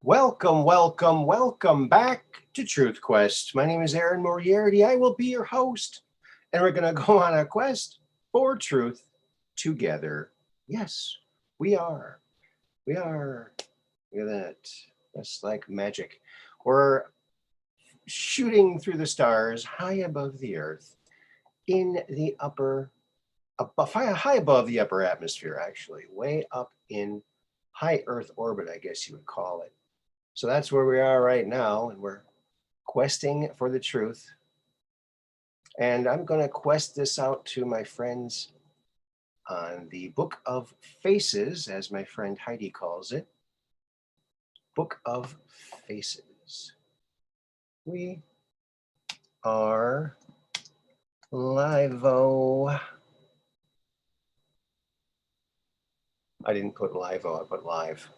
Welcome, welcome, welcome back to Truth Quest. My name is Aaron Moriarity. I will be your host, and we're going to go on a quest for truth together. Yes, we are. We are. Look at that. That's like magic. We're shooting through the stars high above the earth in the high above the upper atmosphere, actually, way up in high Earth orbit, I guess you would call it. So that's where we are right now, and we're questing for the truth. And I'm going to quest this out to my friends on the Book of Faces, as my friend Heidi calls it. Book of Faces. We are live-o. I didn't put live-o, I put live.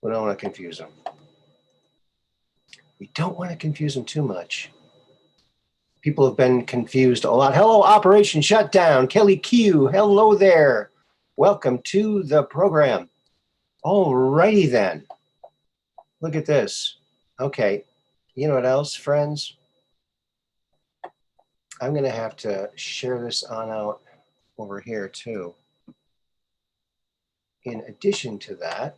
We don't want to confuse them. We don't want to confuse them too much. People have been confused a lot. Hello, Operation Shutdown. Kelly Q, hello there. Welcome to the program. Alrighty then. Look at this. Okay, you know what else, friends? I'm going to have to share this on out over here too. In addition to that,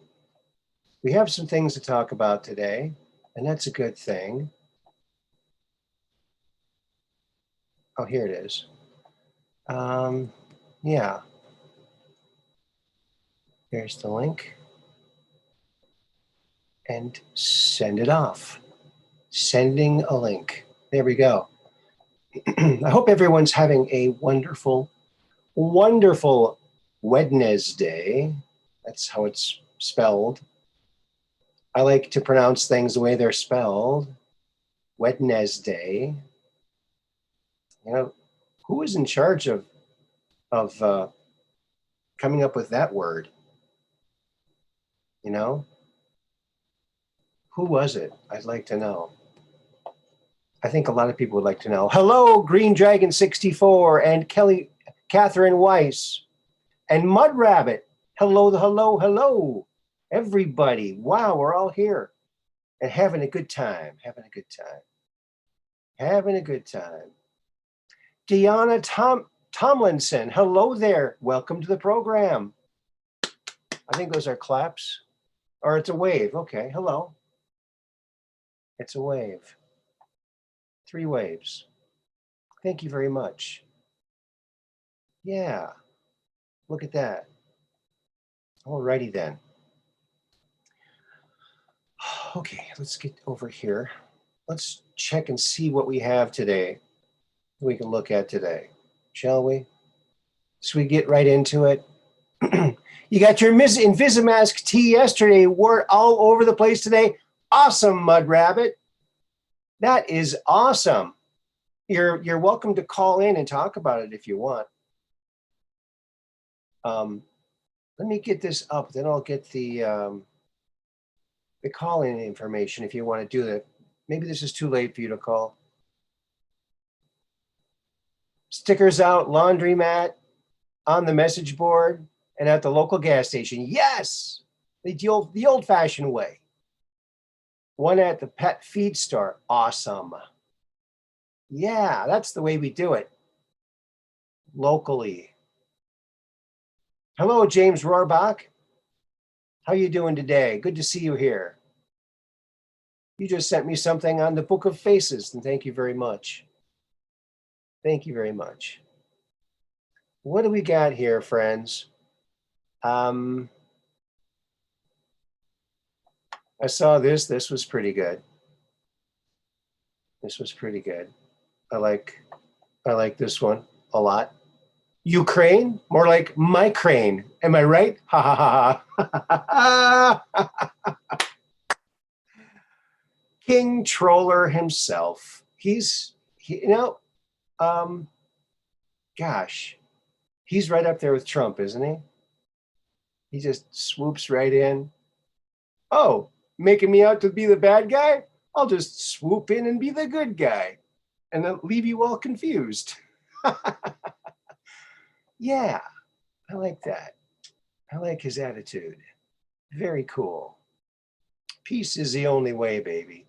we have some things to talk about today, and that's a good thing. Oh, here it is. Yeah. Here's the link. And send it off. Sending a link. There we go. I hope everyone's having a wonderful, wonderful Wednesday. That's how it's spelled. I like to pronounce things the way they're spelled. Wednesday. You know, who is in charge of coming up with that word? You know? Who was it? I'd like to know. I think a lot of people would like to know. Hello, Green Dragon 64 and Catherine Weiss and Mud Rabbit. Hello, hello, hello, everybody. Wow, we're all here and having a good time. Having a good time. Having a good time. Deanna Tomlinson. Hello there. Welcome to the program. I think those are claps. Or it's a wave. Okay, hello. It's a wave. 3 waves. Thank you very much. Yeah, look at that. Alrighty then. Okay, let's get over here. Let's check and see what we have today. We can look at today, shall we? So we get right into it. You got your Invisimask tea yesterday. We're all over the place today. Awesome, Mud Rabbit. That is awesome. You're welcome to call in and talk about it if you want. Let me get this up, then I'll get the call-in information if you want to do that. Maybe this is too late for you to call. Stickers out, laundromat, on the message board, and at the local gas station. Yes, the old-fashioned way. One at the pet feed store. Awesome. Yeah, that's the way we do it. Locally. Hello, James Rohrbach. How you doing today? Good to see you here. You just sent me something on the Book of Faces, and thank you very much. Thank you very much. What do we got here, friends? I saw this. This was pretty good. This was pretty good. I like this one a lot. Ukraine, more like my crane. Am I right? Ha ha ha ha. King Troller himself. Gosh, he's right up there with Trump, isn't he? He just swoops right in. Oh, making me out to be the bad guy? I'll just swoop in and be the good guy and then leave you all confused. Yeah, I like that. I like his attitude. Very cool. Peace is the only way, baby.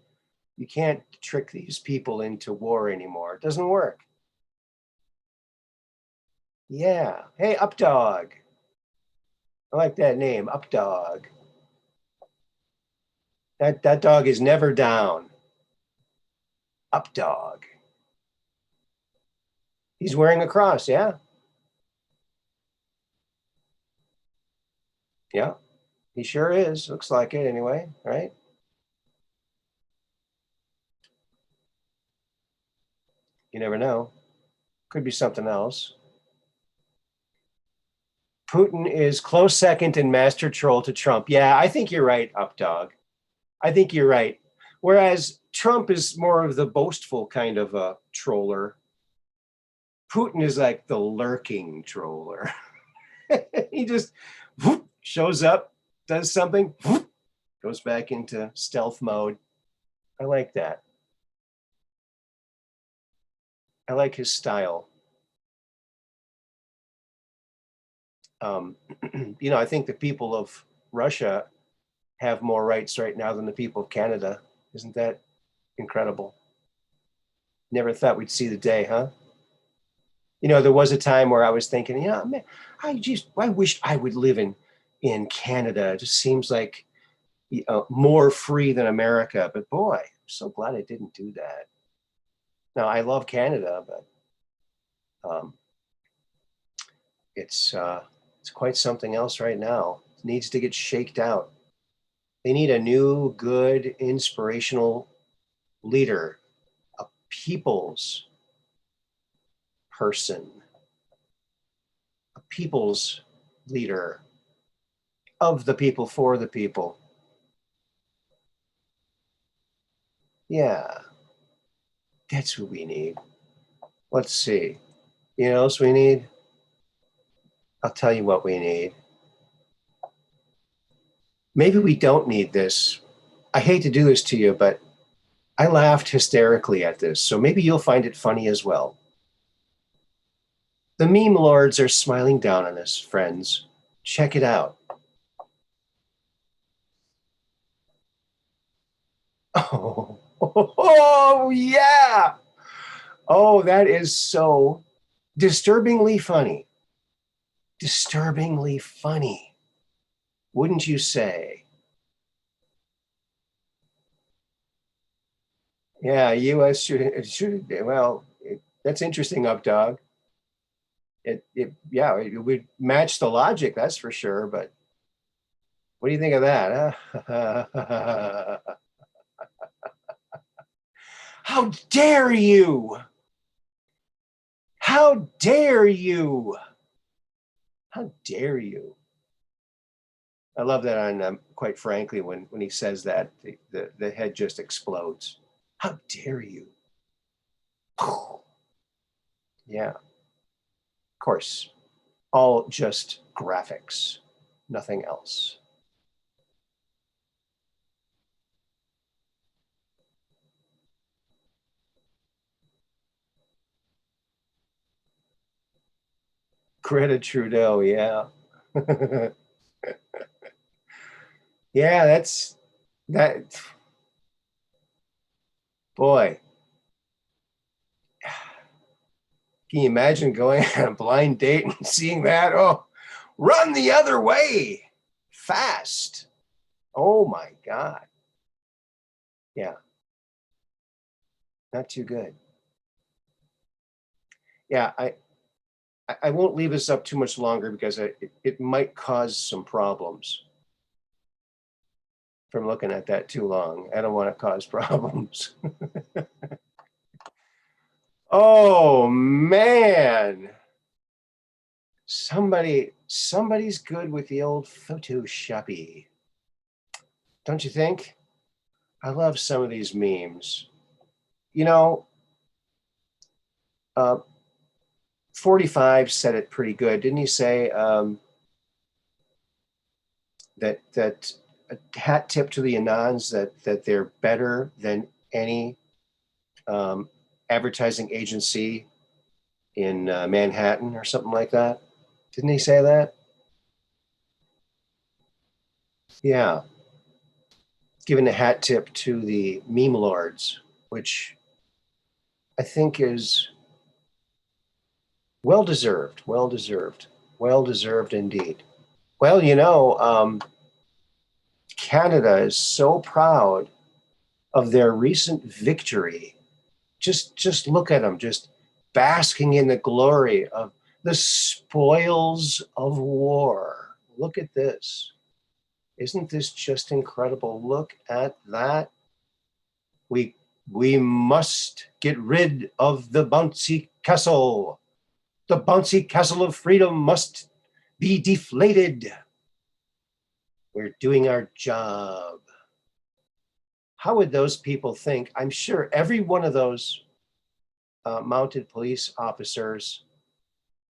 You can't trick these people into war anymore. It doesn't work. Yeah. Hey, Updog. I like that name, Updog. That dog is never down. Updog. He's wearing a cross, yeah. Yeah, he sure is. Looks like it anyway, right? You never know. Could be something else. Putin is close second and master troll to Trump. Yeah, I think you're right, Updog. I think you're right. Whereas Trump is more of the boastful kind of a troller. Putin is like the lurking troller. He just whoop, shows up, does something, whoop, goes back into stealth mode. I like that. I like his style. I think the people of Russia have more rights right now than the people of Canada. Isn't that incredible? Never thought we'd see the day, huh? There was a time where I was thinking, man, I wish I would live in Canada. It just seems like more free than America. But boy, I'm so glad I didn't do that. Now I love Canada, but um, it's quite something else right now. It needs to get shaked out. They need a new, good, inspirational leader, a people's person, a people's leader, of the people, for the people. Yeah, that's what we need. Let's see. You know what else we need? I'll tell you what we need. Maybe we don't need this. I hate to do this to you, but I laughed hysterically at this, so maybe you'll find it funny as well. The meme lords are smiling down on us, friends. Check it out. Oh, oh yeah. Oh, that is so disturbingly funny. Disturbingly funny. Wouldn't you say? Yeah, U.S. should well, that's interesting, Updog. It would match the logic, that's for sure. But what do you think of that? Huh? How dare you? How dare you? How dare you? I love that on, quite frankly, when he says that, the head just explodes. How dare you? Yeah, of course. All just graphics, nothing else. Greta Trudeau, yeah. Yeah, that, boy. Can you imagine going on a blind date and seeing that? Oh, run the other way fast. Oh my God. Yeah, not too good. Yeah, I won't leave this up too much longer because it might cause some problems from looking at that too long. I don't want to cause problems. Oh man. Somebody's good with the old Photoshoppy. Don't you think? I love some of these memes. You know, uh, 45 said it pretty good, didn't he say that a hat tip to the Anons that they're better than any um, advertising agency in Manhattan or something like that? Didn't he say that? Yeah. giving a hat tip to the meme lords, which I think is well-deserved, well-deserved, well-deserved indeed. Well, you know, Canada is so proud of their recent victory. Just look at them, just basking in the glory of the spoils of war. Look at this. Isn't this just incredible? Look at that. We must get rid of the bouncy castle. The bouncy castle of freedom must be deflated. We're doing our job. How would those people think? I'm sure every one of those mounted police officers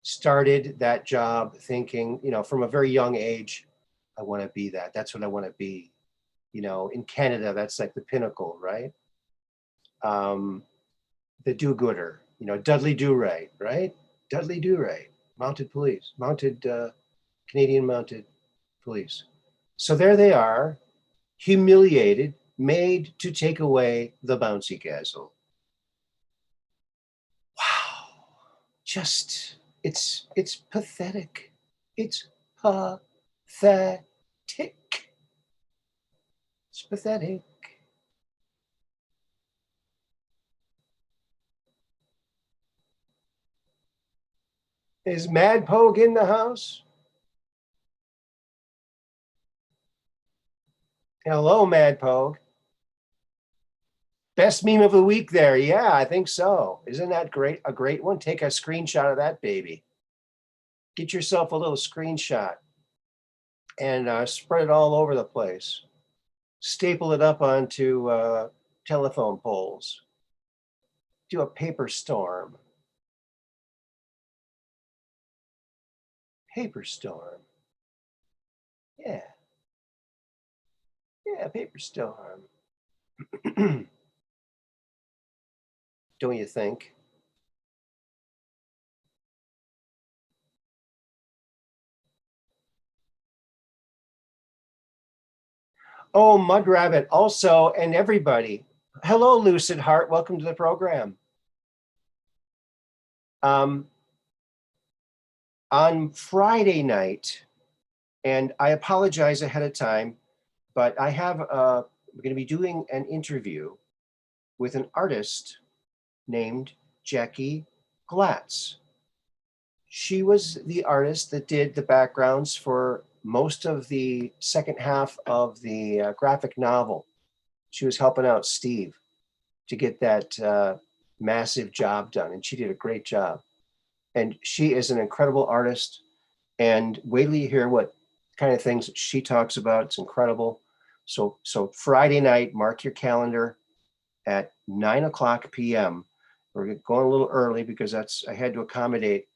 started that job thinking, you know, from a very young age, I want to be that. That's what I want to be. You know, in Canada, that's like the pinnacle, right? The do-gooder, you know, Dudley Do-Right, right? Dudley Do-Right, mounted police, mounted Canadian mounted police. So there they are, humiliated, made to take away the bouncy castle. Wow, just, it's pathetic. It's pathetic. It's pathetic. Is Mad Pogue in the house? Hello, Mad Pogue. Best meme of the week there. Yeah, I think so. Isn't that great? A great one. Take a screenshot of that baby. Get yourself a little screenshot and spread it all over the place. Staple it up onto telephone poles. Do a paper storm. Paper storm. Yeah. Yeah, paper storm. Don't you think? Oh, Mud Rabbit also, and everybody. Hello, Lucid Heart. Welcome to the program. On Friday night, and I apologize ahead of time, but I have, we're going to be doing an interview with an artist named Jackie Glatz. She was the artist that did the backgrounds for most of the second half of the graphic novel. She was helping out Steve to get that massive job done, and she did a great job. And she is an incredible artist, and wait till you hear what kind of things she talks about. It's incredible. So Friday night, mark your calendar at 9:00 p.m. We're going a little early because I had to accommodate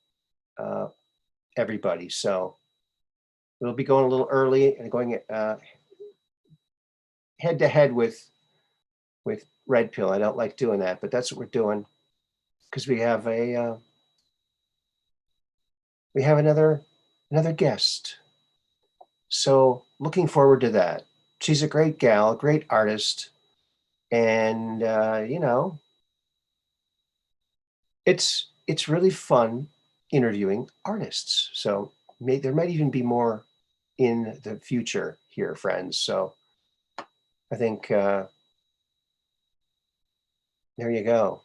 everybody. So we'll be going a little early and going head to head with Red Pill. I don't like doing that, but that's what we're doing because we have another guest. So looking forward to that. She's a great gal, great artist, and you know, it's really fun interviewing artists. So there might even be more in the future here, friends. So I think there you go.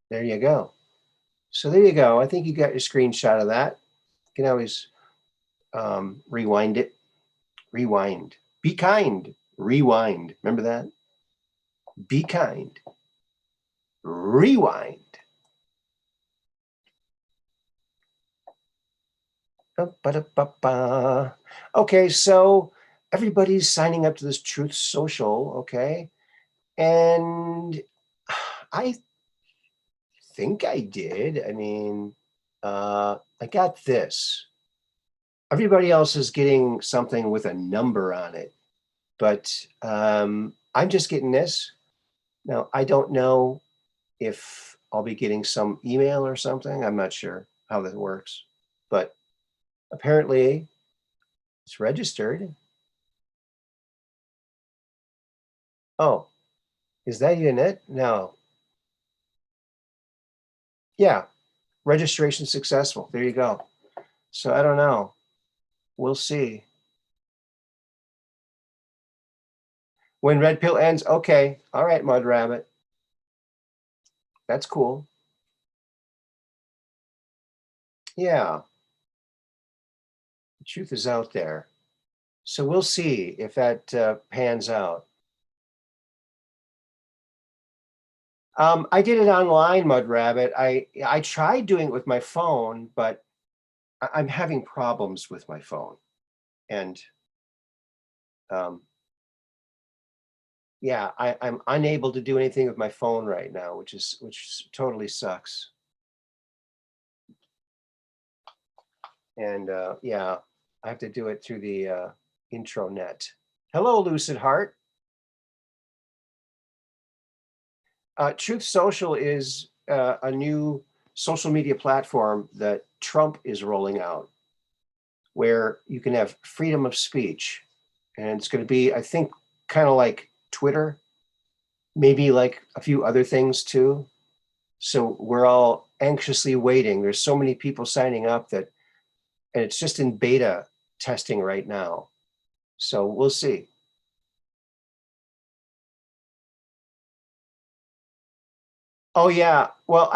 There you go. So there you go. I think you got your screenshot of that. You can always rewind it. Rewind. Be kind. Rewind. Remember that? Be kind. Rewind. Okay, so everybody's signing up to this Truth Social, okay? And I think I did. I mean, I got this. Everybody else is getting something with a number on it, but I'm just getting this. Now, I don't know if I'll be getting some email or something. I'm not sure how that works, but apparently It's registered. Oh, is that even it? No. Yeah, registration successful. There you go. So I don't know. We'll see. When red pill ends, okay. All right, Mud Rabbit. That's cool. Yeah. The truth is out there. So we'll see if that pans out. I did it online, Mud Rabbit. I tried doing it with my phone, but I'm having problems with my phone. And yeah, I'm unable to do anything with my phone right now, which totally sucks. And yeah, I have to do it through the intranet. Hello, Lucid Heart. Truth Social is a new social media platform that Trump is rolling out, where you can have freedom of speech. And it's going to be, I think, kind of like Twitter, maybe like a few other things too. So we're all anxiously waiting. There's so many people signing up and it's just in beta testing right now. So we'll see. Oh yeah. Well,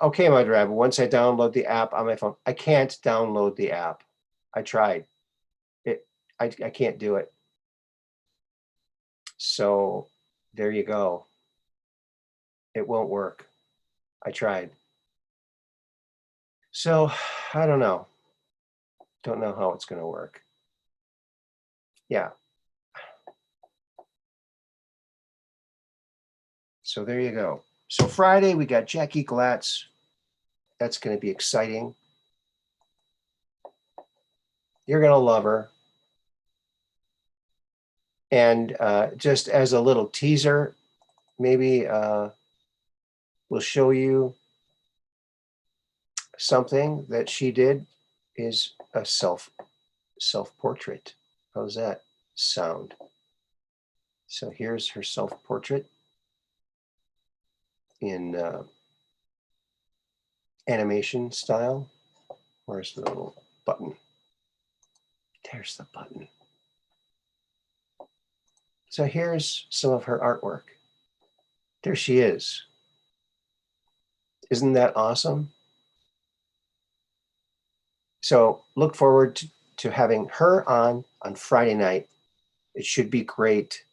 okay, my driver. Once I download the app on my phone, I can't download the app. I tried it. I can't do it. So there you go. It won't work. I tried. So I don't know. Don't know how it's going to work. Yeah. So there you go. So Friday we got Jackie Glatz. That's going to be exciting. You're going to love her. And just as a little teaser, maybe we'll show you something that she did is a self-portrait. How's that sound? So here's her self-portrait in animation style. Where's the little button? There's the button. So here's some of her artwork. There she is. Isn't that awesome? So look forward to having her on Friday night. It should be great.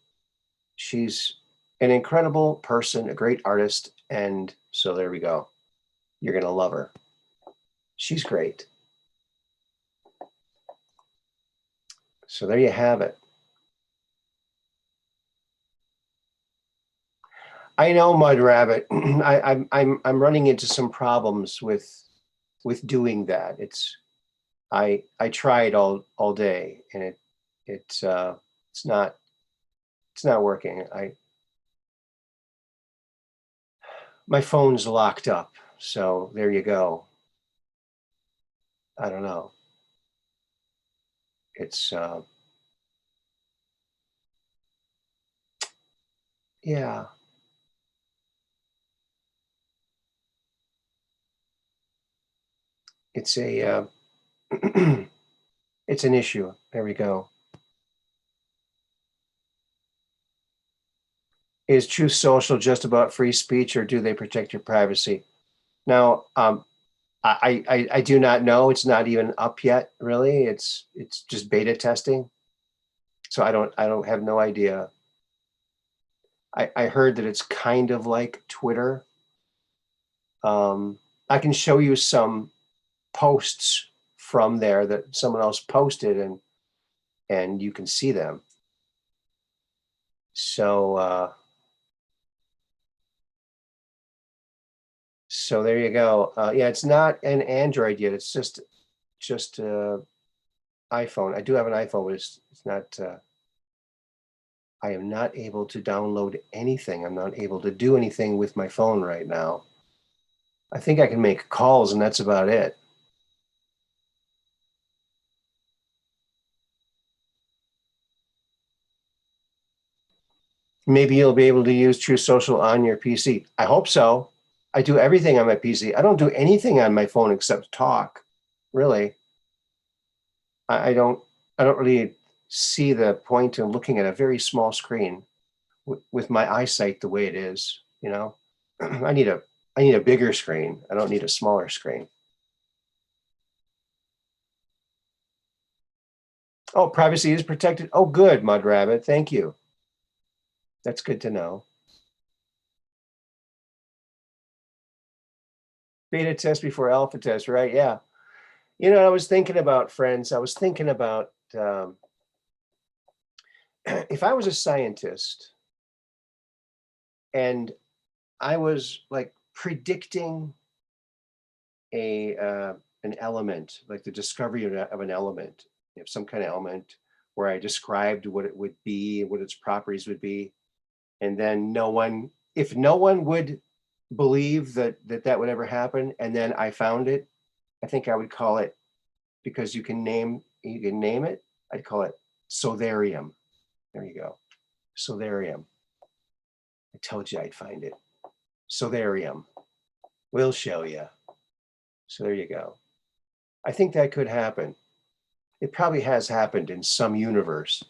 She's an incredible person, a great artist. And so there we go. You're going to love her. She's great. So there you have it. I know, Mud Rabbit. I'm running into some problems with doing that. I tried all day and it's not working. My phone's locked up. So there you go. I don't know. It's yeah. It's a it's an issue. There we go. Is Truth Social just about free speech, or do they protect your privacy? Now, I do not know. It's not even up yet, really. It's just beta testing, so I don't have no idea. I heard that it's kind of like Twitter. I can show you some posts from there that someone else posted, and you can see them. So so there you go. Yeah, it's not an Android yet. It's just iPhone. I do have an iPhone, but it's not. I am not able to download anything. I'm not able to do anything with my phone right now. I think I can make calls, and that's about it. Maybe you'll be able to use Truth Social on your PC. I hope so. I do everything on my PC. I don't do anything on my phone except talk, really. I don't really see the point in looking at a very small screen with my eyesight the way it is, you know. I need a bigger screen. I don't need a smaller screen. Oh, privacy is protected. Oh, good, Mud Rabbit. Thank you. That's good to know. Beta test before alpha test, right? Yeah. You know, I was thinking about, friends, I was thinking about if I was a scientist and I was like predicting an element, like the discovery of an element, some kind of element where I described what it would be, what its properties would be, and then if no one would believe that would ever happen, and then I found it, I think I would call it, because you can name it, I'd call it Sotharium. There you go. Sotharium. I told you I'd find it. Sotharium. We'll show you. So there you go. I think that could happen. It probably has happened in some universe.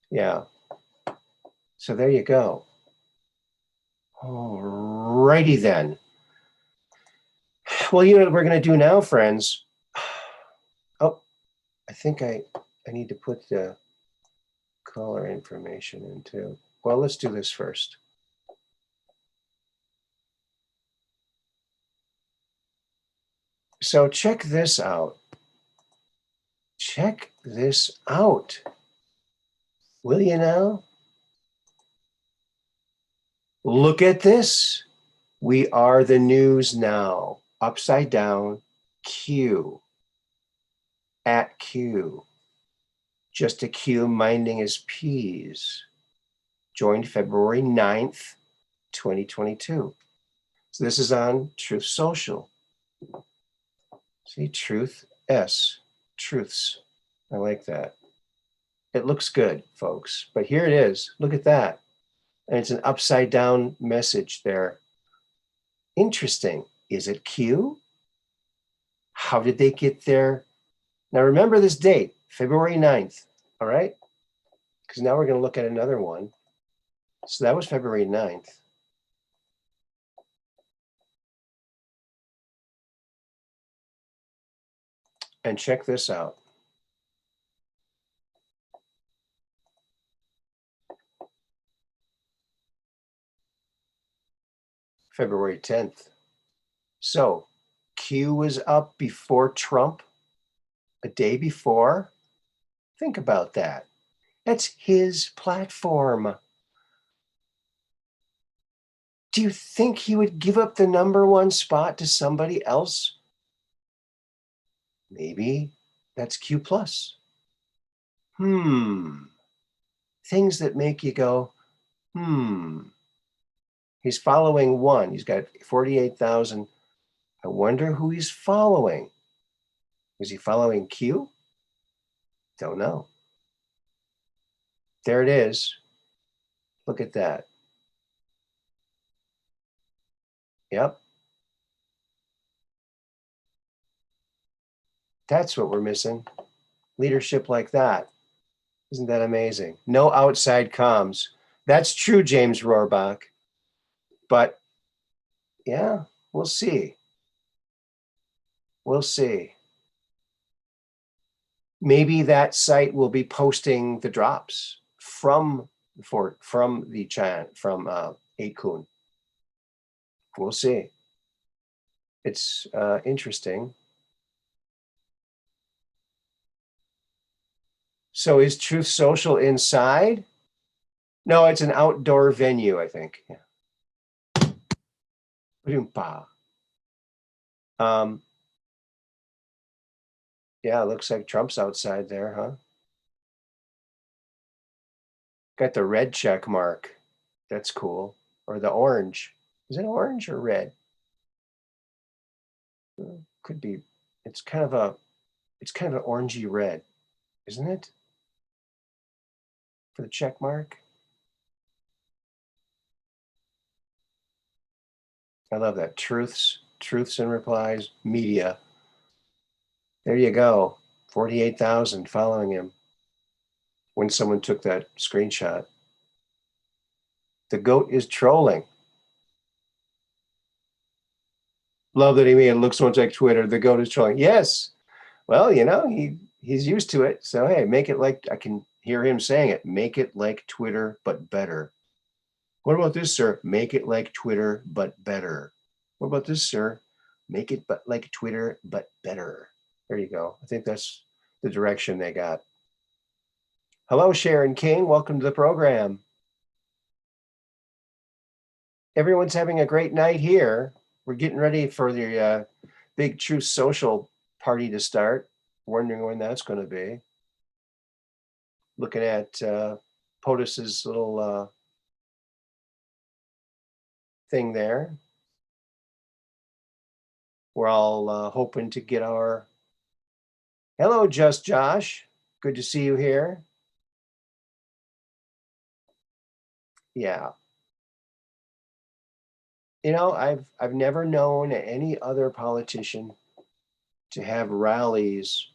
Yeah. So there you go. All righty then. Well, you know what we're going to do now, friends? Oh, I think I need to put the caller information in too. Well, let's do this first. So check this out. Check this out. Will you now? Look at this. We are the news now. Upside down, Q. At Q. Just a Q minding his P's. Joined February 9th, 2022. So this is on Truth Social. See, Truth S. Truths. I like that. It looks good, folks. But here it is. Look at that. And it's an upside down message there. Interesting. Is it Q? How did they get there? Now remember this date, February 9th. All right? Because now we're going to look at another one. So that was February 9th. And check this out. February 10th. So Q was up before Trump, a day before. Think about that. That's his platform. Do you think he would give up the #1 spot to somebody else? Maybe that's Q plus. Things that make you go, He's following one. He's got 48,000. I wonder who he's following. Is he following Q? Don't know. There it is. Look at that. Yep. That's what we're missing. Leadership like that. Isn't that amazing? No outside comms. That's true, James Rohrbach. But yeah, we'll see. We'll see. Maybe that site will be posting the drops from the 8kun. We'll see. It's interesting. So is Truth Social inside? No, it's an outdoor venue, I think. Yeah. Yeah, it looks like Trump's outside there, huh? Got the red check mark. That's cool. Or the orange. Is it orange or red? Could be It's kind of an orangey red, isn't it? For the check mark. I love that. Truths and replies, media. There you go. 48,000 following him when someone took that screenshot. The goat is trolling. Love that he made it look so much like Twitter. The goat is trolling. Yes. Well, he's used to it. So, hey, make it like, I can hear him saying it. Make it like Twitter, but better. What about this, sir? Make it like Twitter, but better. What about this, sir? Make it but like Twitter, but better. There you go. I think that's the direction they got. Hello, Sharon King. Welcome to the program. Everyone's having a great night here. We're getting ready for the big Truth Social party to start. Wondering when that's going to be. Looking at POTUS's little thing there. We're all hoping to get our... Hello, Just Josh. Good to see you here. Yeah. I've never known any other politician to have rallies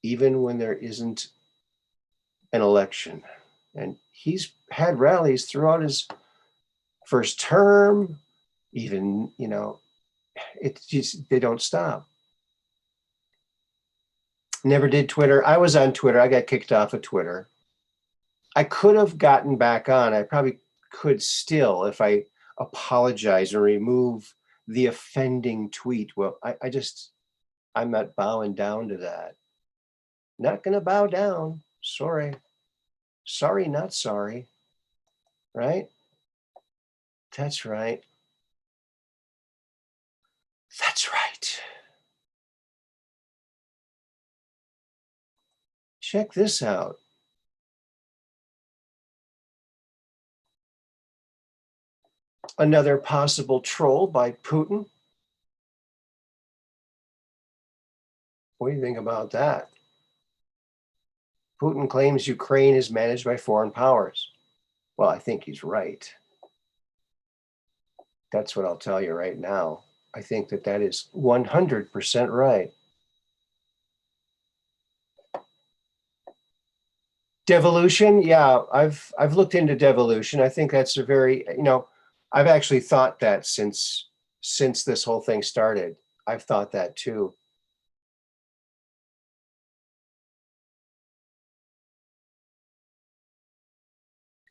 even when there isn't an election. And he's had rallies throughout his first term, even, it's just, they don't stop. Never did Twitter. I was on Twitter. I got kicked off of Twitter. I could have gotten back on. I probably could still if I apologize and remove the offending tweet. Well, I'm not bowing down to that. Not going to bow down. Sorry. Sorry, not sorry. Right? That's right. That's right. Check this out. Another possible troll by Putin. What do you think about that? Putin claims Ukraine is managed by foreign powers. Well, I think he's right. That's what I'll tell you right now. I think that is 100% right. Devolution, yeah, I've looked into devolution. I think that's a very, I've actually thought that since this whole thing started. I've thought that too.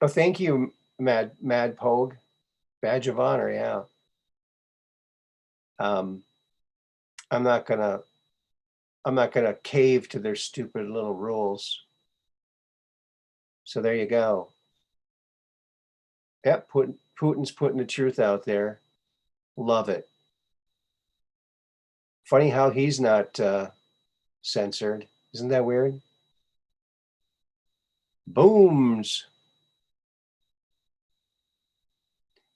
Oh, thank you, Mad Pogue. Badge of honor, yeah. I'm not gonna cave to their stupid little rules. So there you go. Yep, Putin's putting the truth out there. Love it. Funny how he's not censored. Isn't that weird? Booms.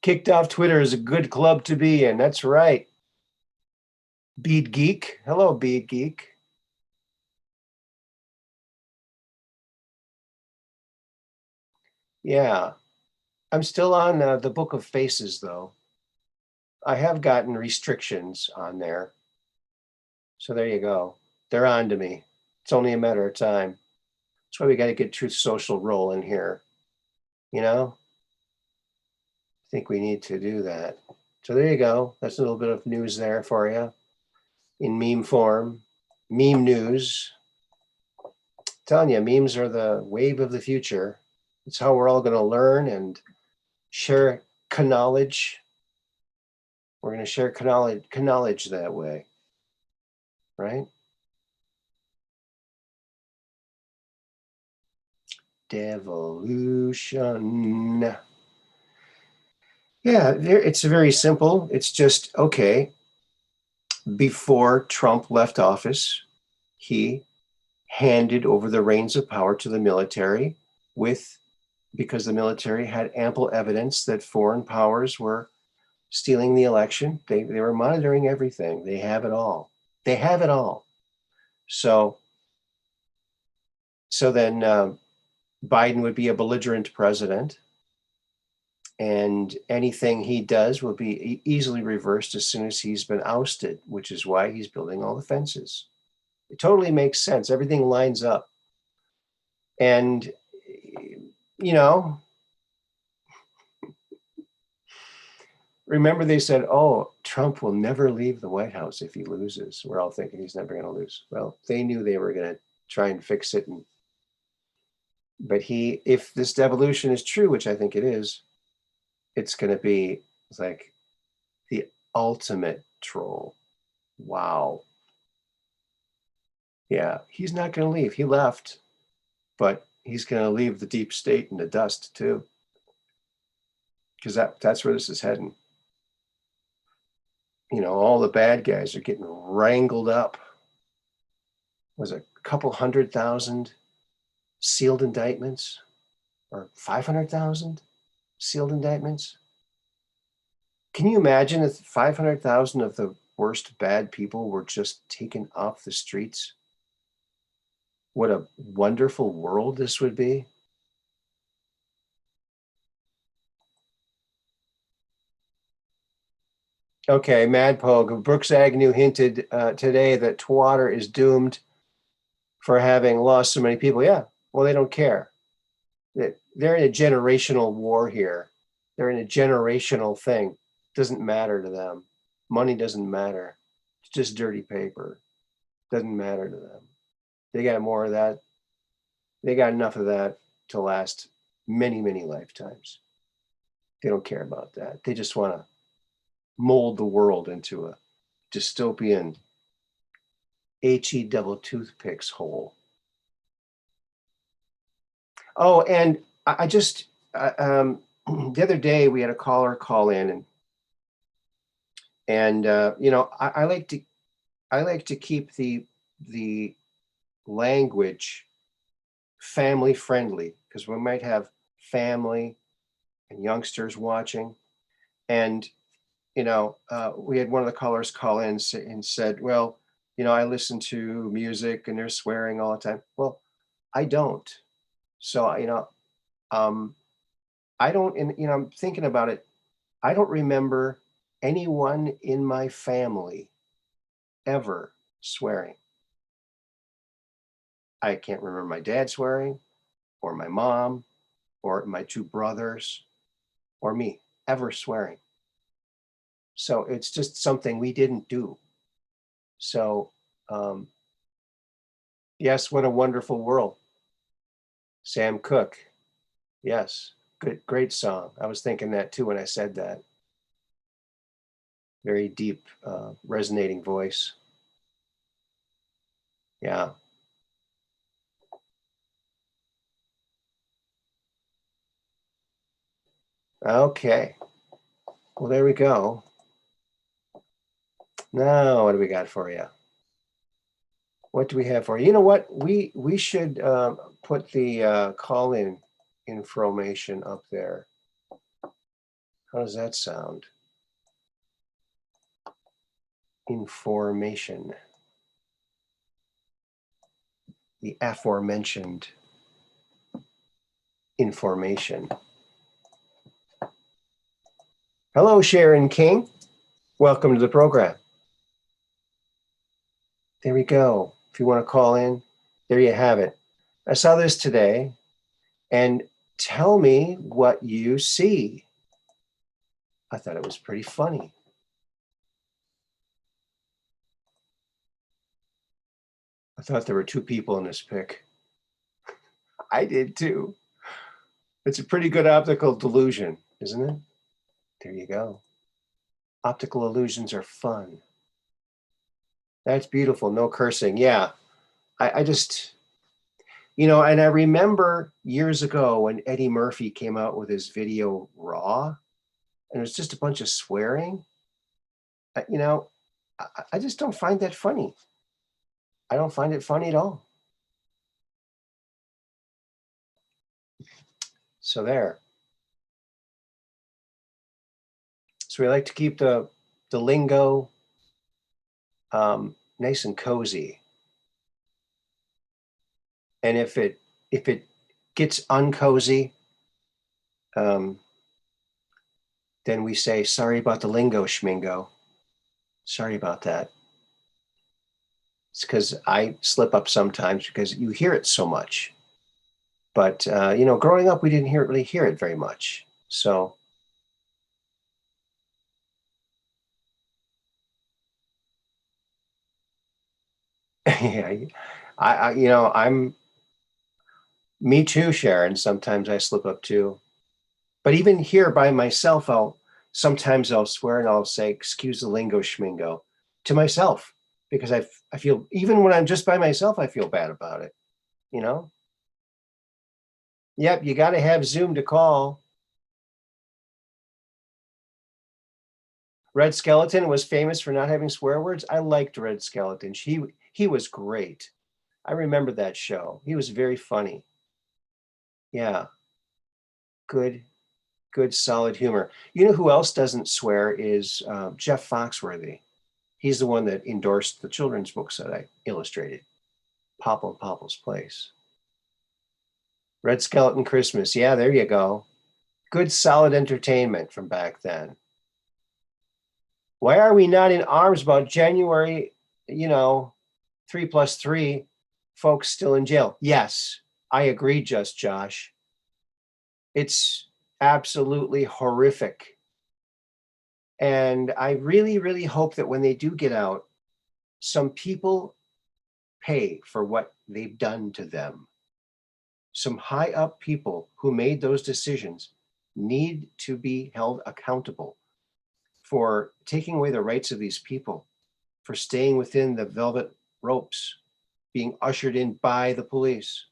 Kicked off Twitter is a good club to be in. That's right. Bead Geek. Hello, Bead Geek. Yeah. I'm still on the Book of Faces, though. I have gotten restrictions on there. So there you go. They're on to me. It's only a matter of time. That's why we got to get Truth Social rolling here. I think we need to do that. So there you go. That's a little bit of news there for you in meme form. Meme news. I'm telling you, memes are the wave of the future. It's how we're all going to learn and share knowledge. We're going to share knowledge that way, right? Devolution. Yeah, it's very simple. It's just, okay, before Trump left office, he handed over the reins of power to the military because the military had ample evidence that foreign powers were stealing the election. They were monitoring everything. They have it all. They have it all. So then Biden would be a belligerent president, and anything he does will be easily reversed as soon as he's been ousted, which is why he's building all the fences. It totally makes sense. Everything lines up. And, you know, remember they said, oh, Trump will never leave the White House if he loses. We're all thinking he's never going to lose. Well, they knew they were going to try and fix it. But if this devolution is true, which I think it is, it's going to be like the ultimate troll. Wow. Yeah, he's not going to leave. He left, but he's going to leave the deep state in the dust too, because that's where this is heading. You know, all the bad guys are getting wrangled up. Was it a couple 100,000 sealed indictments, or 500,000 sealed indictments? Can you imagine if 500,000 of the worst bad people were just taken off the streets? What a wonderful world this would be. Okay, Mad Pogue. Brooks Agnew hinted today that Twatter is doomed for having lost so many people. Yeah, well, they don't care. They're in a generational war here. They're in a generational thing. Doesn't matter to them. Money doesn't matter. It's just dirty paper. Doesn't matter to them. They got more of that. They got enough of that to last many, many lifetimes. They don't care about that. They just want to mold the world into a dystopian HE double toothpicks hole. Oh, and I just the other day we had a caller call in, and you know, I like to keep the language family friendly, because we might have family and youngsters watching. And you know, we had one of the callers call in and said, well, you know, I listen to music and they're swearing all the time. Well, I don't. So, you know, I don't, and, you know, I'm thinking about it. I don't remember anyone in my family ever swearing. I can't remember my dad swearing, or my mom, or my two brothers, or me ever swearing. So it's just something we didn't do. So, yes, what a wonderful world. Sam Cooke. Yes, good, great song. I was thinking that too when I said that. Very deep, resonating voice. Yeah. Okay. Well, there we go. Now, what do we got for you? What do we have for you? You know what? We should put the call-in information up there. How does that sound? Information. The aforementioned information. Hello, Sharon King. Welcome to the program. There we go. If you want to call in, there you have it. I saw this today, and tell me what you see. I thought it was pretty funny. I thought there were two people in this pic. I did too. It's a pretty good optical delusion, isn't it? There you go. Optical illusions are fun. That's beautiful. No cursing. Yeah. I just, you know, and I remember years ago when Eddie Murphy came out with his video Raw, and it was just a bunch of swearing. You know, I just don't find that funny. I don't find it funny at all. So there. So we like to keep the lingo nice and cozy. And if it gets uncozy, then we say, sorry about the lingo, schmingo. Sorry about that. It's because I slip up sometimes because you hear it so much. But, you know, growing up, we didn't really hear it very much. So yeah, you know, me too, Sharon. Sometimes I slip up too. But even here by myself, sometimes I'll swear and I'll say, excuse the lingo, schmingo, to myself, because I feel, even when I'm just by myself, I feel bad about it, you know? Yep, you got to have Zoom to call. Red Skeleton was famous for not having swear words. I liked Red Skeleton. He was great. I remember that show. He was very funny. Yeah, good, good, solid humor. You know who else doesn't swear is Jeff Foxworthy. He's the one that endorsed the children's books that I illustrated. Popple and Popple's Place. Red Skeleton Christmas. Yeah, there you go. Good, solid entertainment from back then. Why are we not in arms about January, you know, 3+3 folks still in jail? Yes, I agree, Just Josh. It's absolutely horrific. And I really, really hope that when they do get out, some people pay for what they've done to them. Some high up people who made those decisions need to be held accountable for taking away the rights of these people, for staying within the velvet ropes, being ushered in by the police.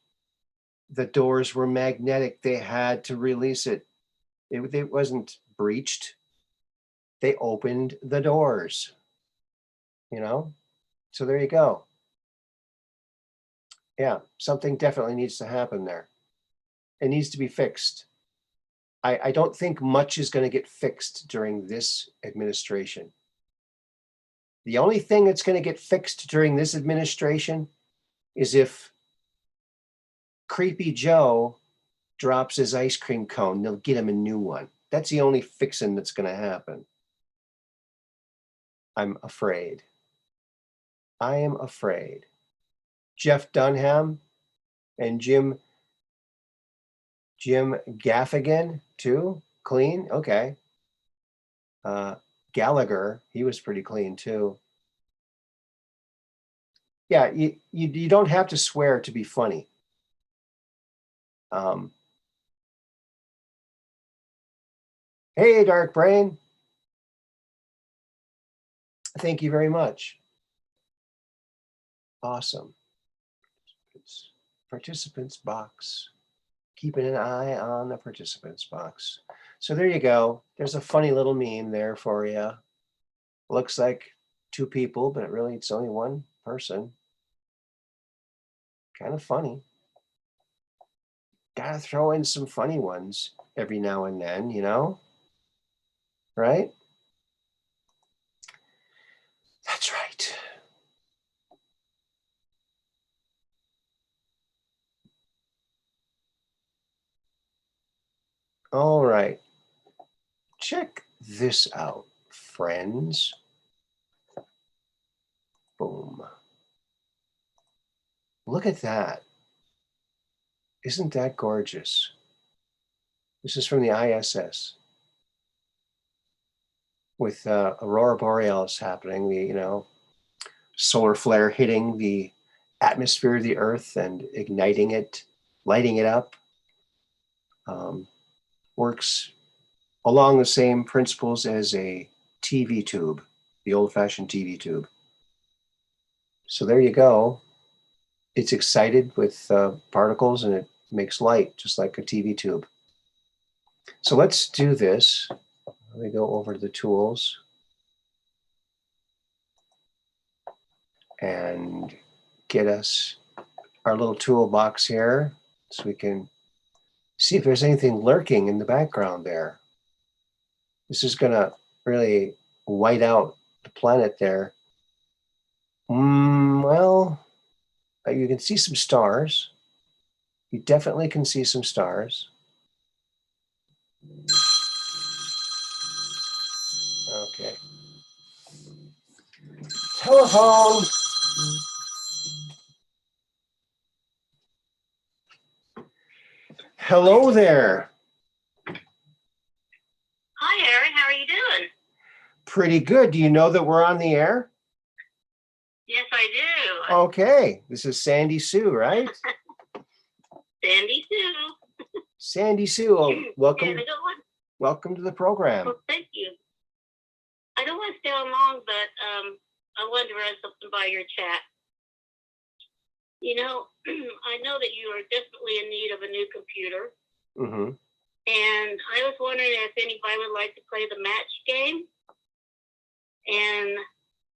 The doors were magnetic. They had to release it. It wasn't breached. They opened the doors, you know? So there you go. Yeah, something definitely needs to happen there. It needs to be fixed. I don't think much is going to get fixed during this administration. The only thing that's going to get fixed during this administration is if Creepy Joe drops his ice cream cone, they'll get him a new one. That's the only fixing that's going to happen. I'm afraid. I am afraid. Jeff Dunham and Jim Gaffigan too? Clean? Okay. Gallagher, he was pretty clean too. Yeah, you don't have to swear to be funny. Hey, Dark Brain. Thank you very much. Awesome. Participants box. Keeping an eye on the participants box. So there you go. There's a funny little meme there for you. Looks like two people, but really it's only one person. Kind of funny. Gotta throw in some funny ones every now and then, you know? Right? That's right. All right. Check this out, friends. Boom. Look at that. Isn't that gorgeous? This is from the ISS with Aurora Borealis happening, the, you know, solar flare hitting the atmosphere of the Earth and igniting it, lighting it up. Works along the same principles as a TV tube, the old-fashioned TV tube. So there you go. It's excited with particles and it makes light just like a TV tube. So let's do this. Let me go over to the tools and get us our little toolbox here so we can see if there's anything lurking in the background there. This is going to really white out the planet there. Well, you can see some stars. You definitely can see some stars. Okay. Telephone. Hello there. Hi, Aaron. How are you doing? Pretty good. Do you know that we're on the air? Yes, I do. Okay. This is Sandy Sue, right? Sandy Sue. Sandy Sue, welcome. And Welcome to the program. Well, thank you. I don't want to stay on long, but I wanted to run something by your chat. You know, I know that you are desperately in need of a new computer. Mm-hmm. And I was wondering if anybody would like to play the match game. And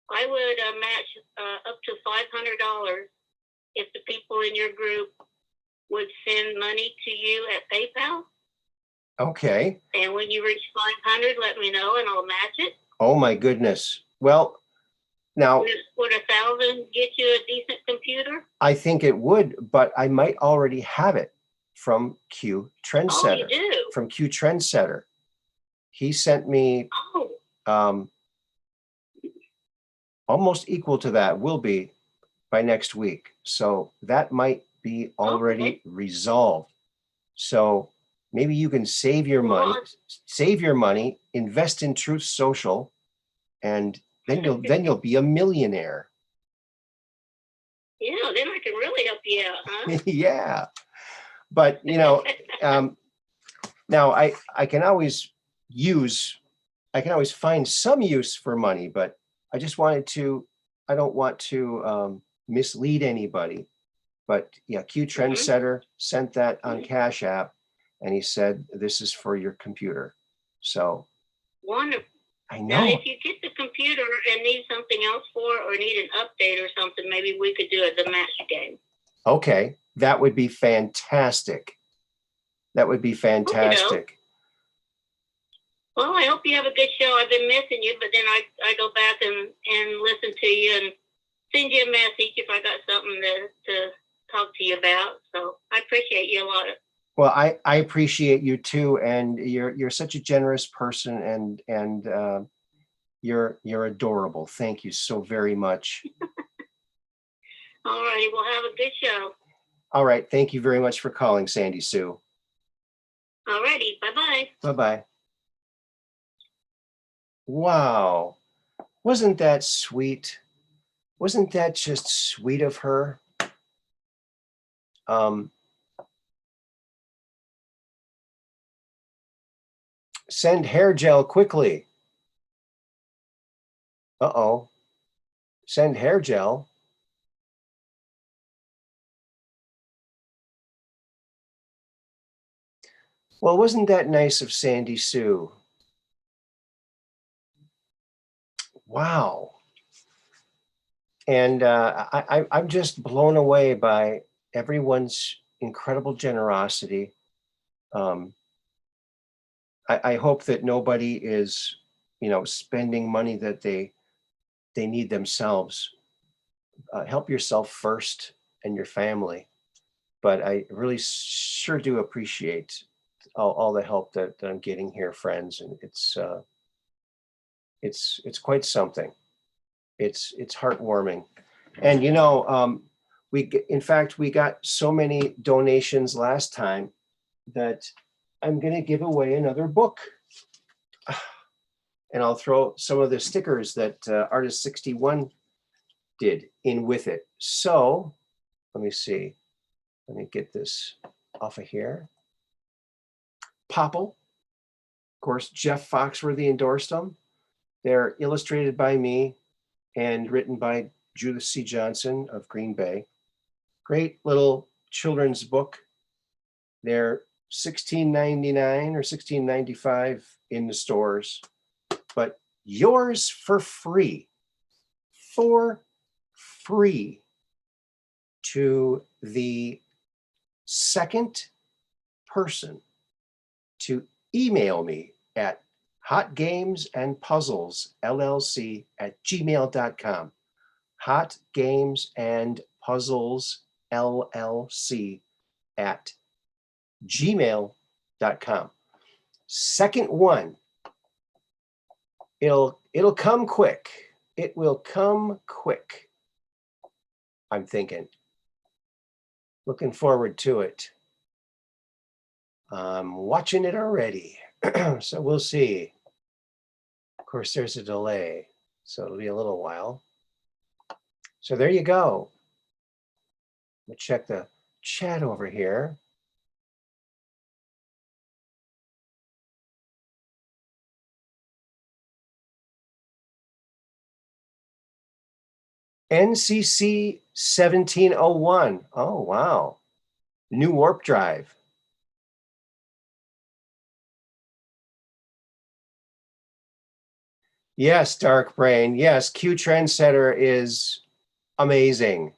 I would match up to $500 if the people in your group would send money to you at PayPal. Okay. And when you reach 500, let me know and I'll match it. Oh my goodness. Well, now would 1,000 get you a decent computer? I think it would, but I might already have it from Q Trendsetter. Oh, you do? From Q Trendsetter. He sent me almost equal to that, will be by next week. So that might be already resolved. So maybe you can save your money, invest in Truth Social, and then you'll be a millionaire. Yeah, then I can really help you out, huh? Yeah. But you know, now I can always find some use for money, but I don't want to mislead anybody. But yeah, Q Trendsetter sent that on Cash App, and he said, this is for your computer. So wonderful. I know. Now, if you get the computer and need something else for it or need an update or something, maybe we could do the match game. Okay, that would be fantastic. That would be fantastic. Well, I hope you have a good show. I've been missing you, but then I go back and listen to you and send you a message if I got something to talk to you about. So I appreciate you a lot. Well, I appreciate you too, and you're such a generous person, and you're adorable. Thank you so very much. All righty, we'll have a good show. All right, thank you very much for calling, Sandy Sue. All righty, bye-bye. Bye-bye. Wow, wasn't that sweet? Wasn't that just sweet of her? Send hair gel quickly. Uh-oh. Send hair gel. Well, wasn't that nice of Sandy Sue? Wow. And I'm just blown away by everyone's incredible generosity. I hope that nobody is, spending money that they need themselves. Help yourself first and your family. But I really sure do appreciate all the help that I'm getting here, friends, and it's quite something. It's heartwarming, and in fact we got so many donations last time that I'm going to give away another book, and I'll throw some of the stickers that Artist 61 did in with it. So let me see. Let me get this off of here. Popple, of course, Jeff Foxworthy endorsed them. They're illustrated by me and written by Judith C. Johnson of Green Bay. Great little children's book. They're $16.99 or $16.95 in the stores, but yours for free to the second person to email me at hotgamesandpuzzlesllc@gmail.com. hotgamesandpuzzlesllc at gmail.com. Second one, it'll come quick. It will come quick. I'm thinking. Looking forward to it. I'm watching it already. So we'll see. Of course, there's a delay, so it'll be a little while. So there you go. Let me check the chat over here. NCC 1701. Oh, wow. New warp drive. Yes, Dark Brain. Yes, Q Trendsetter is amazing.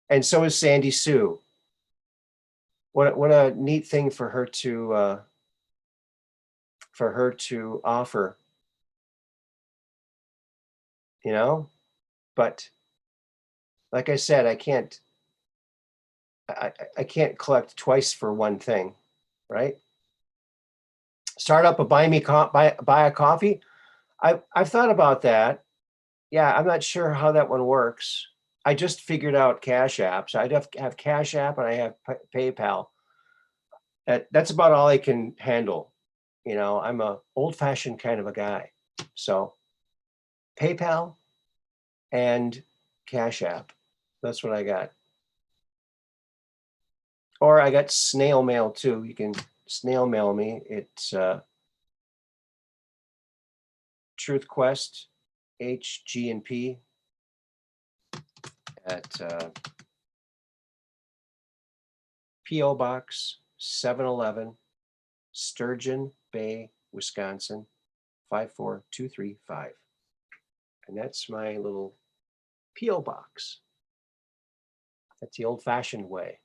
And so is Sandy Sue. What a neat thing for her to offer. You know? But like I said, I can't collect twice for one thing, right? Start up a buy a coffee. I've thought about that. Yeah, I'm not sure how that one works. I just figured out Cash App. So I'd have Cash App and I have PayPal. That's about all I can handle. You know, I'm a old-fashioned kind of a guy. So PayPal and Cash App. That's what I got. Or I got snail mail too. You can snail mail me. It's Truth Quest, HG&P at P.O. Box 711, Sturgeon Bay, Wisconsin, 54235. And that's my little P.O. Box. That's the old-fashioned way.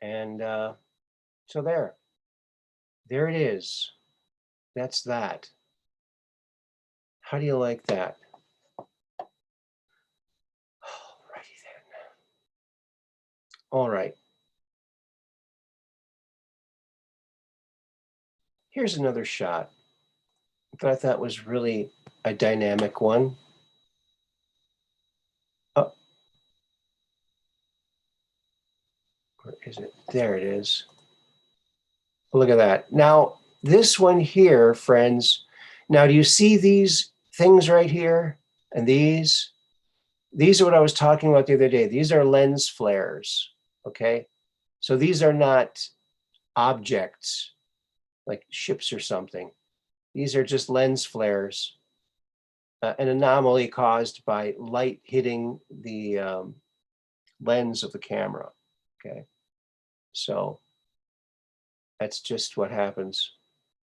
And so there it is. That's that. How do you like that? Alrighty then. All right. Here's another shot that I thought was really a dynamic one. Oh, where is it? There it is. Look at that. Now, this one here, friends. Now, do you see these things right here? And these are what I was talking about the other day. These are lens flares, okay? So these are not objects like ships or something. These are just lens flares, an anomaly caused by light hitting the lens of the camera, okay? So that's just what happens.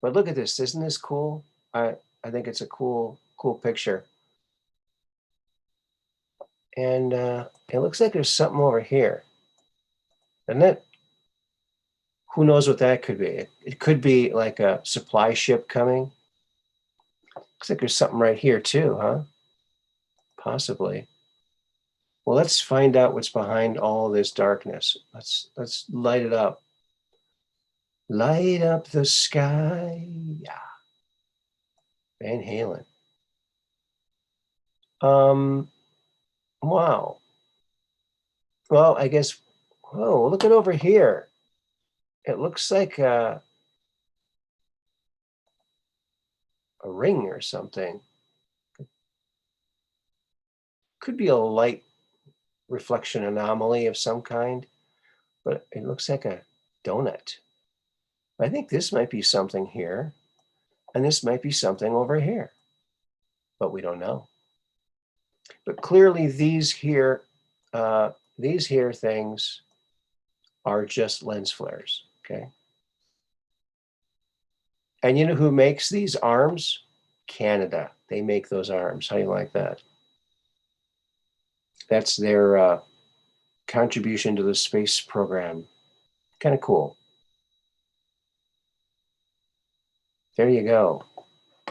But look at this, isn't this cool? I think it's a cool picture. And it looks like there's something over here. Doesn't it? Who knows what that could be? It could be like a supply ship coming. Looks like there's something right here too, huh? Possibly. Well, let's find out what's behind all this darkness. Let's light it up. Light up the sky. Yeah. Van Halen. Wow. Well, I guess, whoa, look at over here. It looks like a ring or something. Could be a light reflection anomaly of some kind, but it looks like a donut. I think this might be something here, and this might be something over here, but we don't know. But clearly these here things are just lens flares, okay? And you know who makes these arms? Canada. They make those arms. How do you like that? That's their contribution to the space program. Kind of cool. There you go.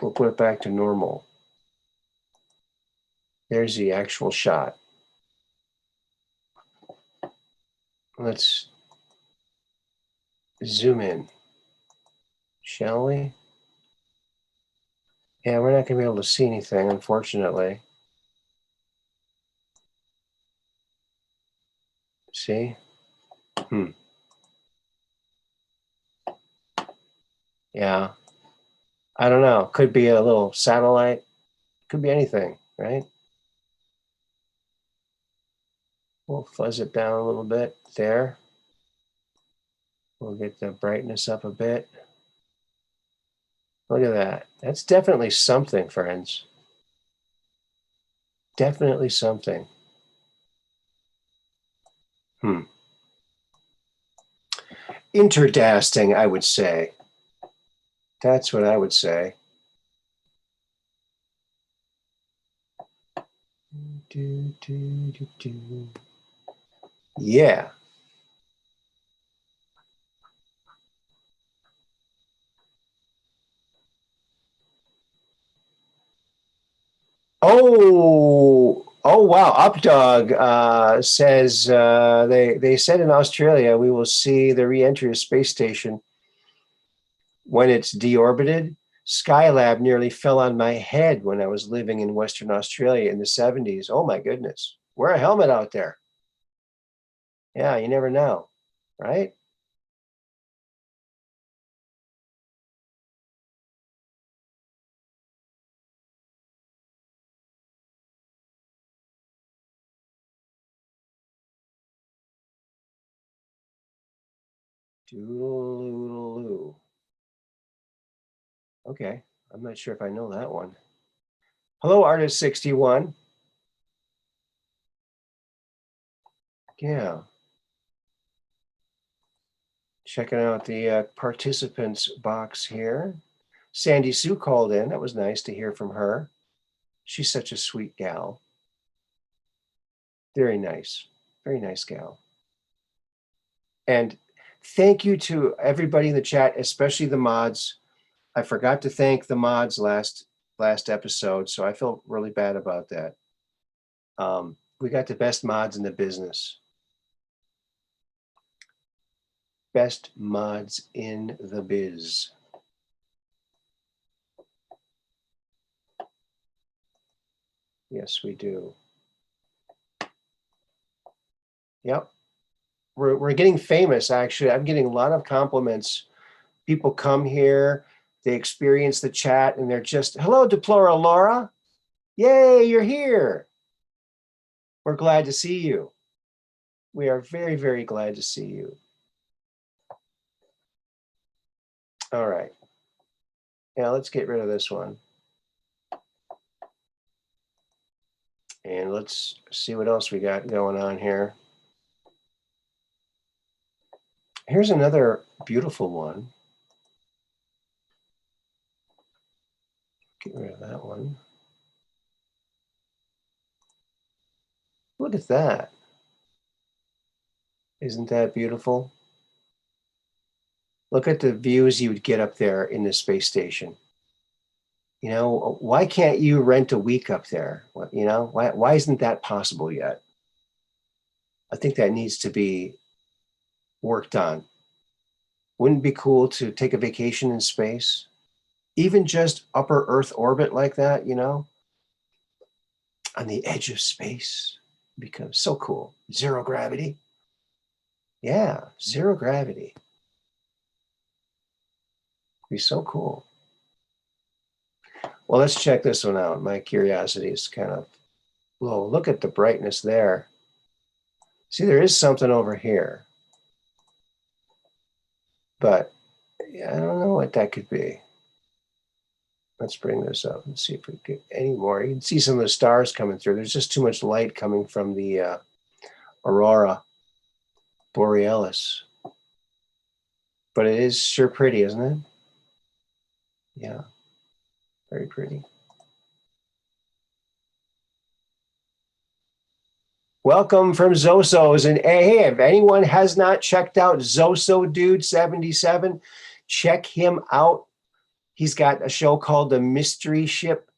We'll put it back to normal. There's the actual shot. Let's zoom in, shall we? Yeah, we're not going to be able to see anything, unfortunately. See? Yeah. I don't know. Could be a little satellite. Could be anything, right? We'll fuzz it down a little bit there. We'll get the brightness up a bit. Look at that. That's definitely something, friends. Definitely something. Interdasting, I would say. That's what I would say. Yeah. Oh wow. Updog says they said in Australia we will see the re-entry of space station when it's deorbited. Skylab nearly fell on my head when I was living in Western Australia in the 70s. Oh my goodness. Wear a helmet out there. Yeah, you never know, right? Doodle-oo. Okay, I'm not sure if I know that one. Hello, Artist 61. Yeah. Checking out the participants box here. Sandy Sue called in. That was nice to hear from her. She's such a sweet gal. Very nice. Very nice gal. And thank you to everybody in the chat, especially the mods. I forgot to thank the mods last episode, so I feel really bad about that. We got the best mods in the business. Best mods in the biz. Yes, we do. Yep. We're getting famous, actually. I'm getting a lot of compliments. People come here, they experience the chat, and they're just, hello, Deplora Laura. Yay, you're here. We're glad to see you. We are very, very glad to see you. All right. Now let's get rid of this one. And let's see what else we got going on here. Here's another beautiful one. Get rid of that one. Look at that. Isn't that beautiful? Look at the views you would get up there in the space station. You know, why can't you rent a week up there? You know, why isn't that possible yet? I think that needs to be worked on. Wouldn't it be cool to take a vacation in space? Even just upper Earth orbit like that, you know, on the edge of space, becomes so cool. Zero gravity. Yeah, zero gravity. Be so cool. Well, let's check this one out. My curiosity is kind of low. Look at the brightness there. See, there is something over here. But yeah, I don't know what that could be. Let's bring this up and see if we get any more. You can see some of the stars coming through. There's just too much light coming from the aurora borealis. But it is sure pretty, isn't it? Yeah, very pretty. Welcome from Zoso's. And hey, if anyone has not checked out Zoso Dude 77, check him out. He's got a show called The Mystery Ship,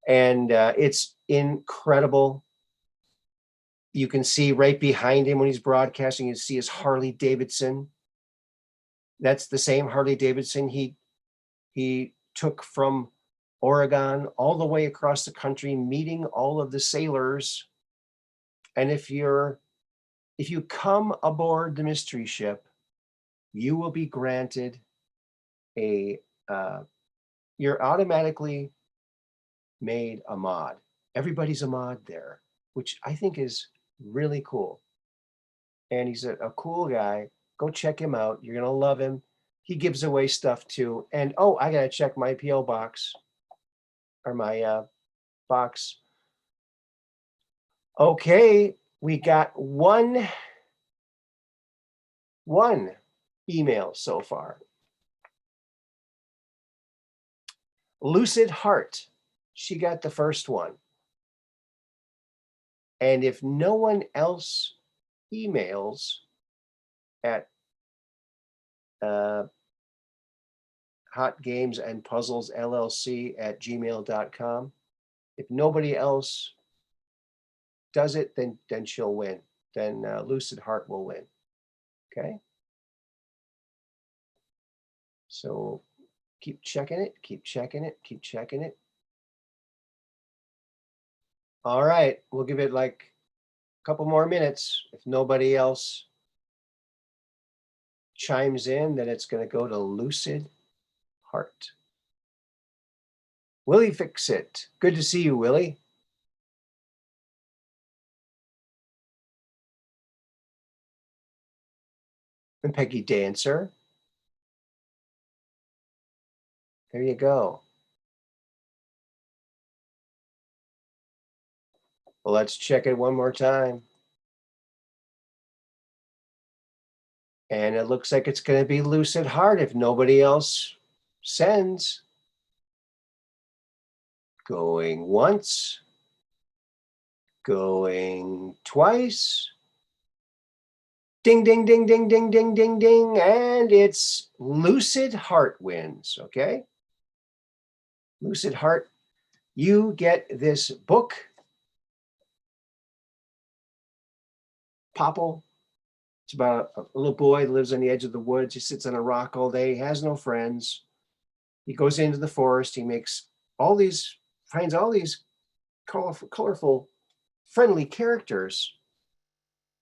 and it's incredible. You can see right behind him when he's broadcasting, you see his Harley Davidson. That's the same Harley Davidson he took from Oregon all the way across the country, meeting all of the sailors. And if you come aboard the mystery ship, you will be granted you're automatically made a mod. Everybody's a mod there, which I think is really cool. And he's a cool guy. Go check him out. You're going to love him. He gives away stuff too. And oh, I got to check my PO box or my box. Okay, we got one email so far. Lucid Heart. She got the first one. And if no one else emails at hotgamesandpuzzlesllc@gmail.com, if nobody else does it, then she'll win. Then Lucid Heart will win. Okay. So keep checking it, keep checking it, keep checking it. All right, we'll give it like a couple more minutes. If nobody else chimes in, then it's going to go to Lucid Heart. Willie Fix It. Good to see you, Willie. And Peggy Dancer. There you go. Well, let's check it one more time. And it looks like it's going to be Lucid Heart if nobody else sends. Going once. Going twice. Ding, ding, ding, ding, ding, ding, ding, ding. And it's Lucid Heart wins, okay? Lucid Heart, you get this book. Popple. It's about a little boy that lives on the edge of the woods. He sits on a rock all day. He has no friends. He goes into the forest. He finds all these colorful, friendly characters.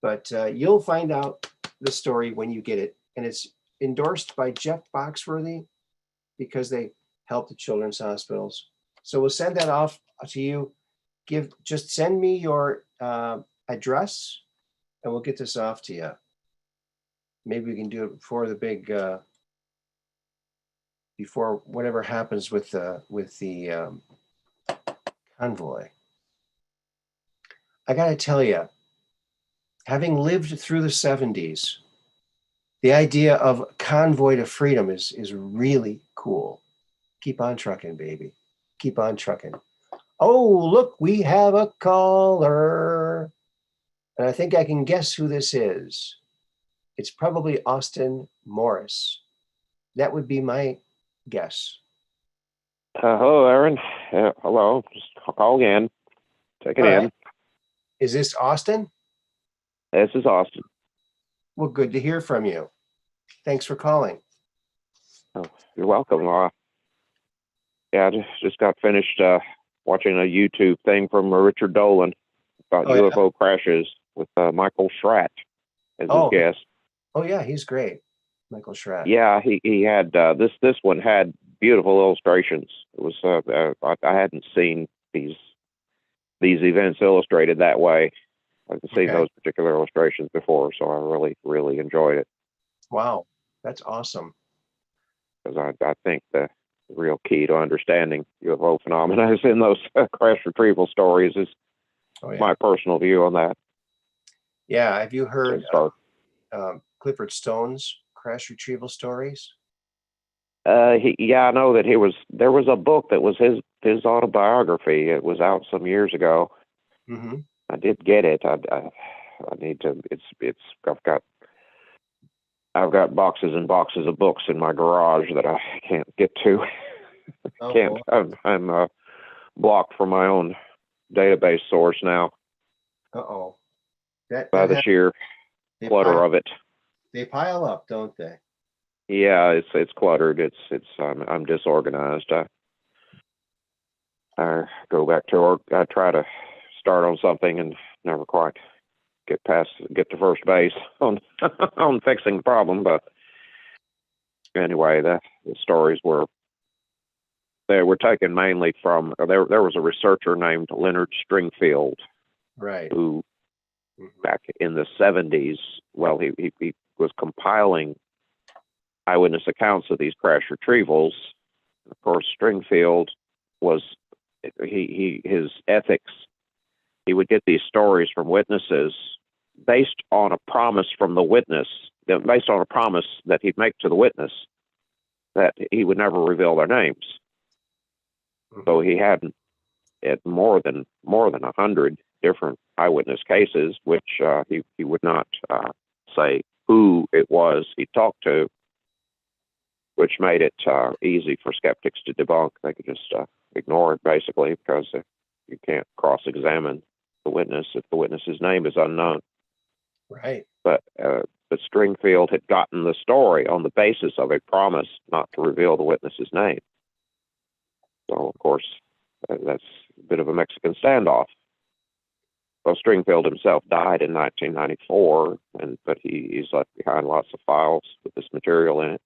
But you'll find out the story when you get it. And it's endorsed by Jeff Boxworthy because they help the children's hospitals. So we'll send that off to you. Just send me your address and we'll get this off to you. Maybe we can do it before the big, before whatever happens with the convoy. I got to tell you, having lived through the 70s, the idea of convoy to freedom is really cool. Keep on trucking, baby. Keep on trucking. Oh, look, we have a caller. And I think I can guess who this is. It's probably Austin Morris. That would be my guess. Hello, Aaron. Hello. Just call again. Take it in. Is this Austin? This is Austin. Well, good to hear from you. Thanks for calling. Oh, you're welcome. Yeah, I just got finished watching a YouTube thing from Richard Dolan about UFO crashes with Michael Schratt as his guest. Oh yeah, he's great, Michael Schratt. Yeah, he had this one had beautiful illustrations. It was I hadn't seen these events illustrated that way. I hadn't seen those particular illustrations before, so I really enjoyed it. Wow, that's awesome. Because I think the real key to understanding UFO phenomena is in those crash retrieval stories. Is my personal view on that. Yeah, have you heard Clifford Stone's crash retrieval stories? Yeah, I know that there was a book that was his autobiography. It was out some years ago. Mm-hmm. I did get it. I need to. I've got boxes and boxes of books in my garage that I can't get to. I'm blocked from my own database source now. Uh-oh. That by the sheer they clutter pile, of it. they pile up, don't they? Yeah, it's cluttered. I'm disorganized. I go back to work. I try to start on something and never quite get to first base on on fixing the problem. But anyway, the stories they were taken mainly from there was a researcher named Leonard Stringfield Right. who Mhm. back in the 70s, well, he was compiling eyewitness accounts of these crash retrievals. Of course, Stringfield was his ethics. He would get these stories from witnesses based on a promise from the witness, based on a promise that he'd make to the witness that he would never reveal their names. So he had more than 100 different eyewitness cases, which he would not say who it was he talked to, which made it easy for skeptics to debunk. They could just ignore it, basically, because you can't cross-examine the witness if the witness's name is unknown. Right. But Stringfield had gotten the story on the basis of a promise not to reveal the witness's name. So, of course, that's a bit of a Mexican standoff. Well, Stringfield himself died in 1994, but he's left behind lots of files with this material in it.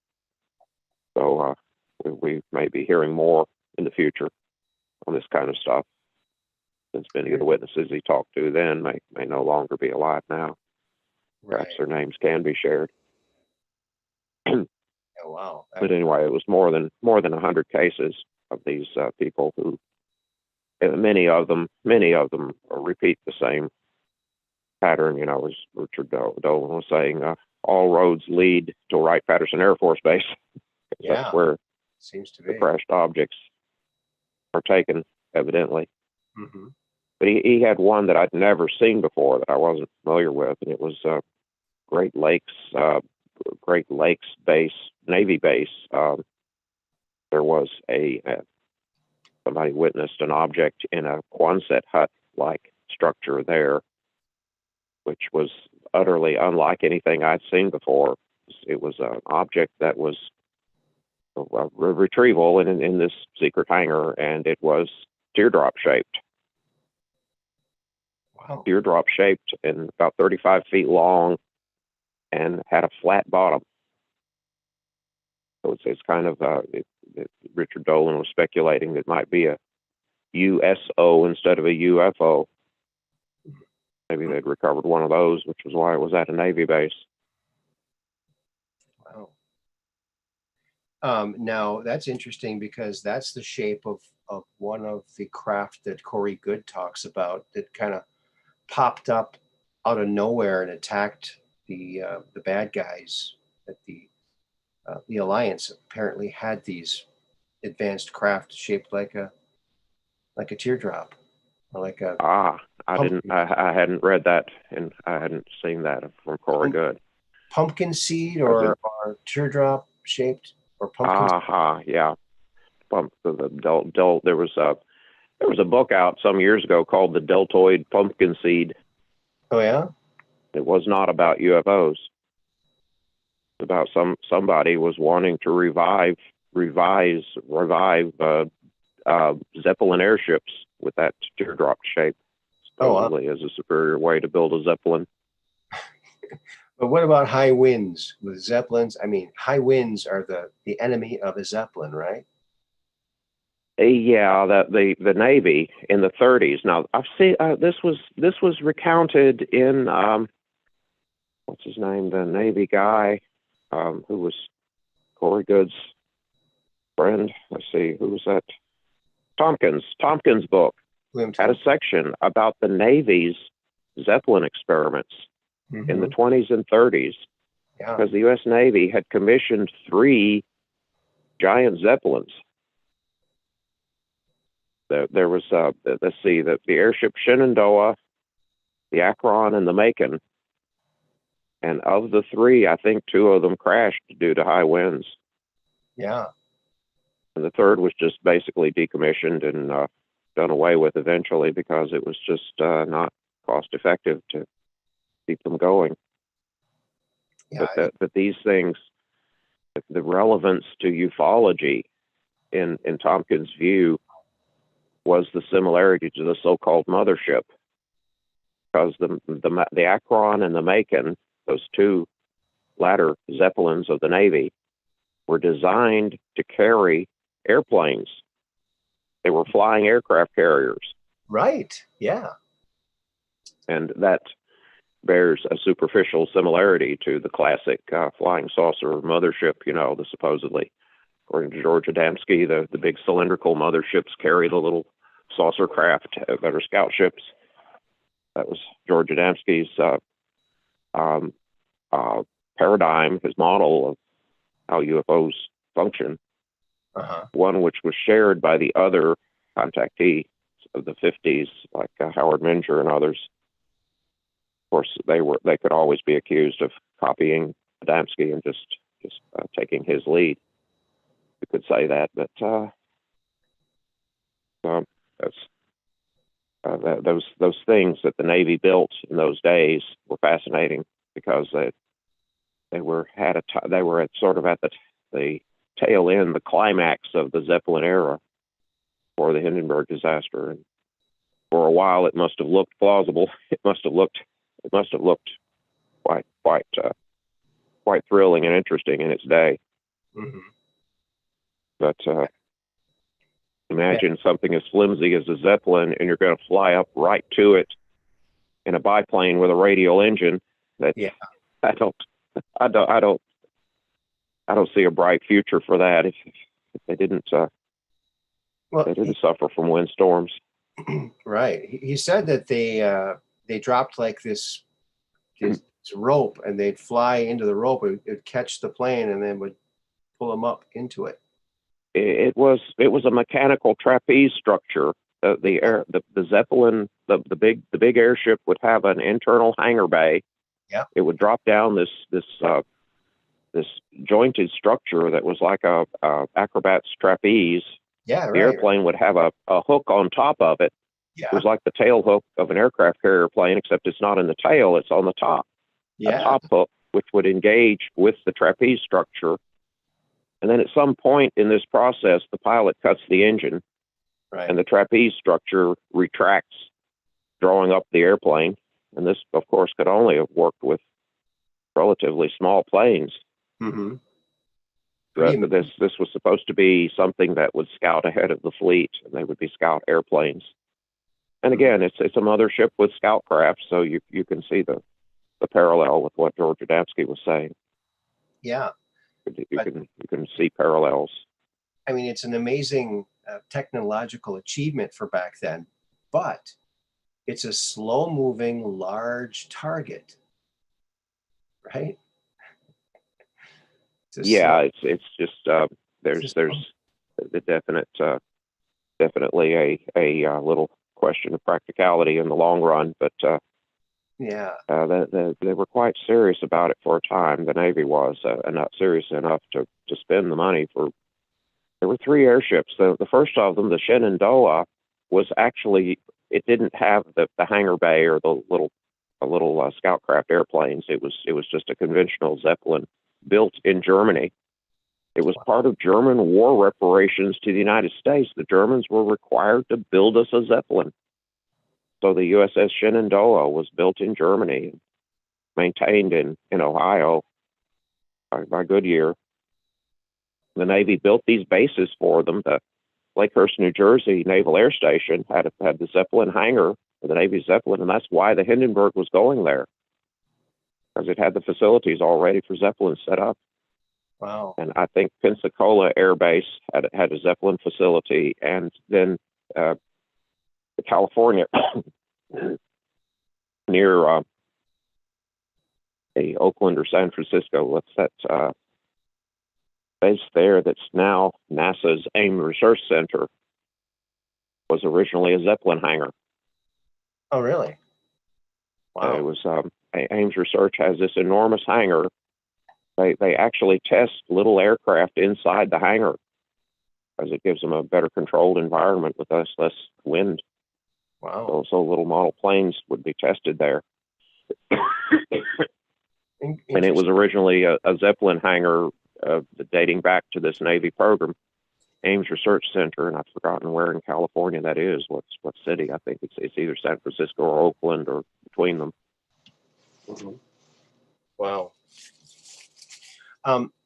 So we may be hearing more in the future on this kind of stuff, since many of the witnesses he talked to then may no longer be alive now. Perhaps their names can be shared. Oh, wow. But anyway, it was more than 100 cases of these people who, many of them repeat the same pattern. As Richard Dolan was saying, all roads lead to Wright-Patterson Air Force Base. Yeah, that's where seems to be. the crashed objects are taken, evidently. Mm-hmm. But he had one that I'd never seen before that I wasn't familiar with, and it was Great Lakes base, Navy base. There was somebody witnessed an object in a Quonset hut-like structure there, which was utterly unlike anything I'd seen before. It was an object that was a retrieval in this secret hangar, and it was teardrop shaped. Wow. Teardrop shaped and about 35 feet long, and had a flat bottom. So it's kind of Richard Dolan was speculating that it might be a USO instead of a UFO. Maybe they'd recovered one of those, which was why it was at a Navy base. Wow. Now, that's interesting because that's the shape of one of the craft that Corey Good talks about that kind of popped up out of nowhere and attacked the bad guys. That the Alliance apparently had these advanced craft shaped like a teardrop, or like a I hadn't read that, and I hadn't seen that from Corey Good. Pumpkin seed or teardrop shaped or pumpkin. Yeah. There was a book out some years ago called The Deltoid Pumpkin Seed. Oh yeah. It was not about UFOs. It's about somebody was wanting to revive Zeppelin airships with that teardrop shape, supposedly as a superior way to build a Zeppelin. But what about high winds with Zeppelins? I mean, high winds are the enemy of a Zeppelin, right? Yeah, the Navy in the 30s. Now I've seen this was recounted in what's his name, the Navy guy who was Corey Good's friend. Let's see, who was that? Tompkins' book had a section about the Navy's Zeppelin experiments in the 20s and 30s, because the U.S. Navy had commissioned 3 giant Zeppelins. There was let's see, the airship Shenandoah, the Akron, and the Macon. And of the 3, I think 2 of them crashed due to high winds. Yeah. And the 3rd was just basically decommissioned and done away with eventually because it was just not cost effective to keep them going. Yeah. But these things, the relevance to ufology in Tompkins' view was the similarity to the so-called mothership, because the Akron and the Macon, those two latter Zeppelins of the Navy, were designed to carry airplanes. They were flying aircraft carriers. Right. Yeah. And that bears a superficial similarity to the classic flying saucer mothership, the supposedly, according to George Adamski, the big cylindrical motherships carry the little saucer craft that are scout ships. That was George Adamski's paradigm, his model of how UFOs function. One which was shared by the other contactees of the 50s, like Howard Menger and others. Of course, they could always be accused of copying Adamski and just taking his lead. You could say that, but those things that the Navy built in those days were fascinating, because they were at sort of at the tail end, the climax of the Zeppelin era for the Hindenburg disaster, and for a while it must have looked plausible. It must have looked quite thrilling and interesting in its day. Mm-hmm. But imagine something as flimsy as a Zeppelin, and you're going to fly up right to it in a biplane with a radial engine. I don't see a bright future for that if they didn't suffer from windstorms. Right. He said that they dropped like this rope, and they'd fly into the rope. It'd catch the plane and then would pull them up into it. It was a mechanical trapeze structure. The Zeppelin, the big airship would have an internal hangar bay. Yeah. It would drop down this jointed structure that was like a acrobat's trapeze. Yeah, right. The airplane would have a hook on top of it. Yeah. It was like the tail hook of an aircraft carrier plane, except it's not in the tail, it's on the top. Yeah. A top hook, which would engage with the trapeze structure. And then at some point in this process, the pilot cuts the engine, right, and the trapeze structure retracts, drawing up the airplane. And this, of course, could only have worked with relatively small planes. Mm-hmm. This was supposed to be something that would scout ahead of the fleet, and they would be scout airplanes. And again, it's a mothership with scout craft, so you can see the parallel with what George Adamski was saying. Yeah, you can see parallels. I mean, it's an amazing technological achievement for back then, but it's a slow-moving, large target, right? It's just there's a definitely a little question of practicality in the long run, but they were quite serious about it for a time. The Navy was, and not serious enough to spend the money for. There were 3 airships. The first of them, the Shenandoah, was actually, it didn't have the hangar bay or the little scout craft airplanes. It was just a conventional Zeppelin built in Germany. It was part of German war reparations to the United States. The Germans were required to build us a Zeppelin. So the USS Shenandoah was built in Germany, maintained in Ohio by Goodyear. The Navy built these bases for them. The Lakehurst, New Jersey Naval Air Station had the Zeppelin hangar for the Navy Zeppelin, and that's why the Hindenburg was going there, because it had the facilities already for Zeppelin set up. Wow. And I think Pensacola Air Base had a Zeppelin facility, and then California, near Oakland or San Francisco, what's that base there that's now NASA's Ames Research Center, was originally a Zeppelin hangar. Oh, really? Wow. It was Ames Research has this enormous hangar. They actually test little aircraft inside the hangar, because it gives them a better controlled environment with less wind. Wow. So little model planes would be tested there. And it was originally a Zeppelin hangar dating back to this Navy program, Ames Research Center, and I've forgotten where in California that is. What city? I think it's either San Francisco or Oakland or between them. Mm-hmm. Wow.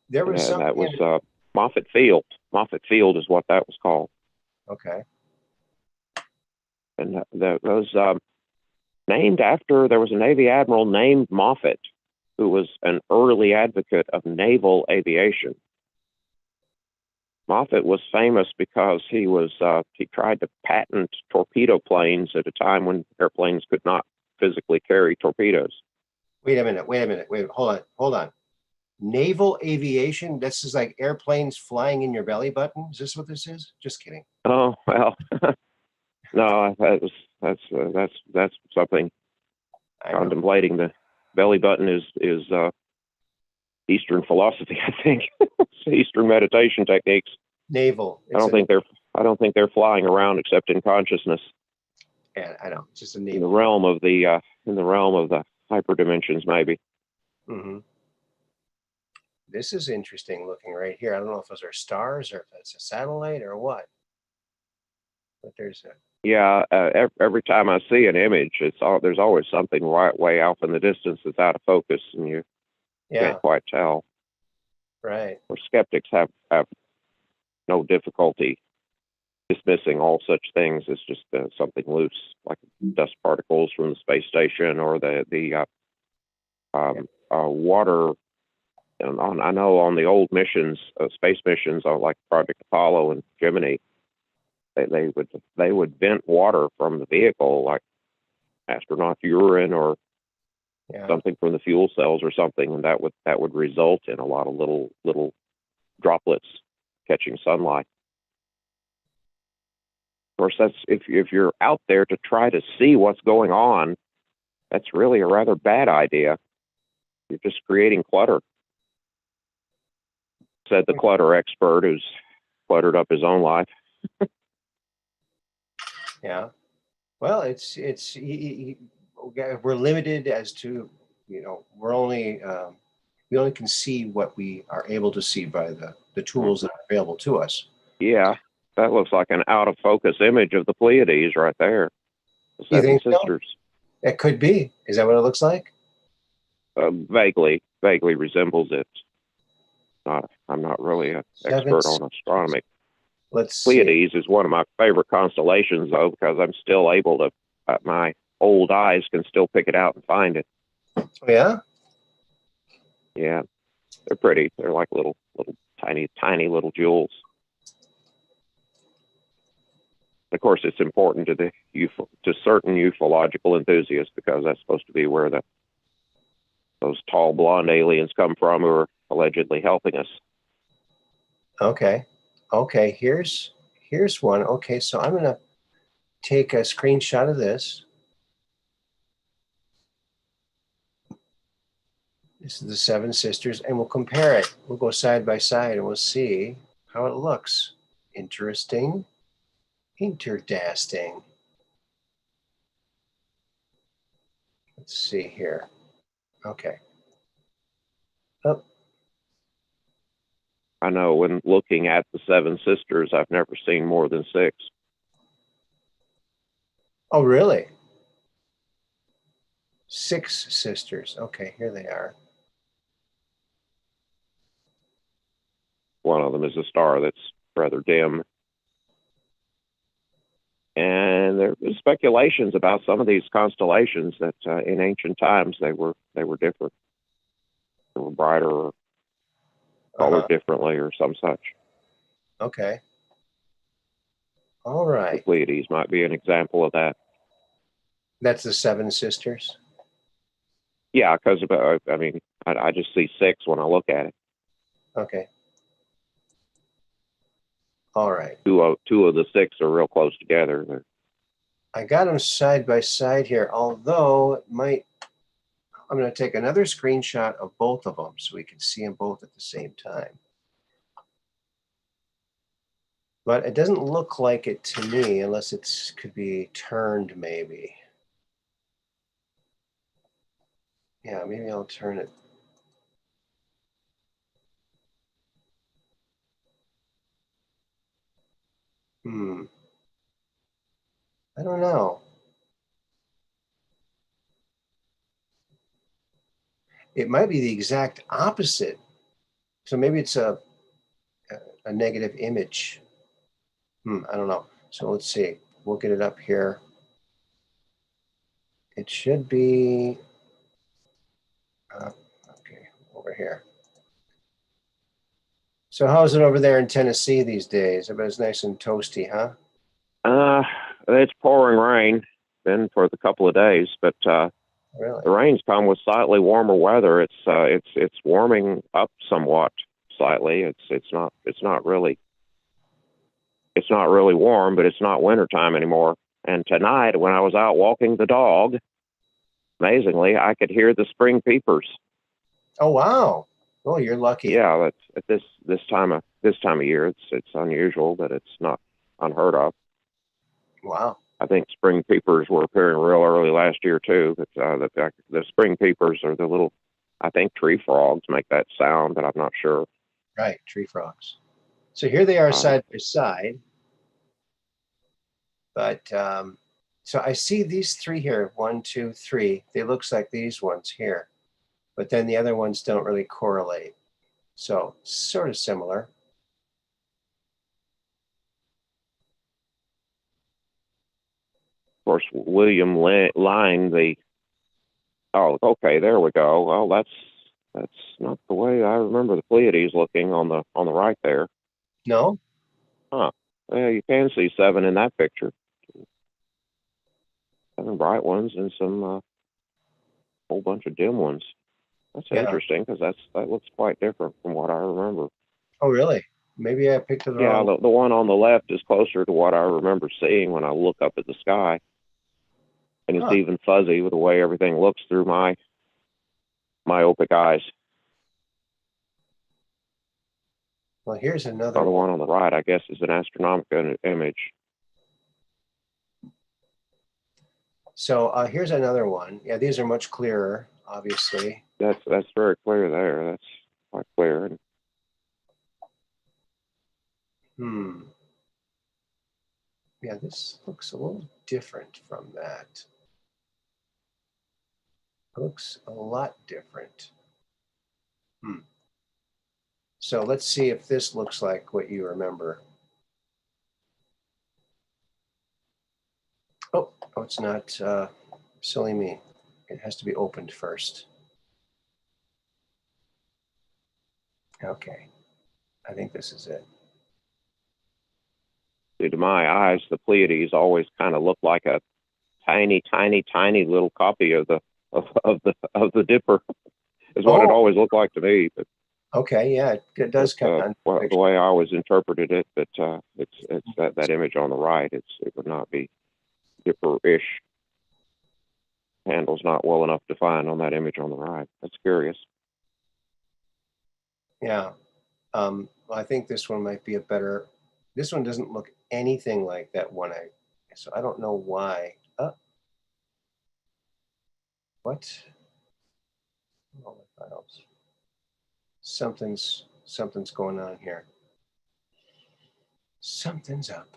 There was something that was Moffett Field. Moffett Field is what that was called. Okay. And that was named after, there was a Navy admiral named Moffett, who was an early advocate of naval aviation. Moffett was famous because he tried to patent torpedo planes at a time when airplanes could not physically carry torpedoes. Wait a minute. Hold on. Naval aviation? This is like airplanes flying in your belly button? Is this what this is? Just kidding. Oh, well, no, that's something. Contemplating the belly button is Eastern philosophy, I think. Eastern meditation techniques. Naval. I don't think they're flying around except in consciousness. Yeah, I know. It's just a naval. In the realm of the hyperdimensions, maybe. Mm-hmm. This is interesting looking right here. I don't know if those are stars or if that's a satellite or what. But there's a. Yeah, every time I see an image, there's always something way off in the distance that's out of focus, and you can't quite tell. Right. Or skeptics have no difficulty dismissing all such things as just something loose, like dust particles from the space station or the water. And I know on the old missions, space missions, like Project Apollo and Gemini, they would vent water from the vehicle, like astronaut urine or something from the fuel cells or something, and that would result in a lot of little droplets catching sunlight. Of course, that's if you're out there to try to see what's going on, that's really a rather bad idea. You're just creating clutter, said the clutter expert who's cluttered up his own life. Yeah. Well, we're limited as to, we only can see what we are able to see by the tools that are available to us. Yeah, that looks like an out of focus image of the Pleiades right there. The Seven Sisters. So? It could be. Is that what it looks like? Vaguely resembles it. I'm not really an expert on astronomy. Pleiades is one of my favorite constellations, though, because I'm still able to, my old eyes can still pick it out and find it. Oh, yeah? Yeah, they're pretty. They're like little tiny little jewels. Of course, it's important to certain ufological enthusiasts, because that's supposed to be where those tall blonde aliens come from who are allegedly helping us. Okay. Here's one. Okay, so I'm gonna take a screenshot of this. This is the Seven Sisters, and we'll compare it. We'll go side by side, and we'll see how it looks. Interesting. Interdasting. Let's see here. Okay. Oh. I know when looking at the Seven Sisters, I've never seen more than 6. Oh, really? 6 sisters. Okay, here they are. One of them is a star that's rather dim. And there are speculations about some of these constellations that in ancient times they were different. They were brighter or colored differently or some such. Okay. All right. The Pleiades might be an example of that. That's the Seven Sisters? Yeah, because I just see 6 when I look at it. Okay. All right. Two of the 6 are real close together. I got them side by side here, although it might. I'm going to take another screenshot of both of them so we can see them both at the same time. But it doesn't look like it to me, unless it could be turned maybe. Yeah, maybe I'll turn it. I don't know. It might be the exact opposite. So maybe it's a negative image. I don't know. So let's see. We'll get it up here. It should be, okay, over here. So how's it over there in Tennessee these days? Everybody's nice and toasty, huh? It's pouring rain. Been for the couple of days, but Really? the rain's come with slightly warmer weather. It's warming up somewhat slightly. It's not really warm, but it's not wintertime anymore. And tonight, when I was out walking the dog, amazingly, I could hear the spring peepers. Oh wow! Oh, you're lucky. Yeah, that's at this time of year. It's unusual, but it's not unheard of. Wow. I think spring peepers were appearing real early last year too. But the spring peepers are the little, I think tree frogs make that sound, but I'm not sure. Right, tree frogs. So here they are side by side. But so I see these three here, 1, 2, 3. They looks like these ones here, but then the other ones don't really correlate. So sort of similar. Of course, William Line, oh, okay, there we go. Well, that's not the way I remember the Pleiades looking on the right there. No? Huh. Yeah, you can see 7 in that picture. 7 bright ones and some whole bunch of dim ones. That's interesting because that looks quite different from what I remember. Oh, really? Maybe I picked it wrong. Yeah, the one on the left is closer to what I remember seeing when I look up at the sky. And it's even fuzzy with the way everything looks through my myopic eyes. Well, here's another The one on the right, I guess, is an astronomical image. So here's another one. Yeah, these are much clearer, obviously. That's very clear there. That's quite clear. Yeah, this looks a little different from that. It looks a lot different. So let's see if this looks like what you remember. Oh, it's not. Silly me. It has to be opened first. Okay. I think this is it. See, to my eyes, the Pleiades always kind of look like a tiny, tiny, tiny little copy of the Dipper. Is what it always looked like to me. But, okay, yeah, it does kind of the way I always interpreted it. But it's that image on the right. It would not be Dipper-ish. Handle's not well enough defined on that image on the right. That's curious. Yeah. Well, I think this one might be a better. This one doesn't look anything like that one. So I don't know why. What? All the files. Something's going on here. Something's up.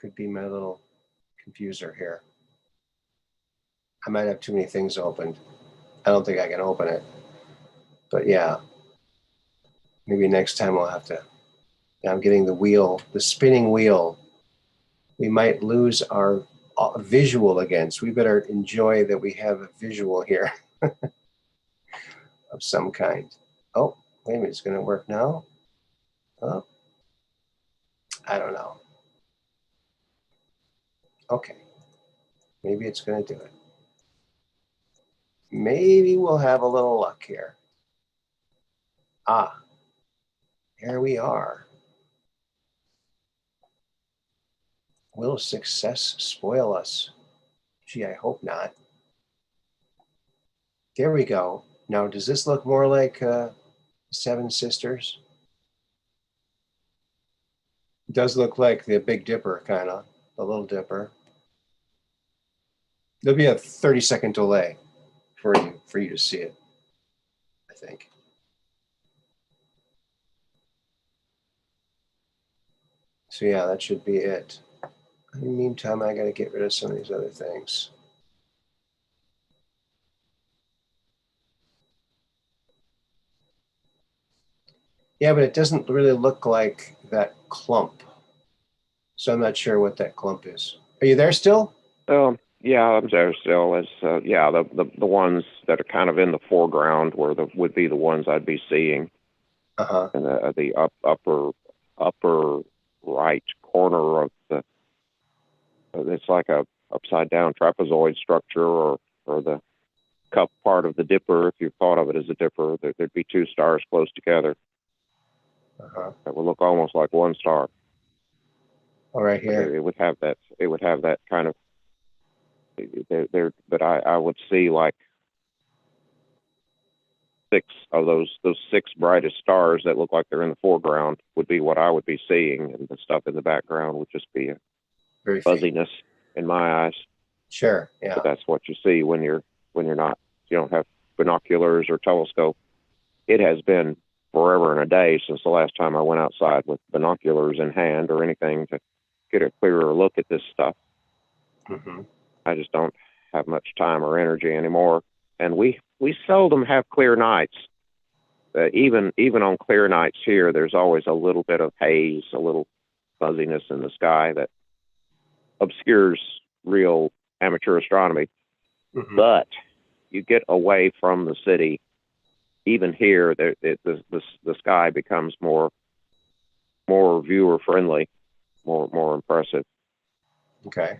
Could be my little confuser here. I might have too many things opened. I don't think I can open it. But yeah, maybe next time I'll have to. I'm getting the wheel, the spinning wheel. We might lose our visual again. So we better enjoy that we have a visual here of some kind. Oh, wait a minute, it's going to work now? Oh, I don't know. Okay, maybe it's going to do it. Maybe we'll have a little luck here. Here we are. Will success spoil us? Gee, I hope not. There we go. Now, does this look more like Seven Sisters? It does look like the Big Dipper, kind of, the Little Dipper. There'll be a 30-second delay. for you to see it, I think. So yeah, that should be it. In the meantime, I got to get rid of some of these other things. Yeah, but it doesn't really look like that clump. So I'm not sure what that clump is. Are you there still? Yeah, I'm there still. As yeah, the ones that are kind of in the foreground would be the ones I'd be seeing. Uh-huh. And the upper right corner of the it's like a upside down trapezoid structure, or the cup part of the dipper. If you thought of it as a dipper, there'd be two stars close together. Uh-huh. That would look almost like one star. Oh, right here. It would have that. It would have that kind of. But I would see like six of those six brightest stars that look like they're in the foreground would be what I would be seeing, and the stuff in the background would just be a Very fuzziness in my eyes. Sure. Yeah. But that's what you see when you're not, you don't have binoculars or telescope. It has been forever and a day since the last time I went outside with binoculars in hand or anything to get a clearer look at this stuff. Mm-hmm. I just don't have much time or energy anymore. And we seldom have clear nights. Even on clear nights here, there's always a little bit of haze, a little fuzziness in the sky that obscures real amateur astronomy. Mm-hmm. But you get away from the city, even here, the sky becomes more viewer friendly, more impressive. Okay.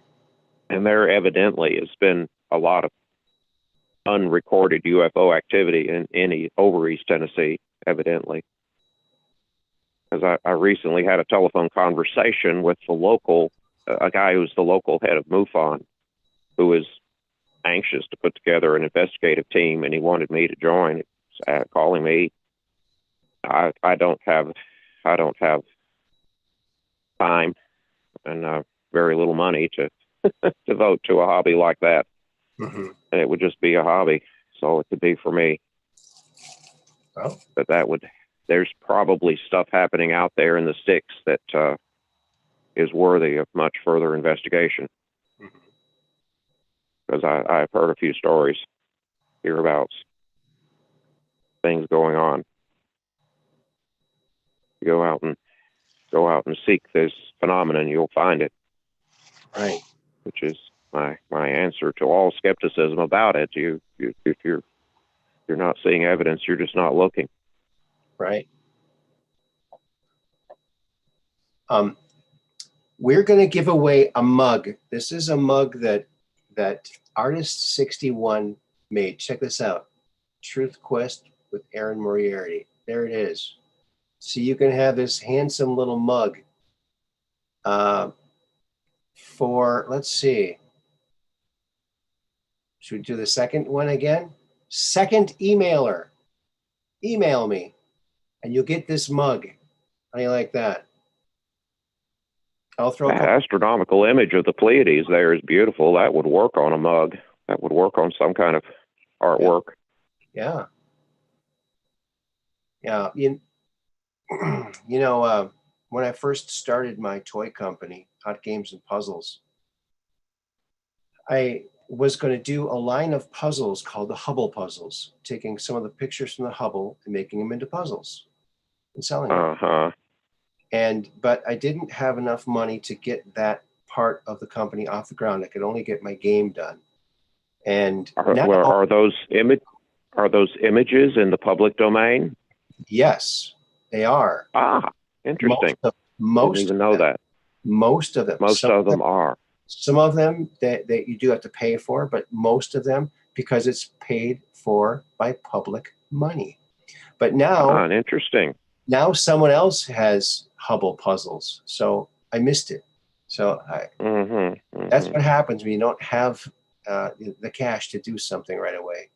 And there evidently has been a lot of unrecorded UFO activity in over East Tennessee, evidently. Because I recently had a telephone conversation with a guy who's the local head of MUFON, who is anxious to put together an investigative team, and he wanted me to join. Calling me. I don't have time and very little money to devote to a hobby like that. Mm-hmm. And it would just be a hobby, so it could be for me. Well, But there's probably stuff happening out there in the sticks that is worthy of much further investigation. Because I've heard a few stories, hereabouts, things going on. You go out and seek this phenomenon, you'll find it. Right. Which is my answer to all skepticism about it. If you're not seeing evidence, you're just not looking. Right. We're going to give away a mug. This is a mug that Artist 61 made. Check this out. Truth Quest with Aaron Moriarity. There it is. So you can have this handsome little mug for, let's see. Should we do the second one again? Second emailer. Email me and you'll get this mug. How do you like that? I'll throw That astronomical image of the Pleiades there is beautiful. That would work on a mug. That would work on some kind of artwork. Yeah. Yeah. You know, when I first started my toy company, Hot Games and Puzzles, I was going to do a line of puzzles called the Hubble Puzzles, taking some of the pictures from the Hubble and making them into puzzles and selling them. Uh-huh. But I didn't have enough money to get that part of the company off the ground. I could only get my game done. And are those images in the public domain? Yes, they are. Ah, interesting. Most didn't even know that. Most of them. Most of them are. Some of them that you do have to pay for, but most of them because it's paid for by public money. But now, interesting. Now someone else has Hubble Puzzles, so I missed it. So that's what happens when you don't have the cash to do something right away.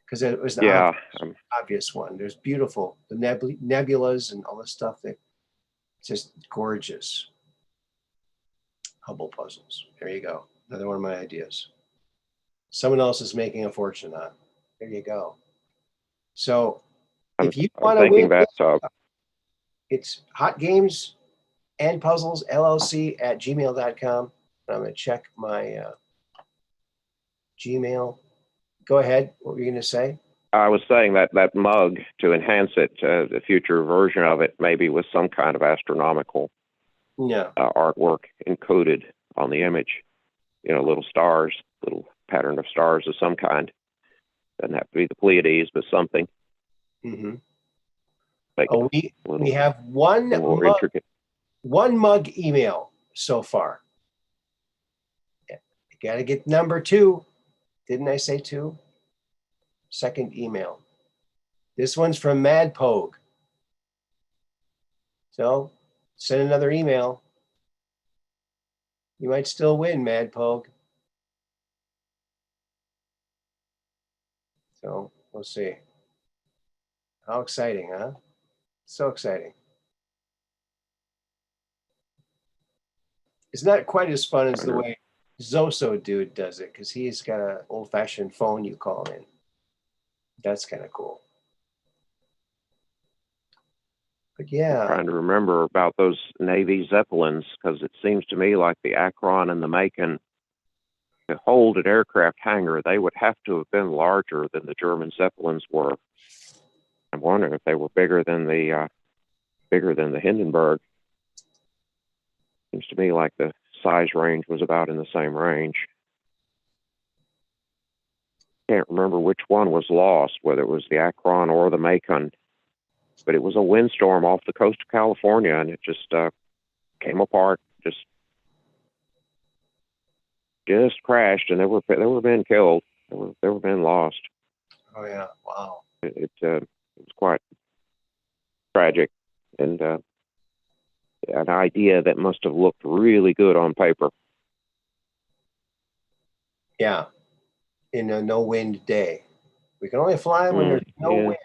Because it was the obvious one. There's beautiful, the nebulas and all this stuff that just gorgeous. Hubble Puzzles. There you go. Another one of my ideas. someone else is making a fortune on. There you go. So if you I'm want to thinking win, that it's Hot Games and Puzzles LLC at gmail.com. I'm going to check my Gmail. Go ahead. What were you going to say? I was saying that that mug, to enhance it, the future version of it, maybe with some kind of astronomical No. artwork encoded on the image. Little stars, little pattern of stars of some kind. Doesn't have to be the Pleiades, but something. Mm-hmm. Like We have one mug email so far. Yeah. You got to get number 2. Didn't I say 2? Second email. This one's from Mad Pogue. So send another email. You might still win, Mad Pogue. So we'll see. How exciting, huh? So exciting. It's not quite as fun as the way Zoso dude does it, because he's got an old-fashioned phone you call in. That's kind of cool. But yeah. I'm trying to remember about those Navy Zeppelins, because it seems to me like the Akron and the Macon, to hold an aircraft hangar, they would have to have been larger than the German Zeppelins were. I'm wondering if they were bigger than the Hindenburg. Seems to me like the size range was about in the same range. Can't remember which one was lost, whether it was the Akron or the Macon, but it was a windstorm off the coast of California, and it just came apart, just crashed, and there were men killed, there were men lost. Oh yeah, wow. It was quite tragic, and an idea that must have looked really good on paper. Yeah, in a no-wind day. We can only fly when there's no wind.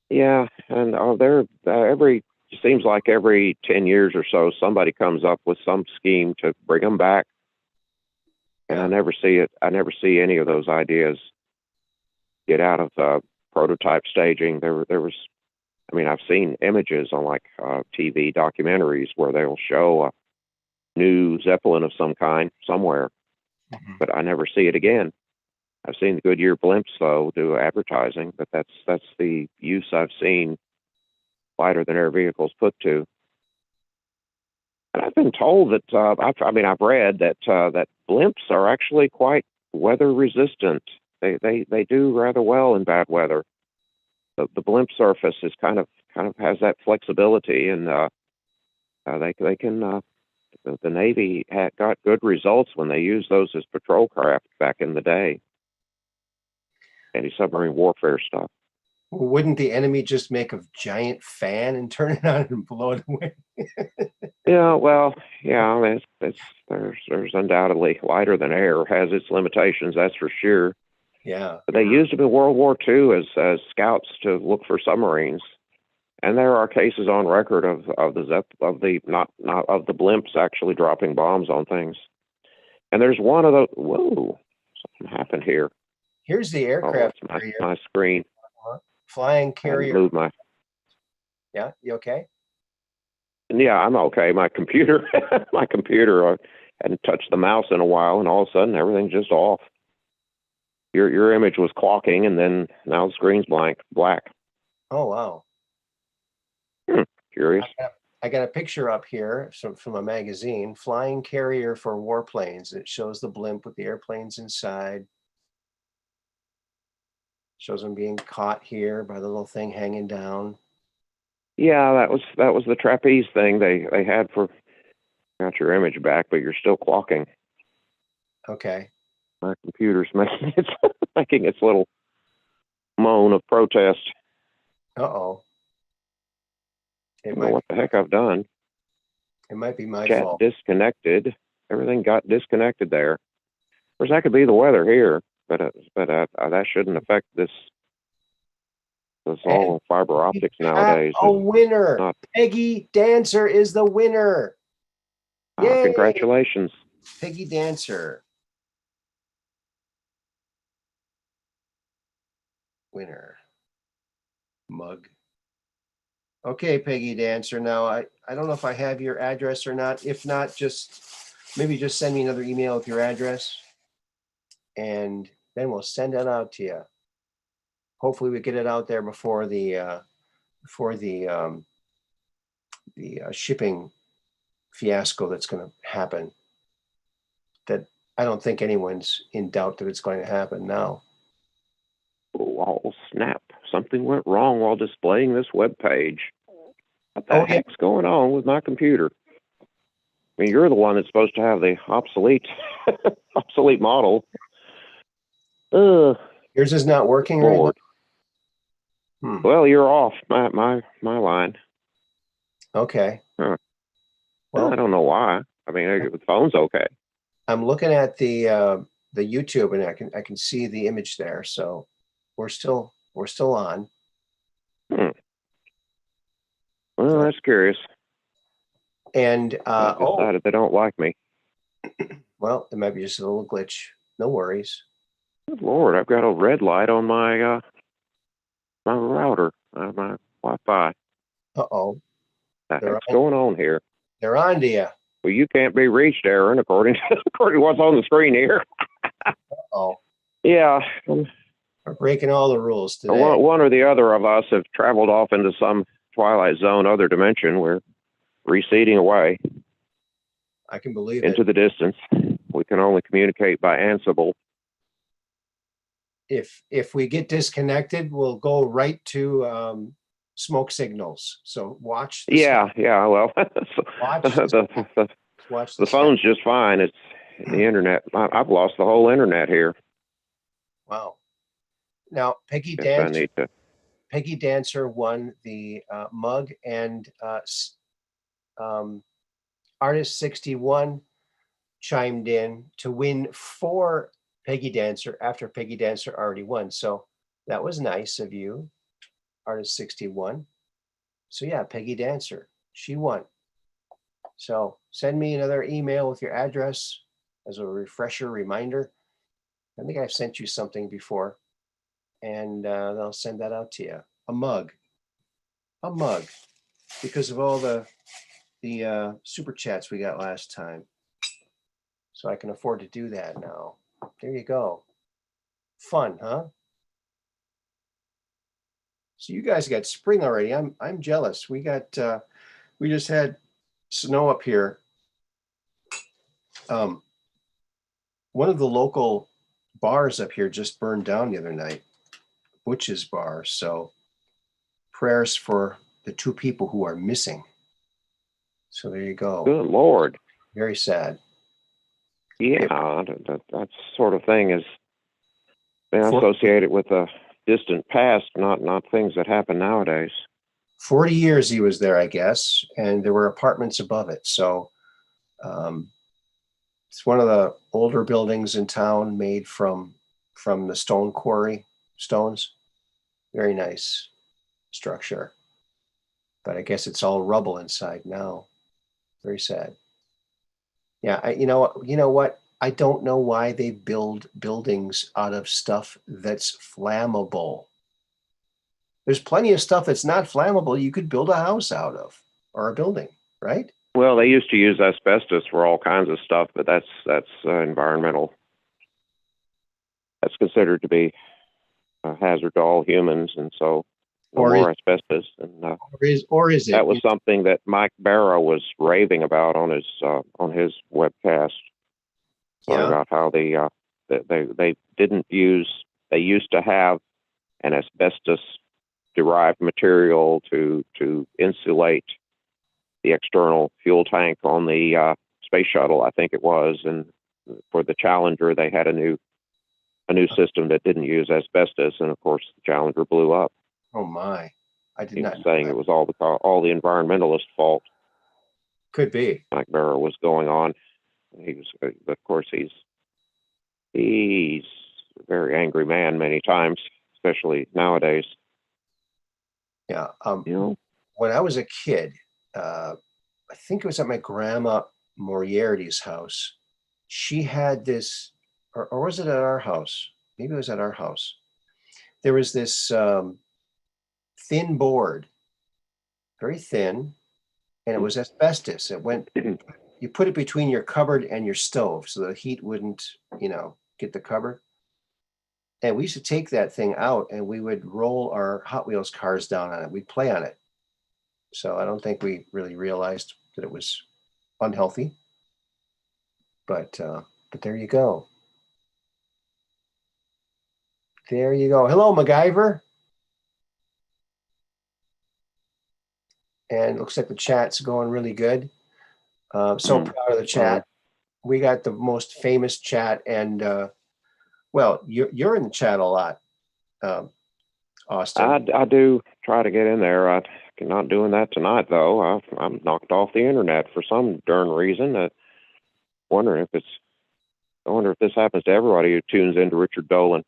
Yeah, and seems like every 10 years or so, somebody comes up with some scheme to bring them back. And I never see it. I never see any of those ideas get out of prototype staging. There was, I've seen images on like TV documentaries where they'll show a new Zeppelin of some kind somewhere, but I never see it again. I've seen the Goodyear blimps though do advertising, but that's the use I've seen lighter than air vehicles put to. And I've been told that I've read that that blimps are actually quite weather resistant. They do rather well in bad weather. The blimp surface is kind of has that flexibility, and they can. The Navy got good results when they used those as patrol craft back in the day. Anti-submarine warfare stuff. Wouldn't the enemy just make a giant fan and turn it on and blow it away? Yeah, well, yeah, there's undoubtedly lighter than air, has its limitations, that's for sure. Yeah. But they used them in World War II as scouts to look for submarines, and there are cases on record of the blimps actually dropping bombs on things. And there's one of those. Whoa, something happened here. Here's the aircraft. Oh, my screen. Flying carrier. Move my. Yeah, you okay? Yeah, I'm okay. My computer, I hadn't touched the mouse in a while, and all of a sudden everything's just off. Your image was clocking, and then now the screen's black. Oh wow. Curious. I got a picture up here from a magazine, flying carrier for warplanes. It shows the blimp with the airplanes inside. Shows them being caught here by the little thing hanging down. Yeah, that was the trapeze thing they had for got your image back, but you're still clocking. Okay. My computer's making its little moan of protest. Uh-oh. I don't know what the heck I've done. It might be my Chat fault. Disconnected. Everything got disconnected there. Of course, that could be the weather here, but that shouldn't affect this. It's all fiber optics nowadays. A winner. Peggy Dancer is the winner. Yay! Congratulations. Peggy Dancer. winner. Mug. Okay, Peggy Dancer. Now, I don't know if I have your address or not. If not, maybe just send me another email with your address, and then we'll send it out to you. Hopefully, we get it out there before the shipping fiasco that's going to happen. That I don't think anyone's in doubt that it's going to happen now. Oh, snap. Something went wrong while displaying this web page. What the heck's going on with my computer? I mean, you're the one that's supposed to have the obsolete model. Yours is not working right now? Well, you're off my line. Okay. Huh. Well, I don't know why. I mean, the phone's okay. I'm looking at the YouTube, and I can see the image there. So we're still on. Well, that's curious. And decided they don't like me. Well, it might be just a little glitch. No worries. Good Lord, I've got a red light on my my router, my Wi-Fi. Uh-oh. What's going on here? They're on to you. Well, you can't be reached, Aaron, according to what's on the screen here. Oh. Yeah. We're breaking all the rules today. One or the other of us have traveled off into some Twilight Zone, other dimension. We're receding away. I can believe into the distance. We can only communicate by Ansible. If we get disconnected, we'll go right to smoke signals. So watch. Yeah. Well, watch the phone's just fine. It's the internet. I've lost the whole internet here. Wow. Now, Peggy Dancer won the mug, and Artist 61 chimed in to win for Peggy Dancer after Peggy Dancer already won. So that was nice of you, Artist 61. So yeah, Peggy Dancer, she won. So send me another email with your address as a refresher reminder. I think I've sent you something before, and I'll send that out to you. A mug, because of all the super chats we got last time. So I can afford to do that now. There you go. Fun, huh? So you guys got spring already. I'm jealous. We just had snow up here. One of the local bars up here just burned down the other night, Butch's Bar. So prayers for the two people who are missing. So there you go. Good Lord. Very sad. Yeah, that sort of thing is associated with a distant past, not things that happen nowadays. 40 years he was there, I guess, and there were apartments above it. So it's one of the older buildings in town, made from the stone quarry stones. Very nice structure. But I guess it's all rubble inside now. Very sad. Yeah, you know what? I don't know why they build buildings out of stuff that's flammable. There's plenty of stuff that's not flammable you could build a house out of, or a building, right? Well, they used to use asbestos for all kinds of stuff, but that's environmental. That's considered to be a hazard to all humans, and so more asbestos. And or is it? That was something that Mike Barrow was raving about on his webcast. About how they used to have an asbestos derived material to insulate the external fuel tank on the space shuttle, I think it was, and for the Challenger they had a new system that didn't use asbestos, and of course the Challenger blew up. Oh my! I did not. He was saying it was all the environmentalist fault. Could be. Mike Barrow was going on. He was, of course, he's a very angry man many times, especially nowadays. Yeah. When I was a kid, I think it was at my grandma Moriarty's house. She had this, or was it at our house? Maybe it was at our house. there was this thin board, very thin, and it was asbestos. It went, you put it between your cupboard and your stove so the heat wouldn't, get the cupboard. And we used to take that thing out and we would roll our Hot Wheels cars down on it. We'd play on it. So I don't think we really realized that it was unhealthy. But there you go. There you go. Hello, MacGyver. And it looks like the chat's going really good. So proud of the chat. We got the most famous chat, and well, you're in the chat a lot, Austin. I do try to get in there. I'm not doing that tonight, though. I'm knocked off the internet for some darn reason. I wonder if this happens to everybody who tunes into Richard Dolan.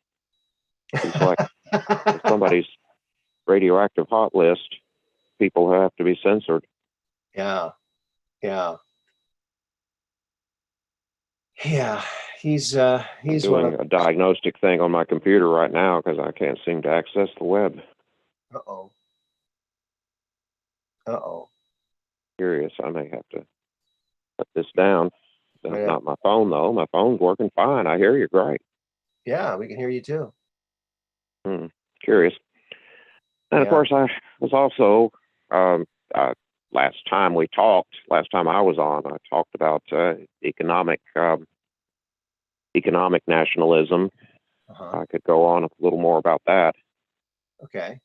He's like somebody's radioactive hot list. People who have to be censored. Yeah. He's doing a diagnostic thing on my computer right now because I can't seem to access the web. Uh-oh. Curious, I may have to put this down. That's not my phone, though. My phone's working fine. I hear you great. Yeah, we can hear you too. Curious. And of course, I was also, last time I was on, I talked about economic nationalism. I could go on a little more about that. Okay.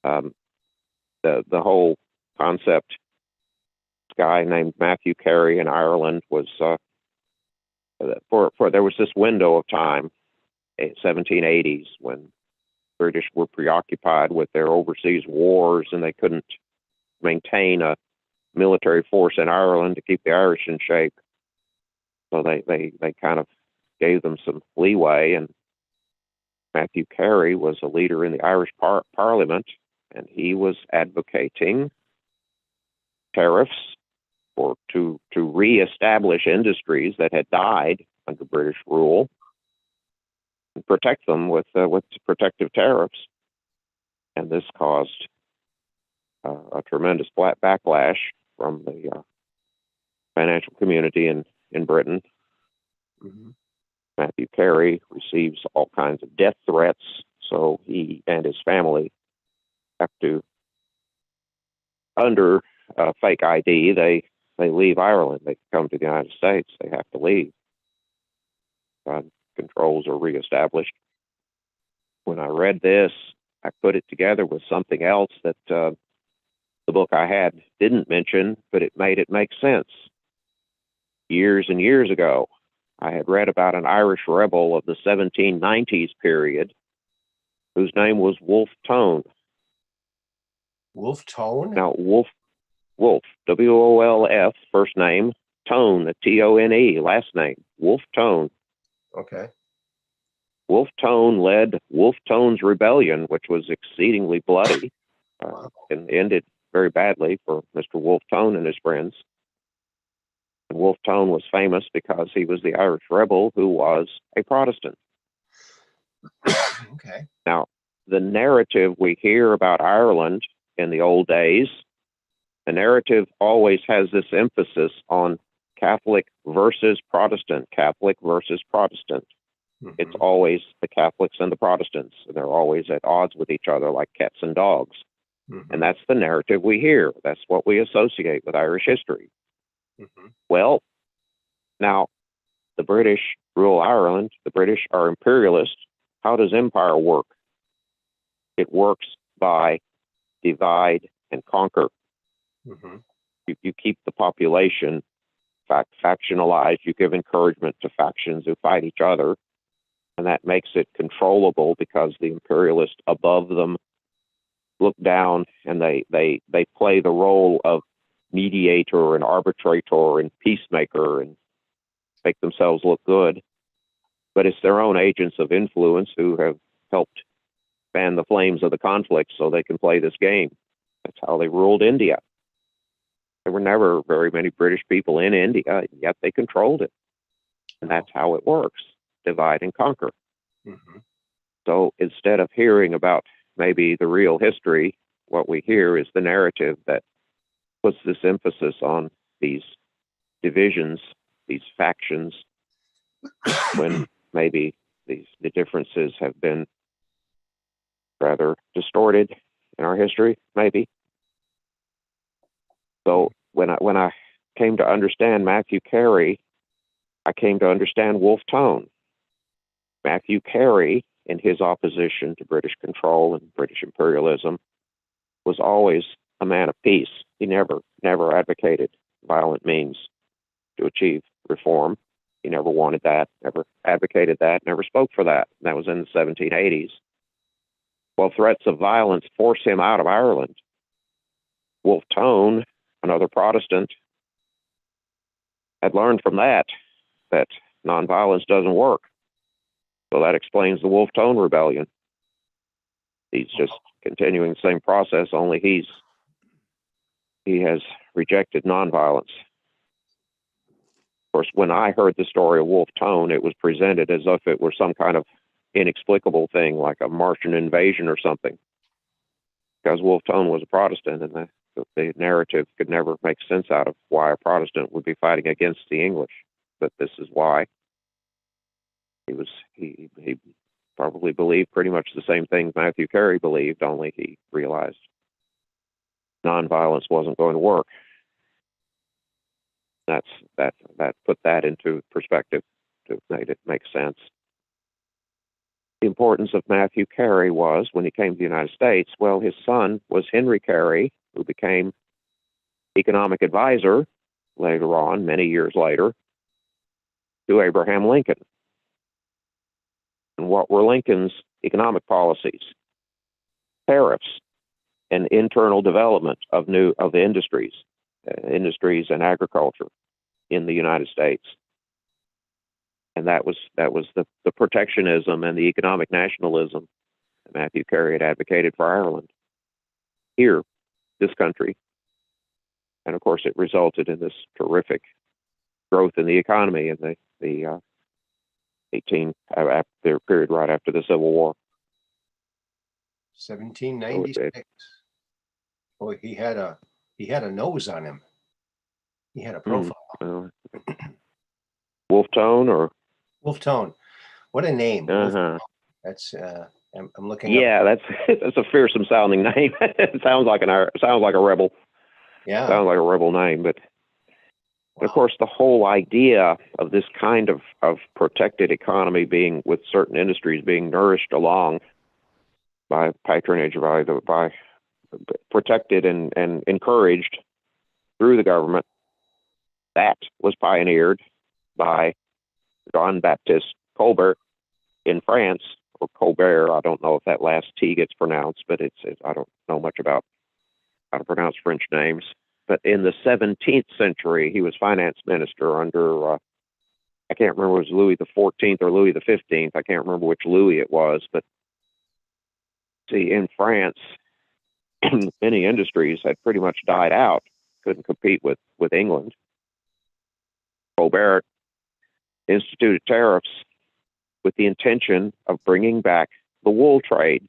The whole concept, this guy named Matthew Carey in Ireland was, there was this window of time, 1780s, when British were preoccupied with their overseas wars and they couldn't maintain a military force in Ireland to keep the Irish in shape. So they kind of gave them some leeway, and Matthew Carey was a leader in the Irish Parliament, and he was advocating tariffs to reestablish industries that had died under British rule and protect them with protective tariffs. And this caused a tremendous backlash from the financial community in Britain. Matthew Carey receives all kinds of death threats, so he and his family have to, under fake ID, they leave Ireland. They come to the United States. They have to leave. Controls are reestablished. When I read this, I put it together with something else that the book I had didn't mention, but it made it make sense. Years and years ago, I had read about an Irish rebel of the 1790s period whose name was Wolfe Tone. Wolfe Tone? Now, Wolfe, W-O-L-F, first name, Tone, T-O-N-E, last name, Wolfe Tone. Okay. Wolfe Tone led Wolfe Tone's rebellion, which was exceedingly bloody and ended very badly for Mr. Wolfe Tone and his friends. And Wolfe Tone was famous because he was the Irish rebel who was a Protestant. Okay. Now, the narrative we hear about Ireland in the old days, the narrative always has this emphasis on Catholic versus Protestant, Catholic versus Protestant. It's always the Catholics and the Protestants, and they're always at odds with each other like cats and dogs. And that's the narrative we hear. That's what we associate with Irish history. Well, now, the British rule Ireland. The British are imperialists. How does empire work? It works by divide and conquer. You keep the population factionalized. You give encouragement to factions who fight each other. And that makes it controllable because the imperialists above them look down and they play the role of mediator and arbitrator and peacemaker and make themselves look good. But it's their own agents of influence who have helped fan the flames of the conflict so they can play this game. That's how they ruled India. There were never very many British people in India, yet they controlled it. And that's how it works. Divide and conquer. So instead of hearing about maybe the real history, what we hear is the narrative that puts this emphasis on these divisions, these factions, when maybe the differences have been rather distorted in our history, maybe. So when I came to understand Matthew Carey, I came to understand Wolfe Tone. Matthew Carey, in his opposition to British control and British imperialism, was always a man of peace. He never advocated violent means to achieve reform. He never wanted that, never advocated that, never spoke for that. And that was in the 1780s. Well, threats of violence forced him out of Ireland. Wolfe Tone, another Protestant, had learned from that nonviolence doesn't work. So that explains the Wolfe Tone Rebellion. He's just continuing the same process, only he has rejected nonviolence. Of course, when I heard the story of Wolfe Tone, it was presented as if it were some kind of inexplicable thing, like a Martian invasion or something, because Wolfe Tone was a Protestant, and the narrative could never make sense out of why a Protestant would be fighting against the English. But this is why. He probably believed pretty much the same things Matthew Carey believed, only he realized nonviolence wasn't going to work. That put that into perspective to make it make sense. The importance of Matthew Carey was, when he came to the United States, well, his son was Henry Carey, who became economic advisor later on, many years later, to Abraham Lincoln. And what were Lincoln's economic policies? Tariffs and internal development of industries and agriculture in the United States. And that was the protectionism and the economic nationalism that Matthew Carey had advocated for Ireland. Here, this country. And of course, it resulted in this terrific growth in the economy in the period right after the Civil War. 1796. Boy, he had a nose on him. He had a profile. Wolfe Tone or Wolfe Tone. What a name. That's I'm looking. Yeah, that's a fearsome sounding name. It sounds like a rebel. Yeah, sounds like a rebel name, but. Wow. Of course, the whole idea of this kind of protected economy being, with certain industries being nourished along by patronage, by protected and encouraged through the government, that was pioneered by Jean-Baptiste Colbert in France, or Colbert. I don't know if that last T gets pronounced, but I don't know much about how to pronounce French names. But in the 17th century, he was finance minister under, I can't remember if it was Louis XIV or Louis XV. I can't remember which Louis it was. But see, in France, many industries had pretty much died out, couldn't compete with England. Colbert instituted tariffs with the intention of bringing back the wool trade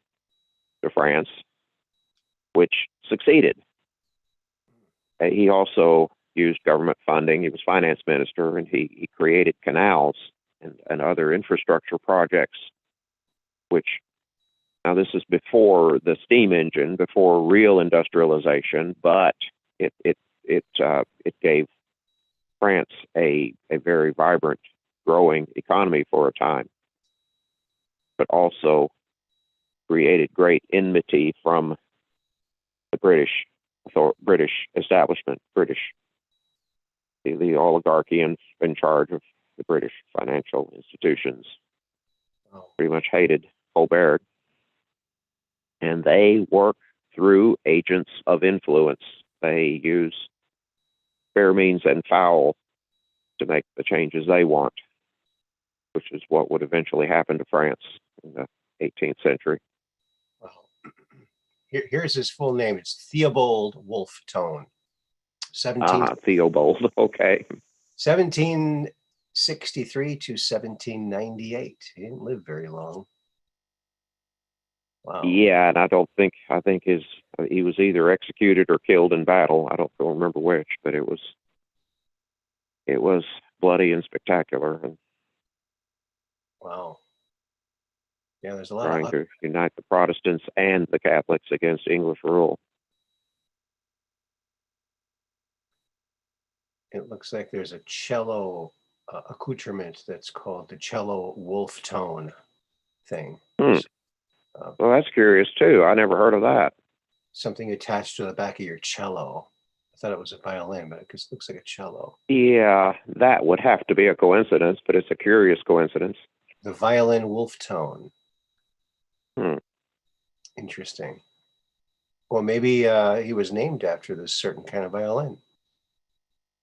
to France, which succeeded. He also used government funding. He was finance minister, and he created canals and other infrastructure projects, which, now this is before the steam engine, before real industrialization, but it gave France a very vibrant, growing economy for a time, but also created great enmity from the British establishment, the oligarchy in charge of the British financial institutions. Pretty much hated Colbert. And they work through agents of influence. They use fair means and foul to make the changes they want, which is what would eventually happen to France in the 18th century. Here's his full name. It's Theobald Wolfe Tone. Theobald. Okay. 1763 to 1798. He didn't live very long. Wow. Yeah, and I think he was either executed or killed in battle. I don't remember which, but it was bloody and spectacular, and Wow. Yeah, there's a lot trying of. to unite the Protestants and the Catholics against English rule. It looks like there's a cello accoutrement that's called the cello wolf tone thing. Hmm. Well, that's curious too. I never heard of that. Something attached to the back of your cello. I thought it was a violin, but it just looks like a cello. Yeah, that would have to be a coincidence, but it's a curious coincidence. The violin wolf tone. Hmm. Interesting. Well, maybe he was named after this certain kind of violin.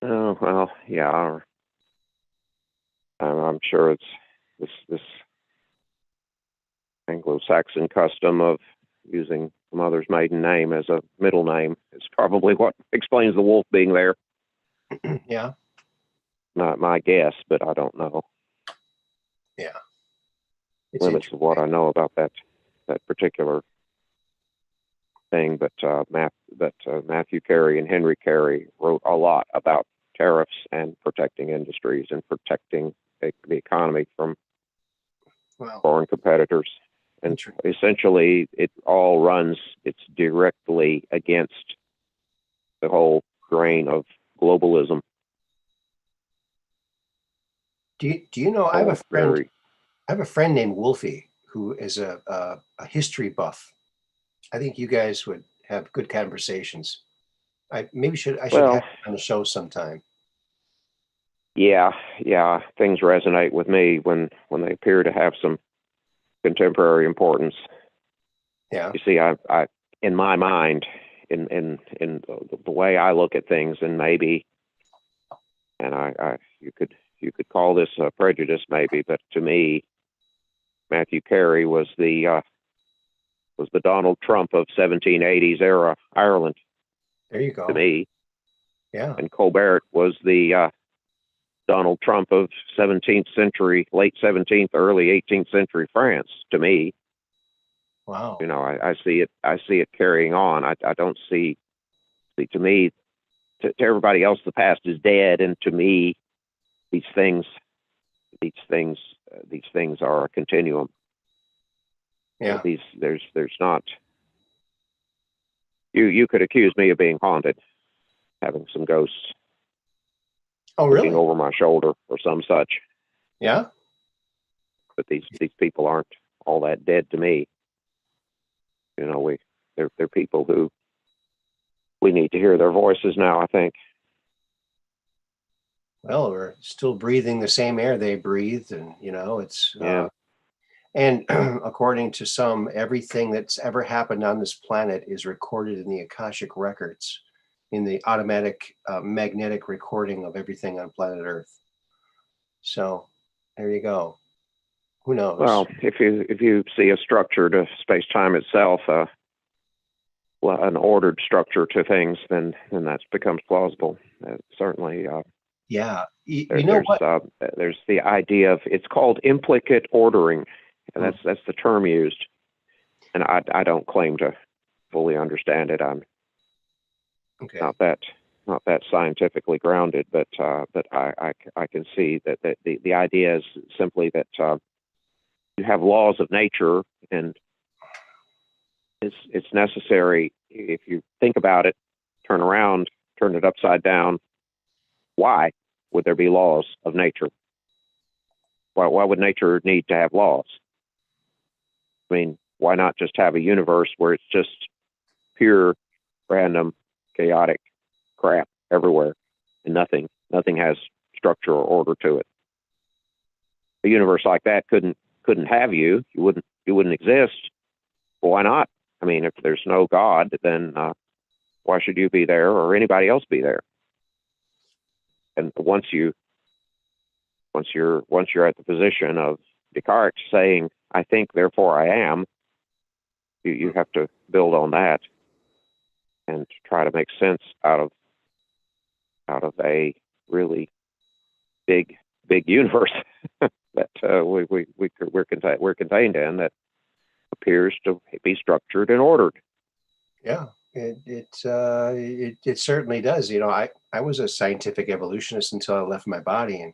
Oh, well, yeah. I'm sure it's this Anglo-Saxon custom of using the mother's maiden name as a middle name is probably what explains the wolf being there. Yeah. Not my guess, but I don't know. Yeah. It's Limits of what I know about that particular thing, but Matthew Carey and Henry Carey wrote a lot about tariffs and protecting industries and protecting the economy from foreign competitors. And essentially, it's directly against the whole grain of globalism. Do you know? I have a friend named Wolfie who is a history buff. I think you guys would have good conversations. I should have him on the show sometime. Yeah, things resonate with me when they appear to have some contemporary importance. Yeah. You see, I in my mind, in the way I look at things, and maybe, and you could call this a prejudice, maybe, but to me, Matthew Carey was the Donald Trump of 1780s era Ireland. There you go. To me. Yeah. And Colbert was the Donald Trump of 17th century, late 17th, early 18th century France. To me. Wow. You know, I see it carrying on. I don't see to me, to everybody else, the past is dead, and to me, these things are a continuum. Yeah. There's not. You could accuse me of being haunted, having some ghosts. Oh, really? Looking over my shoulder or some such. Yeah. But these people aren't all that dead to me. You know, they're people who we need to hear their voices now, I think. Well, we're still breathing the same air they breathed, and it's and according to some, everything that's ever happened on this planet is recorded in the Akashic records, in the automatic magnetic recording of everything on planet Earth. So there you go. Who knows? Well, if you see a structure to space-time itself, an ordered structure to things, then that becomes plausible. Certainly. Yeah. There's the idea of, it's called implicate ordering, and that's the term used. And I don't claim to fully understand it. I'm not that scientifically grounded, but I can see that the idea is simply that you have laws of nature, and it's necessary, if you think about it, turn it upside down. Why would there be laws of nature? Why would nature need to have laws? I mean, why not just have a universe where it's just pure, random, chaotic crap everywhere, and nothing has structure or order to it? A universe like that couldn't have you. You wouldn't exist. Well, why not? I mean, if there's no God, then why should you be there or anybody else be there? And once you're at the position of Descartes saying, "I think, therefore I am," you have to build on that and try to make sense out of a really big universe that we're contained in, that appears to be structured and ordered. Yeah, it certainly does. You know, I was a scientific evolutionist until I left my body,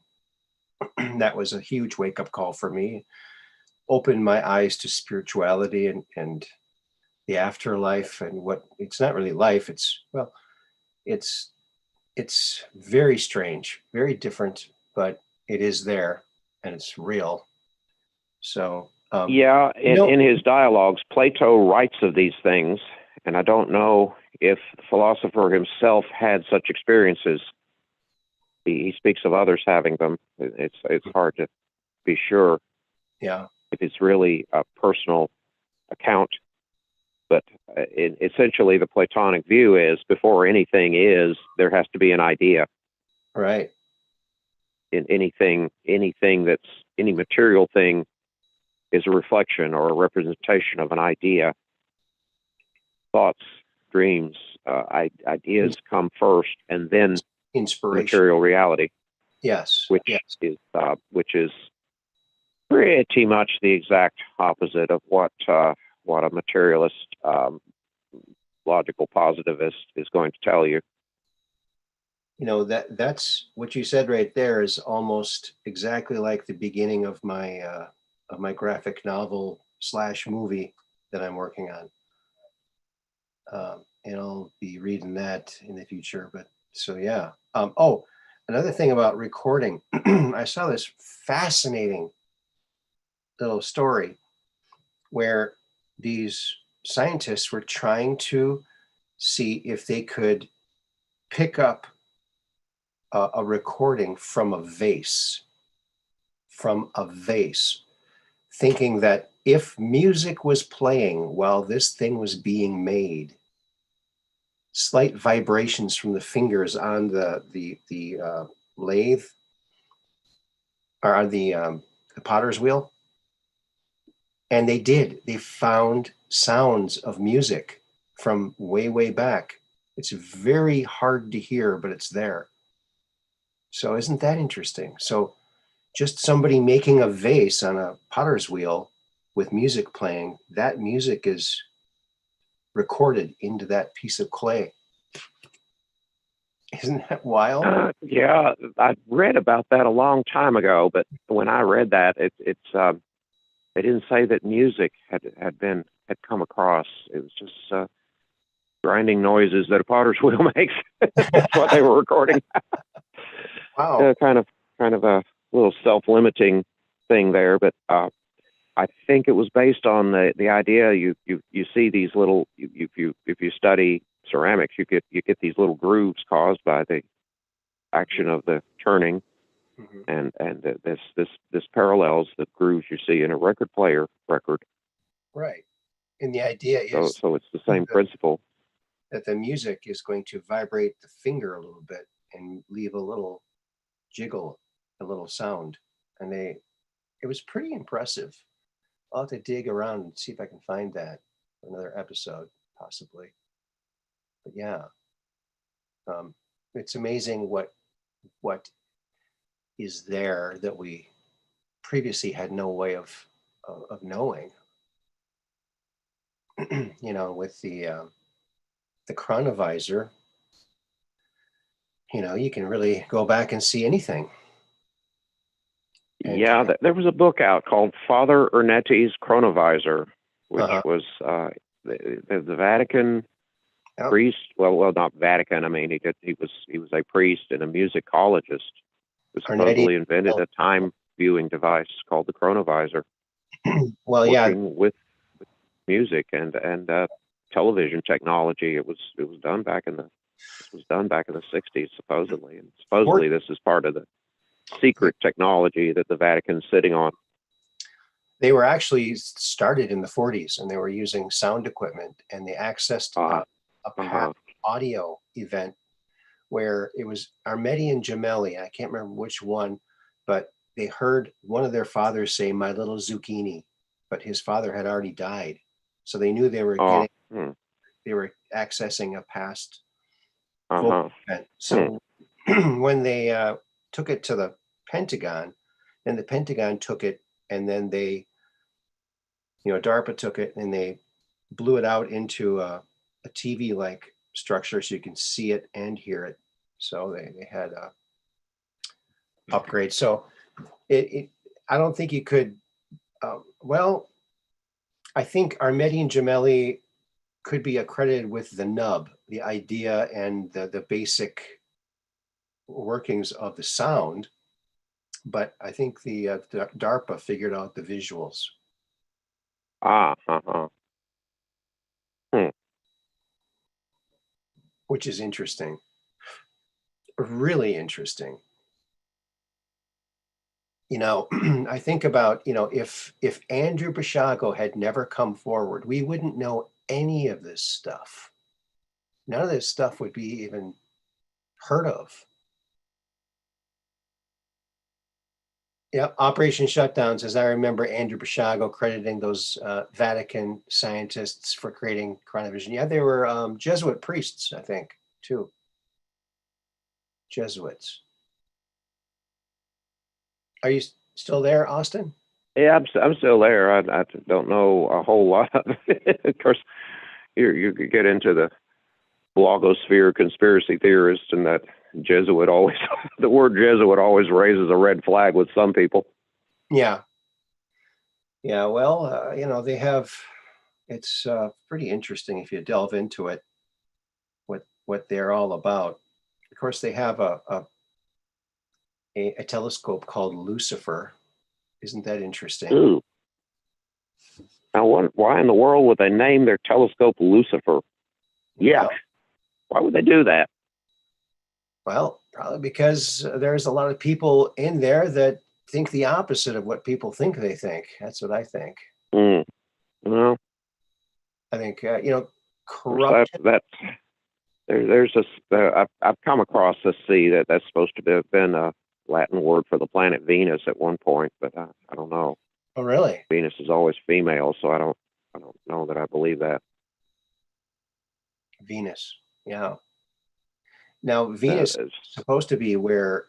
and that was a huge wake up call for me. Opened my eyes to spirituality and the afterlife and what it's not really life. It's well, it's it's very strange, very different, but it is there and it's real. So Yeah, no, in his dialogues, Plato writes of these things, and I don't know if the philosopher himself had such experiences. He speaks of others having them. It's hard to be sure yeah, if it's really a personal account. But essentially, the Platonic view is before anything is, there has to be an idea. right, In anything that's any material thing is a reflection or a representation of an idea. Thoughts, dreams, ideas come first, and then inspiration. material reality, Yes, which yes, is pretty much the exact opposite of what a materialist, logical positivist is going to tell you. you know that's what you said right there is almost exactly like the beginning of my graphic novel slash movie that I'm working on. And I'll be reading that in the future. But so yeah. Oh, another thing about recording, I saw this fascinating little story where these scientists were trying to see if they could pick up a recording from a vase, thinking that if music was playing while this thing was being made, slight vibrations from the fingers on the lathe or on the potter's wheel, and they found sounds of music from way back. It's very hard to hear, but it's there. So isn't that interesting? So just somebody making a vase on a potter's wheel with music playing, that music is recorded into that piece of clay. Isn't that wild? Yeah, I read about that a long time ago, but when I read that, they didn't say that music had come across. It was just grinding noises that a potter's wheel makes. That's what they were recording. Wow. Kind of a little self-limiting thing there, but I think it was based on the idea you see these little if you study ceramics, you get these little grooves caused by the action of the turning, and this parallels the grooves you see in a record player record. Right. And the idea is So it's the same principle. that the music is going to vibrate the finger a little bit and leave a little jiggle, a little sound. And it was pretty impressive. I'll have to dig around and see if I can find that for another episode, possibly. But yeah, it's amazing what is there that we previously had no way of knowing. You know, with the chronovisor, you know, you can really go back and see anything. And, Yeah, there was a book out called Father Ernetti's Chronovisor, which was the Vatican priest. Well, not Vatican. I mean, he was a priest and a musicologist who supposedly invented a time viewing device called the chronovisor. Well, working with music and television technology. It was done back in the 60s, supposedly, and supposedly this is part of the secret technology that the Vatican's sitting on. They were actually started in the 40s, and they were using sound equipment, and they accessed a past audio event where it was Armetti and Gemelli. I can't remember which one, but they heard one of their fathers say, "My little zucchini," but his father had already died. So they knew they were they were accessing a past event. So when they took it to the Pentagon, then the Pentagon took it, and then they DARPA took it and they blew it out into a TV-like structure so you can see it and hear it. So they had upgrades. So I don't think you could. Well, I think Armedi and Gemelli could be accredited with the nub, the idea, and the basic workings of the sound. But I think the DARPA figured out the visuals. Which is interesting. Really interesting. I think about, if Andrew Basiago had never come forward, we wouldn't know any of this stuff. None of this stuff would be even heard of. Yeah, Operation Shutdowns, as I remember Andrew Basiago crediting those Vatican scientists for creating chronovision. Yeah, they were Jesuit priests, I think, too. Jesuits. Are you still there, Austin? Yeah, I'm still there. I don't know a whole lot. Of course, you could get into the blogosphere conspiracy theorists, and that Jesuit always, the word Jesuit always raises a red flag with some people. Yeah. Yeah, well, they have, it's pretty interesting if you delve into it, what they're all about. Of course, they have a telescope called Lucifer. Isn't that interesting? Ooh. Now, why in the world would they name their telescope Lucifer? Yeah. Well, why would they do that? Well, probably because there's a lot of people in there that think the opposite of what people think they think. That's what I think. Well, I think, corruption. There's I've come across this. That's supposed to have been a Latin word for the planet Venus at one point, but I don't know. Oh, really? Venus is always female, so I don't know that I believe that. Venus, yeah. Now, Venus is supposed to be where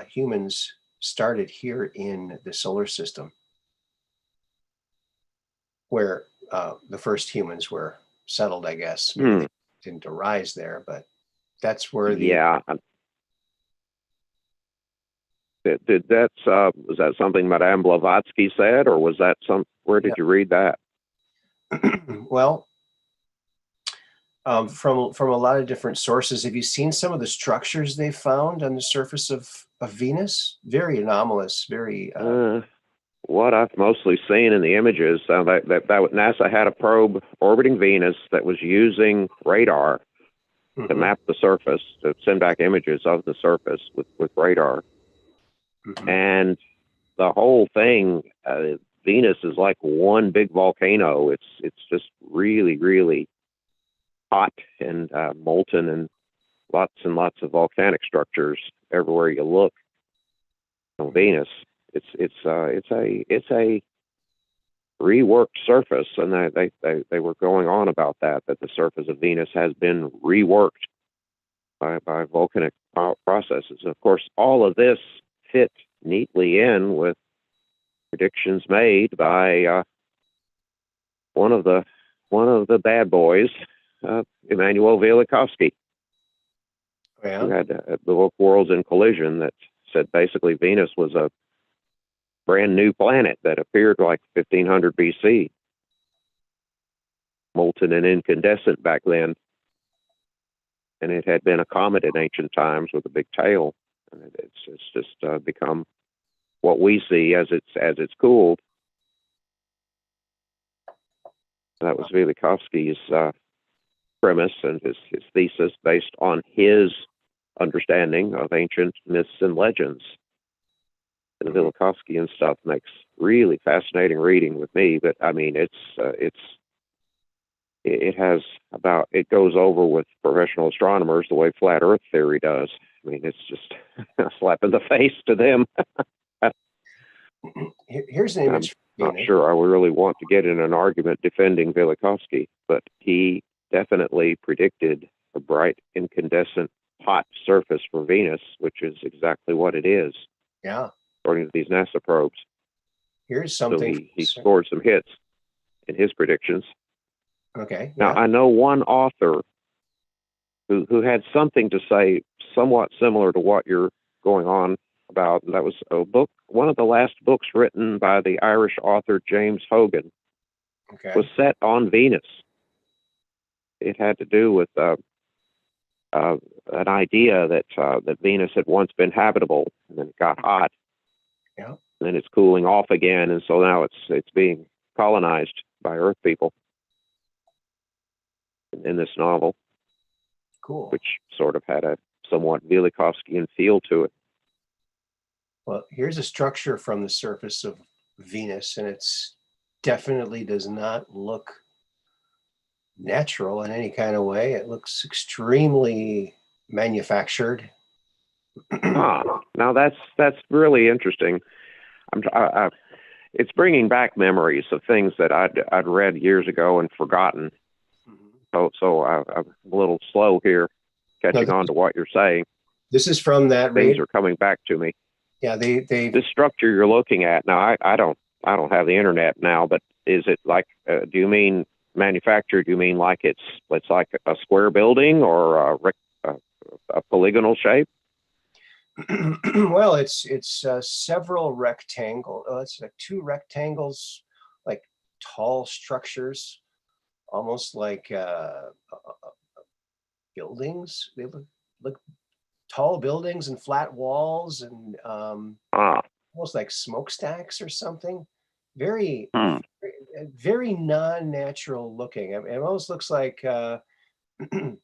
humans started here in the solar system, where the first humans were settled, I guess. Maybe they didn't arise there, but that's where the... Yeah. Was that something Madame Blavatsky said, or was that where did you read that? Well, from a lot of different sources. Have you seen some of the structures they found on the surface of Venus? Very anomalous, very... What I've mostly seen in the images, that NASA had a probe orbiting Venus that was using radar to map the surface, to send back images of the surface with radar. And the whole thing, Venus is like one big volcano. It's just really, really hot and molten, and lots of volcanic structures everywhere you look on Venus. It's a reworked surface, and they were going on about that the surface of Venus has been reworked by volcanic processes. And of course, all of this fit neatly in with predictions made by one of the bad boys, Immanuel Velikovsky, who had the book Worlds in Collision that said basically Venus was a brand new planet that appeared like 1500 BC, molten and incandescent back then, and it had been a comet in ancient times with a big tail, and it's just become what we see as it's cooled. That was Velikovsky's premise and his thesis based on his understanding of ancient myths and legends. And the Velikovskyan stuff makes really fascinating reading with me. But I mean, it goes over with professional astronomers the way flat Earth theory does. I mean, it's just a slap in the face to them. Here's an image. I'm not sure I would really want to get in an argument defending Velikovsky, but he definitely predicted a bright, incandescent, hot surface for Venus, which is exactly what it is. Yeah. According to these NASA probes. Here's So something. he scored some hits in his predictions. Okay. Now, Yeah. I know one author who had something to say somewhat similar to what you're going on about. That was a book, one of the last books written by the Irish author James Hogan, Okay. was set on Venus. It had to do with an idea that that Venus had once been habitable, and then it got hot. Yeah. And then it's cooling off again, and so now it's being colonized by Earth people in this novel, Cool. which sort of had a somewhat Velikovskian feel to it. Well, here's a structure from the surface of Venus, and it's definitely does not look natural in any kind of way. It looks extremely manufactured. Now that's really interesting. It's bringing back memories of things that I'd read years ago and forgotten. So I'm a little slow here, catching on to what you're saying. This is from that. Things are coming back to me. Yeah, they. This structure you're looking at now. I don't have the internet now, but is it like? Do you mean manufactured? Do you mean like it's like a square building or a polygonal shape? Well, it's several rectangle. It's like two rectangles, like tall structures, almost like buildings. They look tall buildings and flat walls and almost like smokestacks or something. Very, very non-natural looking. It almost looks like at the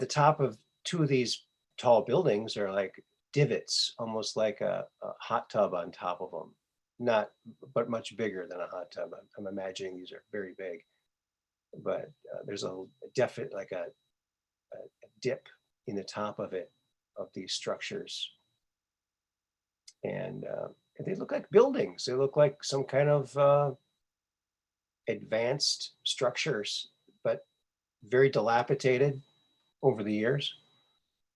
top of two of these tall buildings are like divots, almost like a hot tub on top of them. But much bigger than a hot tub. I'm imagining these are very big, but there's a definite like a dip in the top of these structures, and they look like buildings. They look like some kind of advanced structures, but very dilapidated over the years,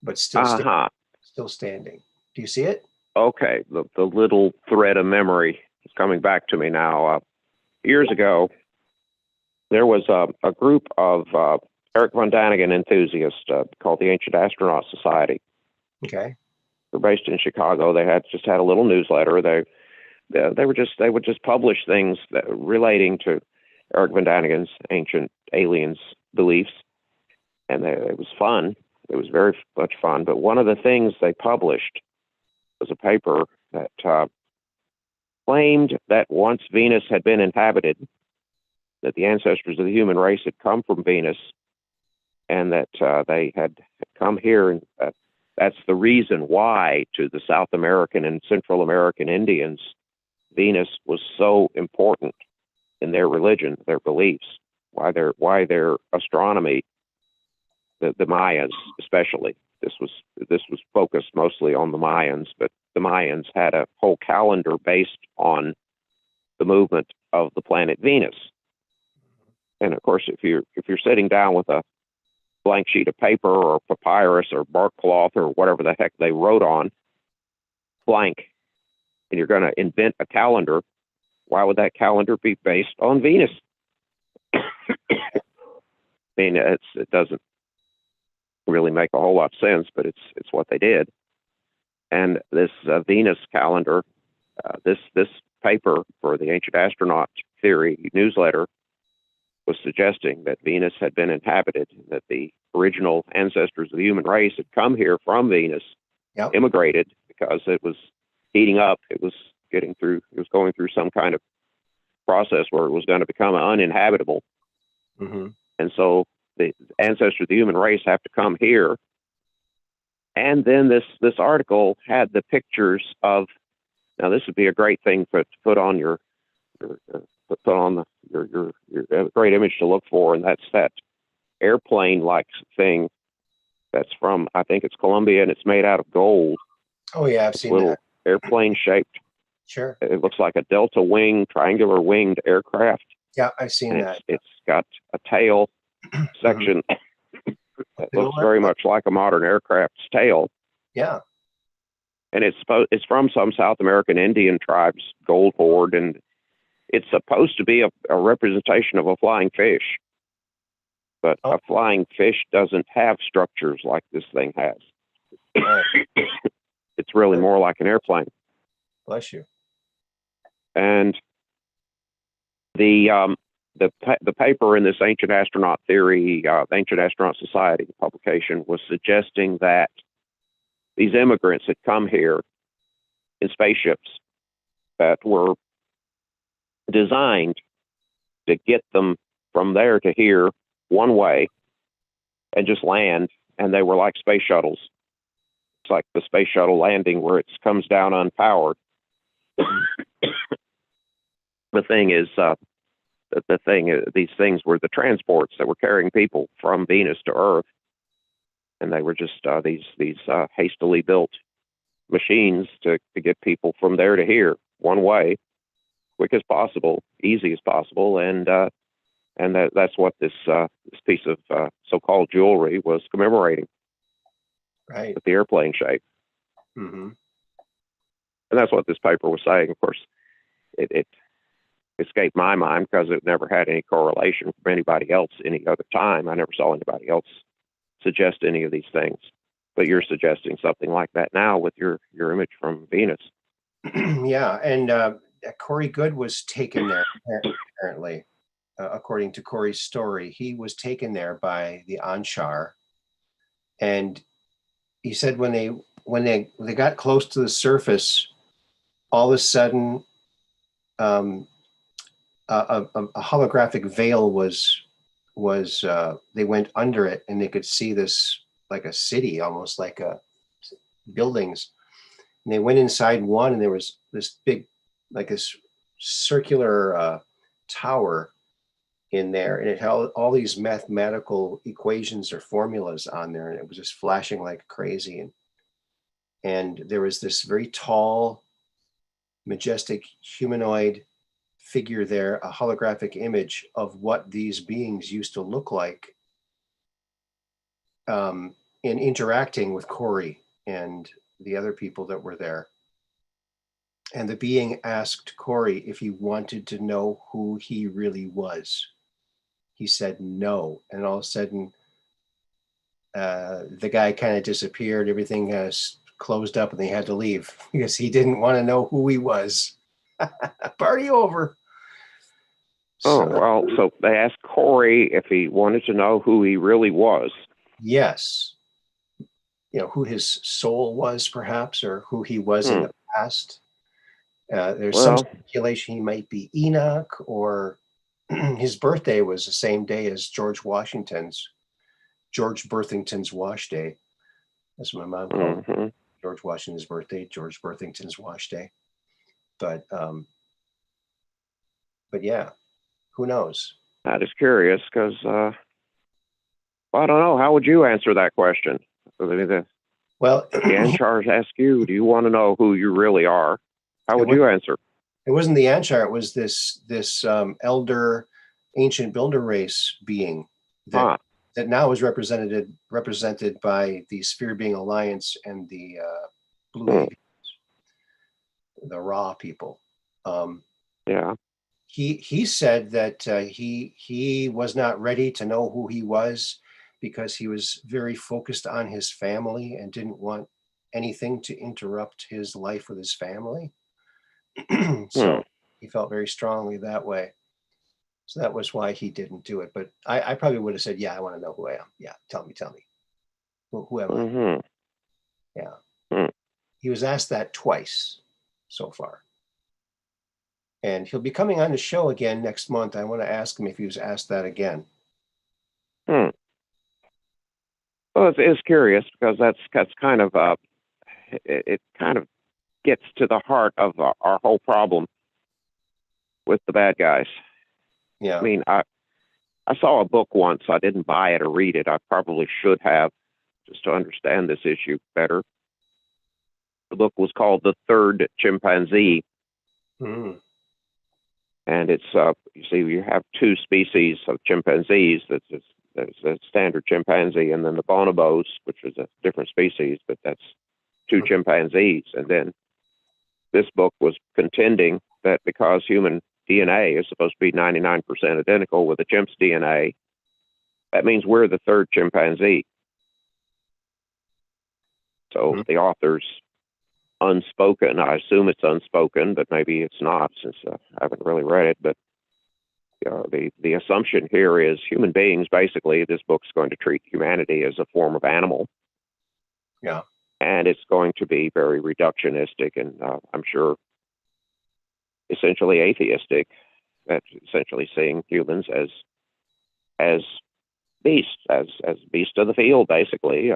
but still standing. Do you see it? Okay, the little thread of memory is coming back to me now. Years ago, there was a group of Eric von Daniken enthusiasts called the Ancient Astronaut Society. Okay. They're based in Chicago. They had a little newsletter. They would just publish things relating to Eric von Daniken's ancient aliens beliefs, and it was fun. It was very much fun. But one of the things they published was a paper that claimed that once Venus had been inhabited, that the ancestors of the human race had come from Venus, and that they had come here, and that's the reason why to the South American and Central American Indians, Venus was so important in their religion, their beliefs, why their astronomy, the Mayas especially. This was focused mostly on the Mayans, but the Mayans had a whole calendar based on the movement of the planet Venus. And of course, if you're sitting down with a blank sheet of paper or papyrus or bark cloth or whatever the heck they wrote on, blank, and you're going to invent a calendar, why would that calendar be based on Venus? I mean, it doesn't really make a whole lot of sense, but it's what they did. And this Venus calendar, this paper for the Ancient Astronaut Theory newsletter was suggesting that Venus had been inhabited, that the original ancestors of the human race had come here from Venus, immigrated because it was heating up. It was going through some kind of process where it was going to become uninhabitable. Mm-hmm. And so the ancestors of the human race have to come here. And then this article had the pictures of, now this would be a great thing to put on your great image to look for, and that's that airplane-like thing that's from, I think it's Colombia, and it's made out of gold. Oh yeah, I've seen little that. Airplane-shaped. Sure. It looks like a delta wing, triangular winged aircraft. Yeah, I've seen that. It's got a tail section that looks very much like a modern aircraft's tail. Yeah. and it's from some South American Indian tribes gold hoard, and it's supposed to be a representation of a flying fish. But a flying fish doesn't have structures like this thing has. It's really more like an airplane. Bless you. And the paper in this Ancient Astronaut Theory, Ancient Astronaut Society publication was suggesting that these immigrants had come here in spaceships that were designed to get them from there to here one way and just land, and they were like space shuttles. It's like the space shuttle landing where it comes down unpowered. The thing is, these things were the transports that were carrying people from Venus to Earth, and they were just these hastily built machines to get people from there to here one way, quick as possible, easy as possible, and that's what this piece of so-called jewelry was commemorating. Right. With the airplane shape. Mm-hmm. And that's what this paper was saying. Of course, it escaped my mind because it never had any correlation from anybody else any other time. I never saw anybody else suggest any of these things. But you're suggesting something like that now with your image from Venus. Yeah, and Corey Good was taken there, apparently. According to Corey's story, he was taken there by the Anshar, and he said when they got close to the surface, all of a sudden, a holographic veil was they went under it, and they could see this like a city, almost like buildings. And they went inside one, and there was this big, like this circular tower in there, and it had all these mathematical equations or formulas on there, and it was just flashing like crazy. And there was this very tall, majestic humanoid figure there, a holographic image of what these beings used to look like in interacting with Corey and the other people that were there. And the being asked Corey if he wanted to know who he really was. He said no, and all of a sudden, the guy kind of disappeared. Everything has closed up, and they had to leave because he didn't want to know who he was. Party over. So they asked Corey if he wanted to know who he really was. Yes. Who his soul was, perhaps, or who he was in the past. There's some speculation he might be Enoch, or his birthday was the same day as George Berthington's wash day. That's what my mom called it. George Washington's birthday, George Berthington's wash day. But yeah, who knows? I just curious because I don't know. How would you answer that question? Well, the Anshars ask you, do you want to know who you really are? How would you answer? It wasn't the Anshar. It was this elder, ancient builder race being that now is represented by the Sphere Being Alliance and the Blue Avians, the Ra people. Yeah. He said that he was not ready to know who he was because he was very focused on his family and didn't want anything to interrupt his life with his family. So he felt very strongly that way. So that was why he didn't do it. But I probably would have said, yeah, I want to know who I am. Yeah, tell me. Who am I? Yeah. He was asked that twice so far. And he'll be coming on the show again next month. I want to ask him if he was asked that again. Well, it's curious because that's kind of it kind of gets to the heart of our whole problem with the bad guys. Yeah. I mean, I saw a book once. I didn't buy it or read it. I probably should have, just to understand this issue better. The book was called The Third Chimpanzee. And it's, you see, you have two species of chimpanzees. There's a standard chimpanzee, and then the bonobos, which is a different species, but that's two chimpanzees. And then this book was contending that because human DNA is supposed to be 99% identical with the chimp's DNA, that means we're the third chimpanzee. So the author's unspoken, I assume it's unspoken, but maybe it's not, since I haven't really read it, but the assumption here is human beings, basically, this book's going to treat humanity as a form of animal. Yeah. And it's going to be very reductionistic and I'm sure essentially atheistic, that's essentially seeing humans as beasts, as beasts of the field, basically.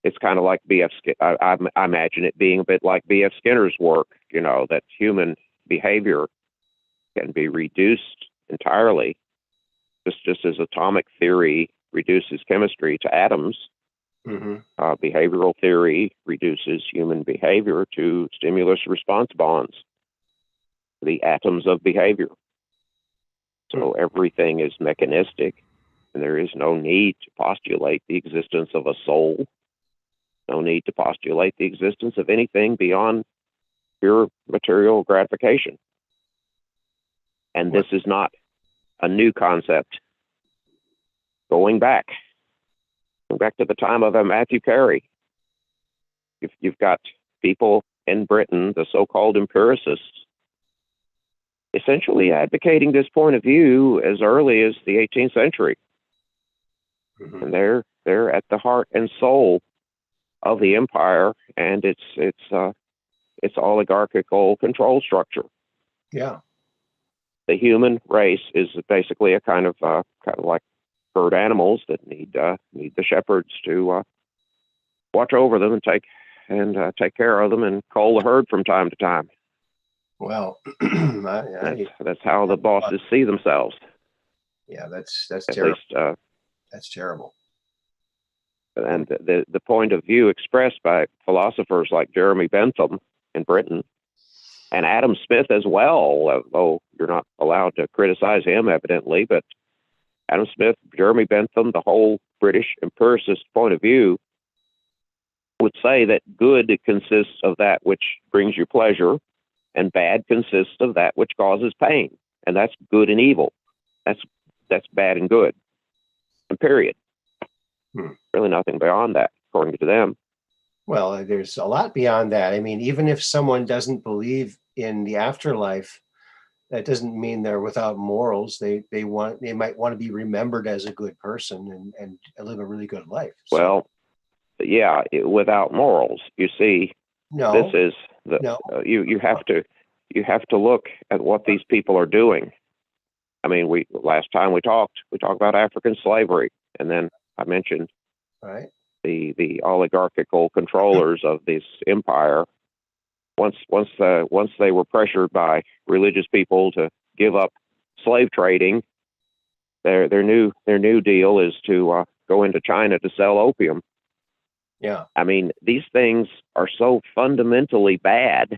It's kind of like B.F. I imagine it being a bit like B.F. Skinner's work, that human behavior can be reduced entirely, just as atomic theory reduces chemistry to atoms. Behavioral theory reduces human behavior to stimulus response bonds, the atoms of behavior. So everything is mechanistic, and there is no need to postulate the existence of a soul, no need to postulate the existence of anything beyond pure material gratification. And this is not a new concept. Going back to the time of Matthew Carey, you've got people in Britain, the so-called empiricists, essentially advocating this point of view as early as the 18th century. And they're at the heart and soul of the empire and its oligarchical control structure. Yeah. The human race is basically a kind of like herd animals that need the shepherds to watch over them and take care of them and cull the herd from time to time. Well, that's how the bosses see themselves. Yeah, that's at terrible. Least, that's terrible. And the point of view expressed by philosophers like Jeremy Bentham in Britain and Adam Smith as well, although you're not allowed to criticize him, evidently, but Adam Smith, Jeremy Bentham, the whole British empiricist point of view would say that good consists of that which brings you pleasure, and bad consists of that which causes pain. And that's good and evil. That's bad and good. And period. Really nothing beyond that, according to them. Well, there's a lot beyond that. I mean, even if someone doesn't believe in the afterlife, that doesn't mean they're without morals. They might want to be remembered as a good person and live a really good life. So, well, yeah, without morals. You see, this is you have to look at what these people are doing. I mean, last time we talked about African slavery, and then I mentioned the oligarchical controllers of this empire. Once they were pressured by religious people to give up slave trading, their new deal is to go into China to sell opium. Yeah, I mean, these things are so fundamentally bad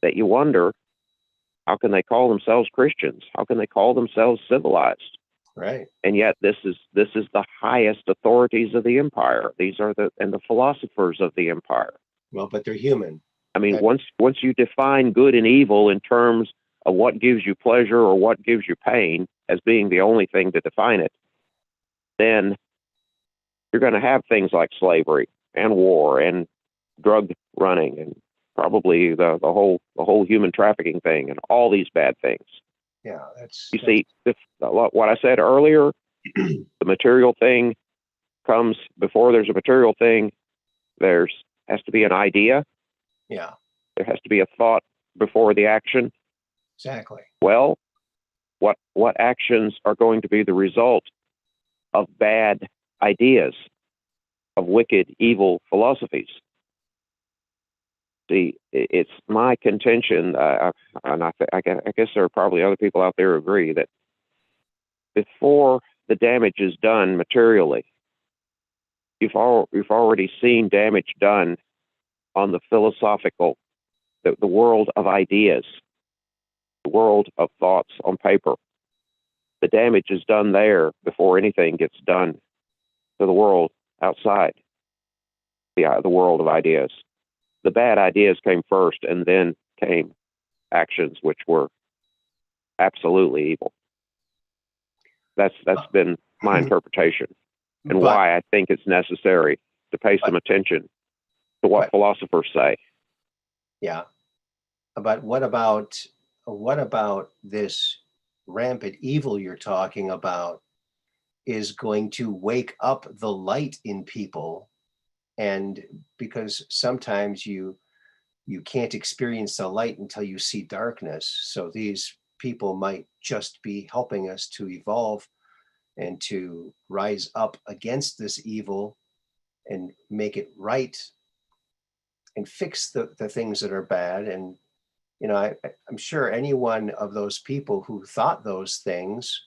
that you wonder, how can they call themselves Christians? How can they call themselves civilized? Right. And yet this is the highest authorities of the empire. These are the philosophers of the empire. Well, but they're human. I mean, once you define good and evil in terms of what gives you pleasure or what gives you pain as being the only thing to define it, then you're going to have things like slavery and war and drug running and probably the whole human trafficking thing and all these bad things. Yeah, see, what I said earlier, the material thing comes before there's a material thing. Has to be an idea. Yeah. There has to be a thought before the action. Exactly. Well, what actions are going to be the result of bad ideas, of wicked, evil philosophies? See, it's my contention, and I guess there are probably other people out there who agree, that before the damage is done materially, you've already seen damage done on the philosophical, the world of ideas, the world of thoughts on paper. The damage is done there before anything gets done to the world outside. the world of ideas. The bad ideas came first, and then came actions which were absolutely evil. That's been my interpretation, and why I think it's necessary to pay some attention to what philosophers say. Yeah, but what about this rampant evil you're talking about is going to wake up the light in people? And because sometimes you can't experience the light until you see darkness. So these people might just be helping us to evolve and to rise up against this evil and make it right and fix the things that are bad. And, you know, I'm sure any one of those people who thought those things,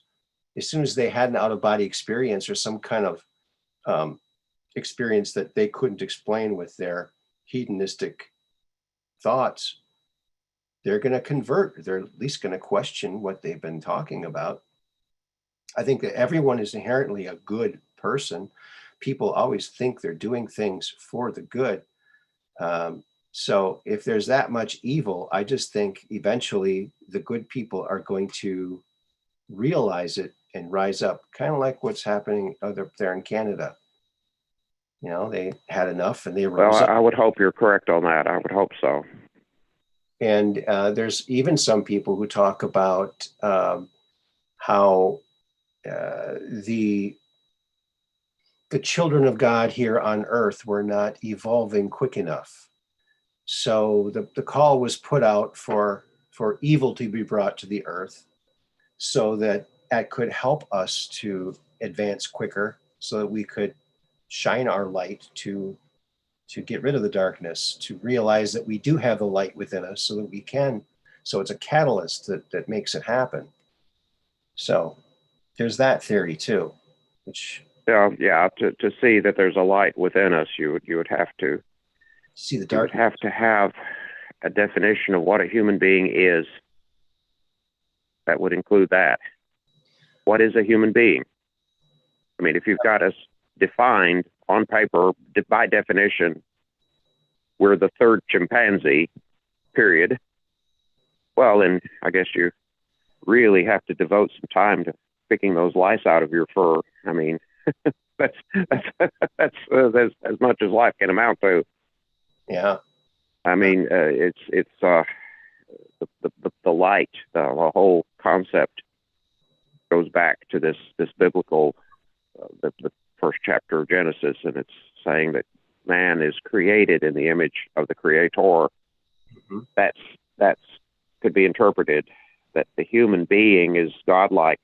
as soon as they had an out-of-body experience or some kind of experience that they couldn't explain with their hedonistic thoughts, they're going to convert. They're at least going to question what they've been talking about. I think that everyone is inherently a good person. People always think they're doing things for the good. So if there's that much evil, I just think eventually the good people are going to realize it and rise up, kind of like what's happening up there in Canada. You know, they had enough and they rose up. I would hope you're correct on that. I would hope so. And there's even some people who talk about how the children of God here on earth were not evolving quick enough. So the call was put out for evil to be brought to the earth so that could help us to advance quicker, so that we could shine our light to get rid of the darkness, to realize that we do have the light within us so that we can. So it's a catalyst that makes it happen. So there's that theory too, which to see that there's a light within us, you would have to see the dark. You would have to have a definition of what a human being is. That would include that. What is a human being? I mean, if you've got us defined on paper by definition, we're the third chimpanzee, period. Well, then I guess you really have to devote some time to picking those lice out of your fur. I mean, that's as much as life can amount to. Yeah. I mean, it's the light, the whole concept goes back to this biblical, the first chapter of Genesis, and it's saying that man is created in the image of the Creator. Mm-hmm. That's could be interpreted that the human being is godlike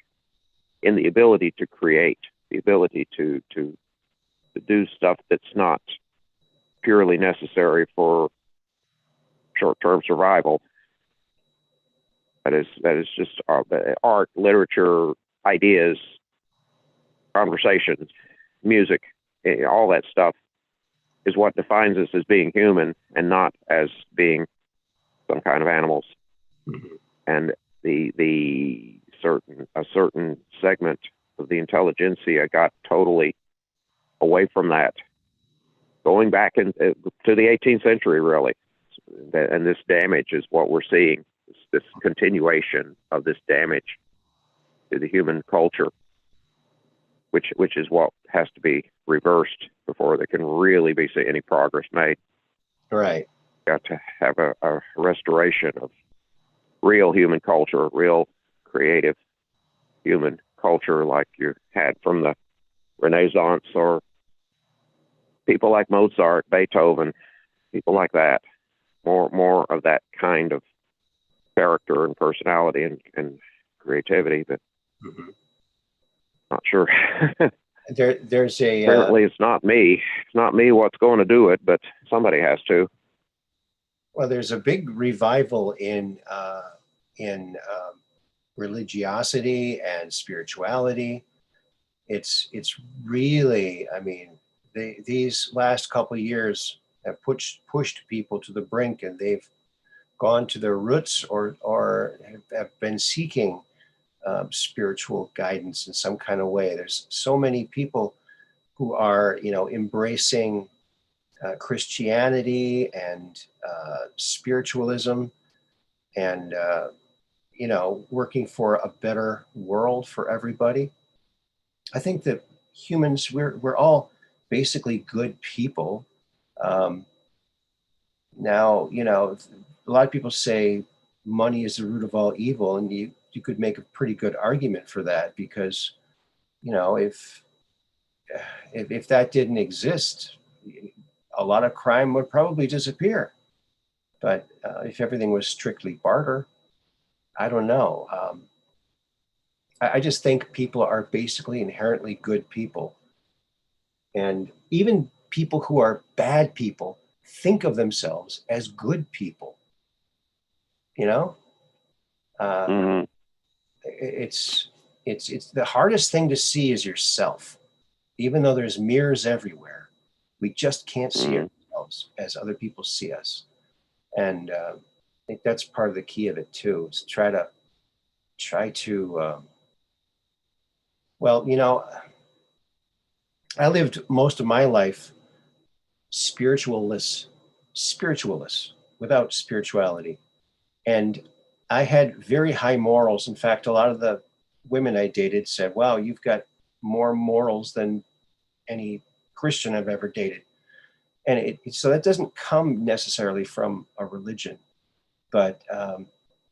in the ability to create, the ability to do stuff that's not purely necessary for short-term survival. That is just art, literature, ideas, conversations, music, all that stuff is what defines us as being human and not as being some kind of animals. Mm-hmm. And a certain segment of the intelligentsia got totally away from that, going back to the 18th century, really. And this damage is what we're seeing, this continuation of this damage to the human culture, which is what has to be reversed before there can really be any progress made. Right. Got to have a restoration of real human culture, real creative human culture like you had from the Renaissance, or people like Mozart, Beethoven, people like that. More of that kind of character and personality and creativity, but mm-hmm. Not sure. There's a apparently it's not me. It's not me what's going to do it, but somebody has to. Well, there's a big revival in religiosity and spirituality. It's really, I mean, these last couple of years have pushed people to the brink, and they've gone to their roots or have been seeking spiritual guidance in some kind of way. There's so many people who are, embracing Christianity and spiritualism and, working for a better world for everybody. I think that humans, we're all basically good people. Now, a lot of people say money is the root of all evil, and you could make a pretty good argument for that because, if that didn't exist, a lot of crime would probably disappear. But if everything was strictly barter, I don't know. I just think people are basically inherently good people. And even people who are bad people think of themselves as good people. You know, Mm-hmm. it's the hardest thing to see is yourself. Even though there's mirrors everywhere, we just can't see ourselves as other people see us. And I think that's part of the key of it too, is try to well, I lived most of my life spiritualless, without spirituality. And I had very high morals. In fact, a lot of the women I dated said, wow, you've got more morals than any Christian I've ever dated. And so that doesn't come necessarily from a religion, but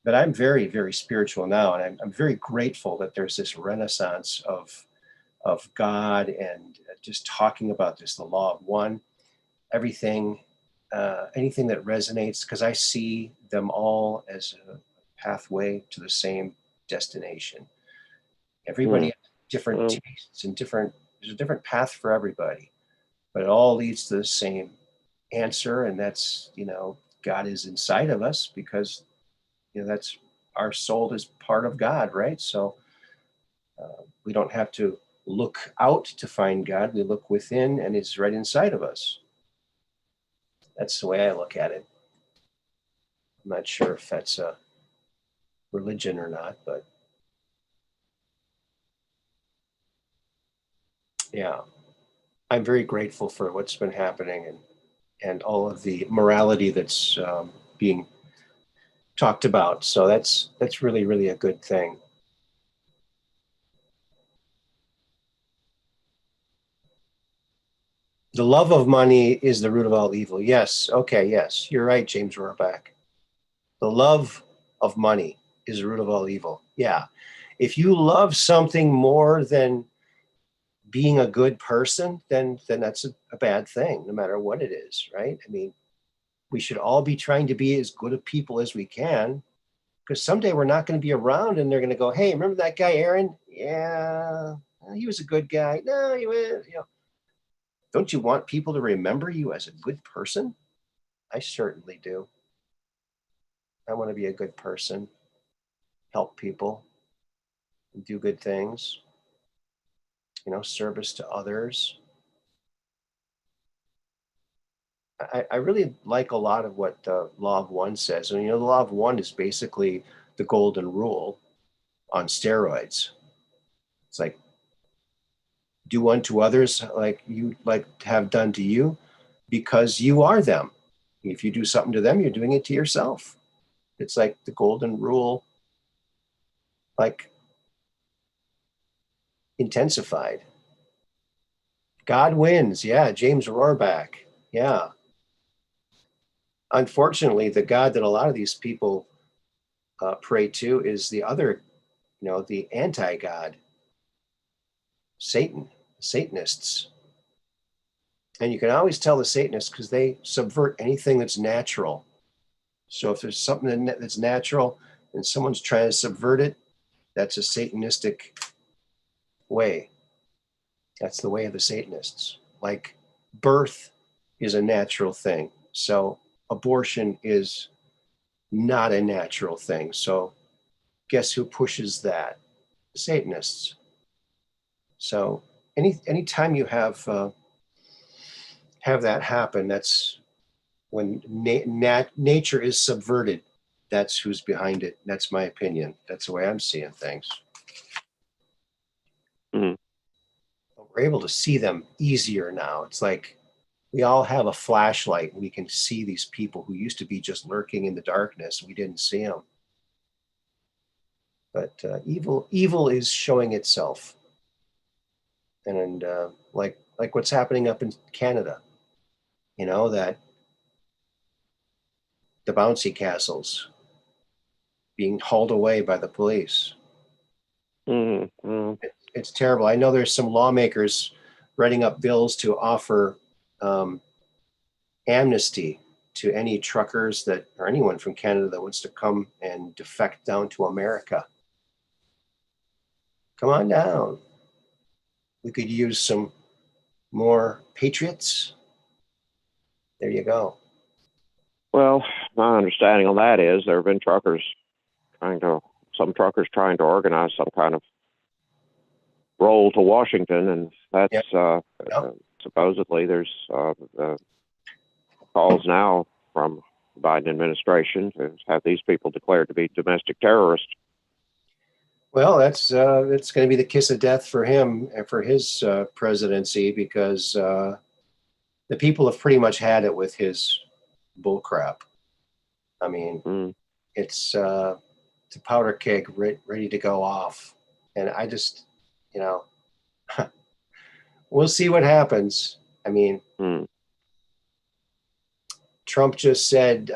I'm very, very spiritual now. And I'm very grateful that there's this renaissance of God and just talking about this, the law of one, everything, anything that resonates, because I see them all as a pathway to the same destination. Everybody has different tastes and there's a different path for everybody, but it all leads to the same answer. And that's, God is inside of us because, that's our soul is part of God, right? So we don't have to look out to find God. We look within and it's right inside of us. That's the way I look at it. I'm not sure if that's a religion or not, but yeah, I'm very grateful for what's been happening and all of the morality that's being talked about. So that's really, really a good thing. The love of money is the root of all evil. Yes. Okay. Yes. You're right, James Rohrbeck. The love of money is the root of all evil. Yeah. If you love something more than being a good person, then that's a bad thing, no matter what it is, right? I mean, we should all be trying to be as good a people as we can, because someday we're not going to be around and they're going to go, hey, remember that guy, Aaron? Yeah, he was a good guy. No, he was, Don't you want people to remember you as a good person? I certainly do. I want to be a good person, help people, do good things, service to others. I really like a lot of what the Law of One says. And, the Law of One is basically the golden rule on steroids. It's like, do unto others like you like to have done to you, because you are them. If you do something to them, you're doing it to yourself. It's like the golden rule, like intensified. God wins. Yeah, James Rohrbeck. Yeah. Unfortunately, the God that a lot of these people pray to is the other, the anti-God, Satan, Satanists. And you can always tell the Satanists because they subvert anything that's natural. So if there's something that's natural and someone's trying to subvert it, that's a Satanistic way. That's the way of the Satanists. Like birth is a natural thing. So abortion is not a natural thing. So guess who pushes that? Satanists. So anytime you have that happen, that's when nature is subverted. That's who's behind it. That's my opinion. That's the way I'm seeing things. Mm-hmm. We're able to see them easier now. It's like We all have a flashlight. We can see these people who used to be just lurking in the darkness. We didn't see them. But evil is showing itself. And like what's happening up in Canada, that the bouncy castles being hauled away by the police. Mm-hmm. It's terrible. I know there's some lawmakers writing up bills to offer amnesty to any truckers or anyone from Canada that wants to come and defect down to America. Come on down. We could use some more patriots. There you go. Well, my understanding on that is there have been some truckers trying to organize some kind of roll to Washington, and that's supposedly there's calls now from the Biden administration to have these people declared to be domestic terrorists. Well, that's going to be the kiss of death for him and for his presidency, because the people have pretty much had it with his bull crap. I mean, it's a powder keg ready to go off. And I just, we'll see what happens. I mean, Trump just said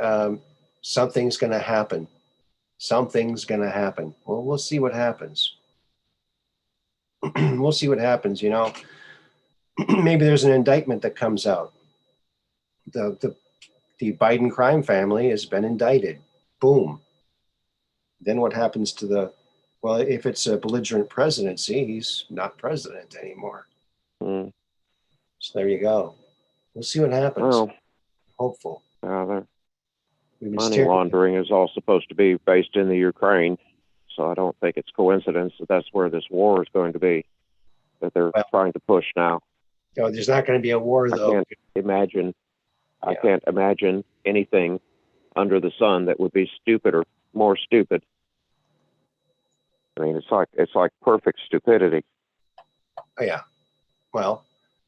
something's going to happen. Something's going to happen. Well, we'll see what happens. We'll see what happens, Maybe there's an indictment that comes out. The Biden crime family has been indicted. Boom. Then what happens to if it's a belligerent presidency, he's not president anymore. So there you go. We'll see what happens. Well, hopeful. Money laundering is all supposed to be based in the Ukraine, so I don't think it's coincidence that that's where this war is going to be, that they're trying to push now. No, there's not going to be a war, though. I can't imagine anything under the sun that would be stupid or more stupid. I mean, it's like perfect stupidity. Oh, yeah. Well,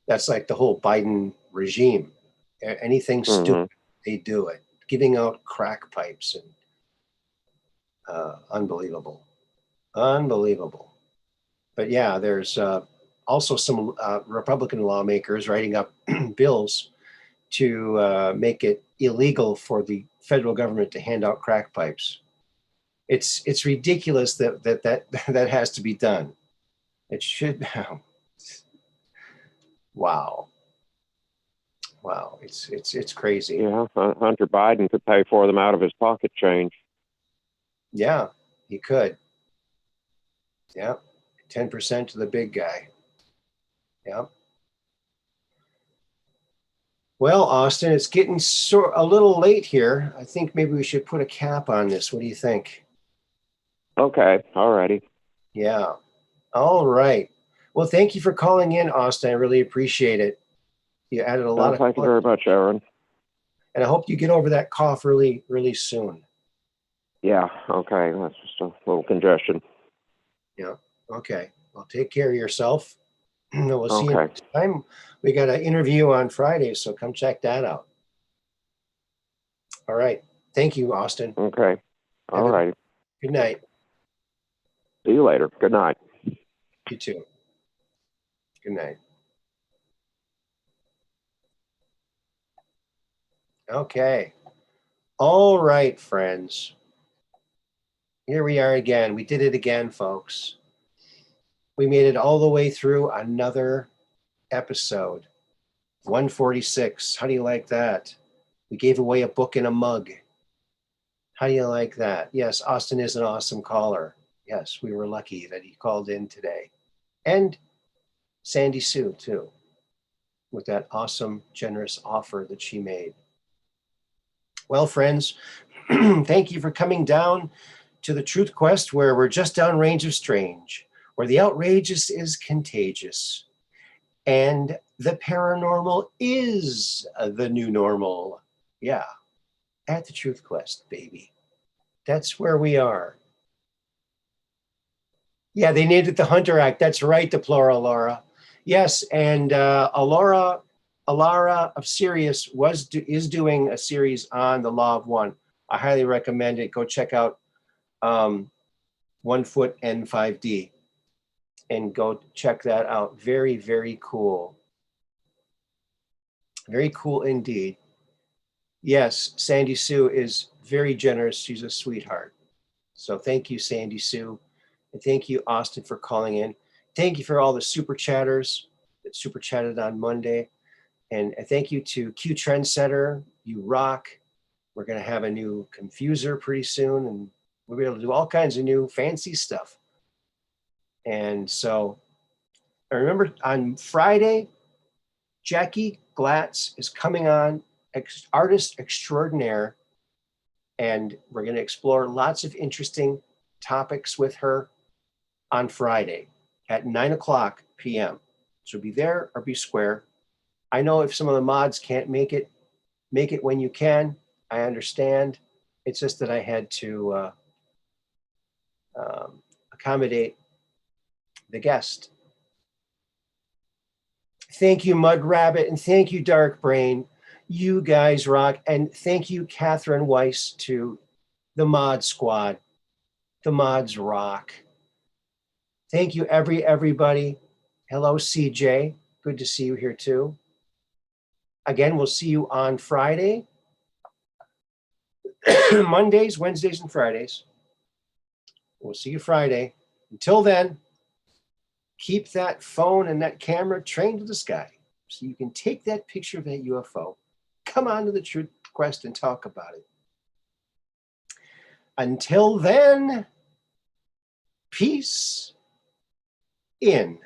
that's like the whole Biden regime. Anything stupid, they do it. Giving out crack pipes and unbelievable. But yeah, there's also some Republican lawmakers writing up bills to make it illegal for the federal government to hand out crack pipes. It's ridiculous that has to be done. It should. Wow, it's crazy. Yeah, Hunter Biden could pay for them out of his pocket change. Yeah, he could. Yeah, 10% to the big guy. Yeah. Well, Austin, it's getting a little late here. I think maybe we should put a cap on this. What do you think? Okay, all righty. Yeah. All right. Well, thank you for calling in, Austin. I really appreciate it. You added a lot of. Thank you very much, Aaron. And I hope you get over that cough really, really soon. Yeah. Okay. That's just a little congestion. Yeah. Okay. Well, take care of yourself. We'll see you next time. We got an interview on Friday, so come check that out. All right. Thank you, Austin. Okay. All right. Good night. See you later. Good night. You too. Good night. Okay. All right, friends. Here we are again. We did it again, folks. We made it all the way through another episode. 146. How do you like that? We gave away a book and a mug. How do you like that? Yes, Austin is an awesome caller. Yes, we were lucky that he called in today. And Sandy Sue, too, with that awesome, generous offer that she made. Well, friends, thank you for coming down to the Truth Quest, where we're just downrange of strange, where the outrageous is contagious, and the paranormal is the new normal. Yeah, at the Truth Quest, baby. That's where we are. Yeah, they named it the Hunter Act. That's right, Deplora Laura. Yes, and Alora Alara of Sirius is doing a series on the Law of One. I highly recommend it. Go check out 1 Foot N5D and go check that out. Very, very cool. Very cool indeed. Yes, Sandy Sue is very generous. She's a sweetheart. So thank you, Sandy Sue. And thank you, Austin, for calling in. Thank you for all the super chatters that super chatted on Monday. And thank you to Q Trendsetter. You rock. We're going to have a new confuser pretty soon, and we'll be able to do all kinds of new fancy stuff. And so I remember on Friday, Jackie Glatz is coming on, artist extraordinaire, and we're going to explore lots of interesting topics with her on Friday at 9:00 p.m. So be there or be square. I know if some of the mods can't make it when you can. I understand. It's just that I had to accommodate the guest. Thank you, Mud Rabbit, and thank you, Dark Brain. You guys rock. And thank you, Catherine Weiss, to the Mod Squad. The mods rock. Thank you, everybody. Hello, CJ. Good to see you here, too. Again, we'll see you on Friday. Mondays, Wednesdays, and Fridays. We'll see you Friday. Until then, keep that phone and that camera trained to the sky so you can take that picture of that UFO, come on to the Truth Quest and talk about it. Until then, peace in.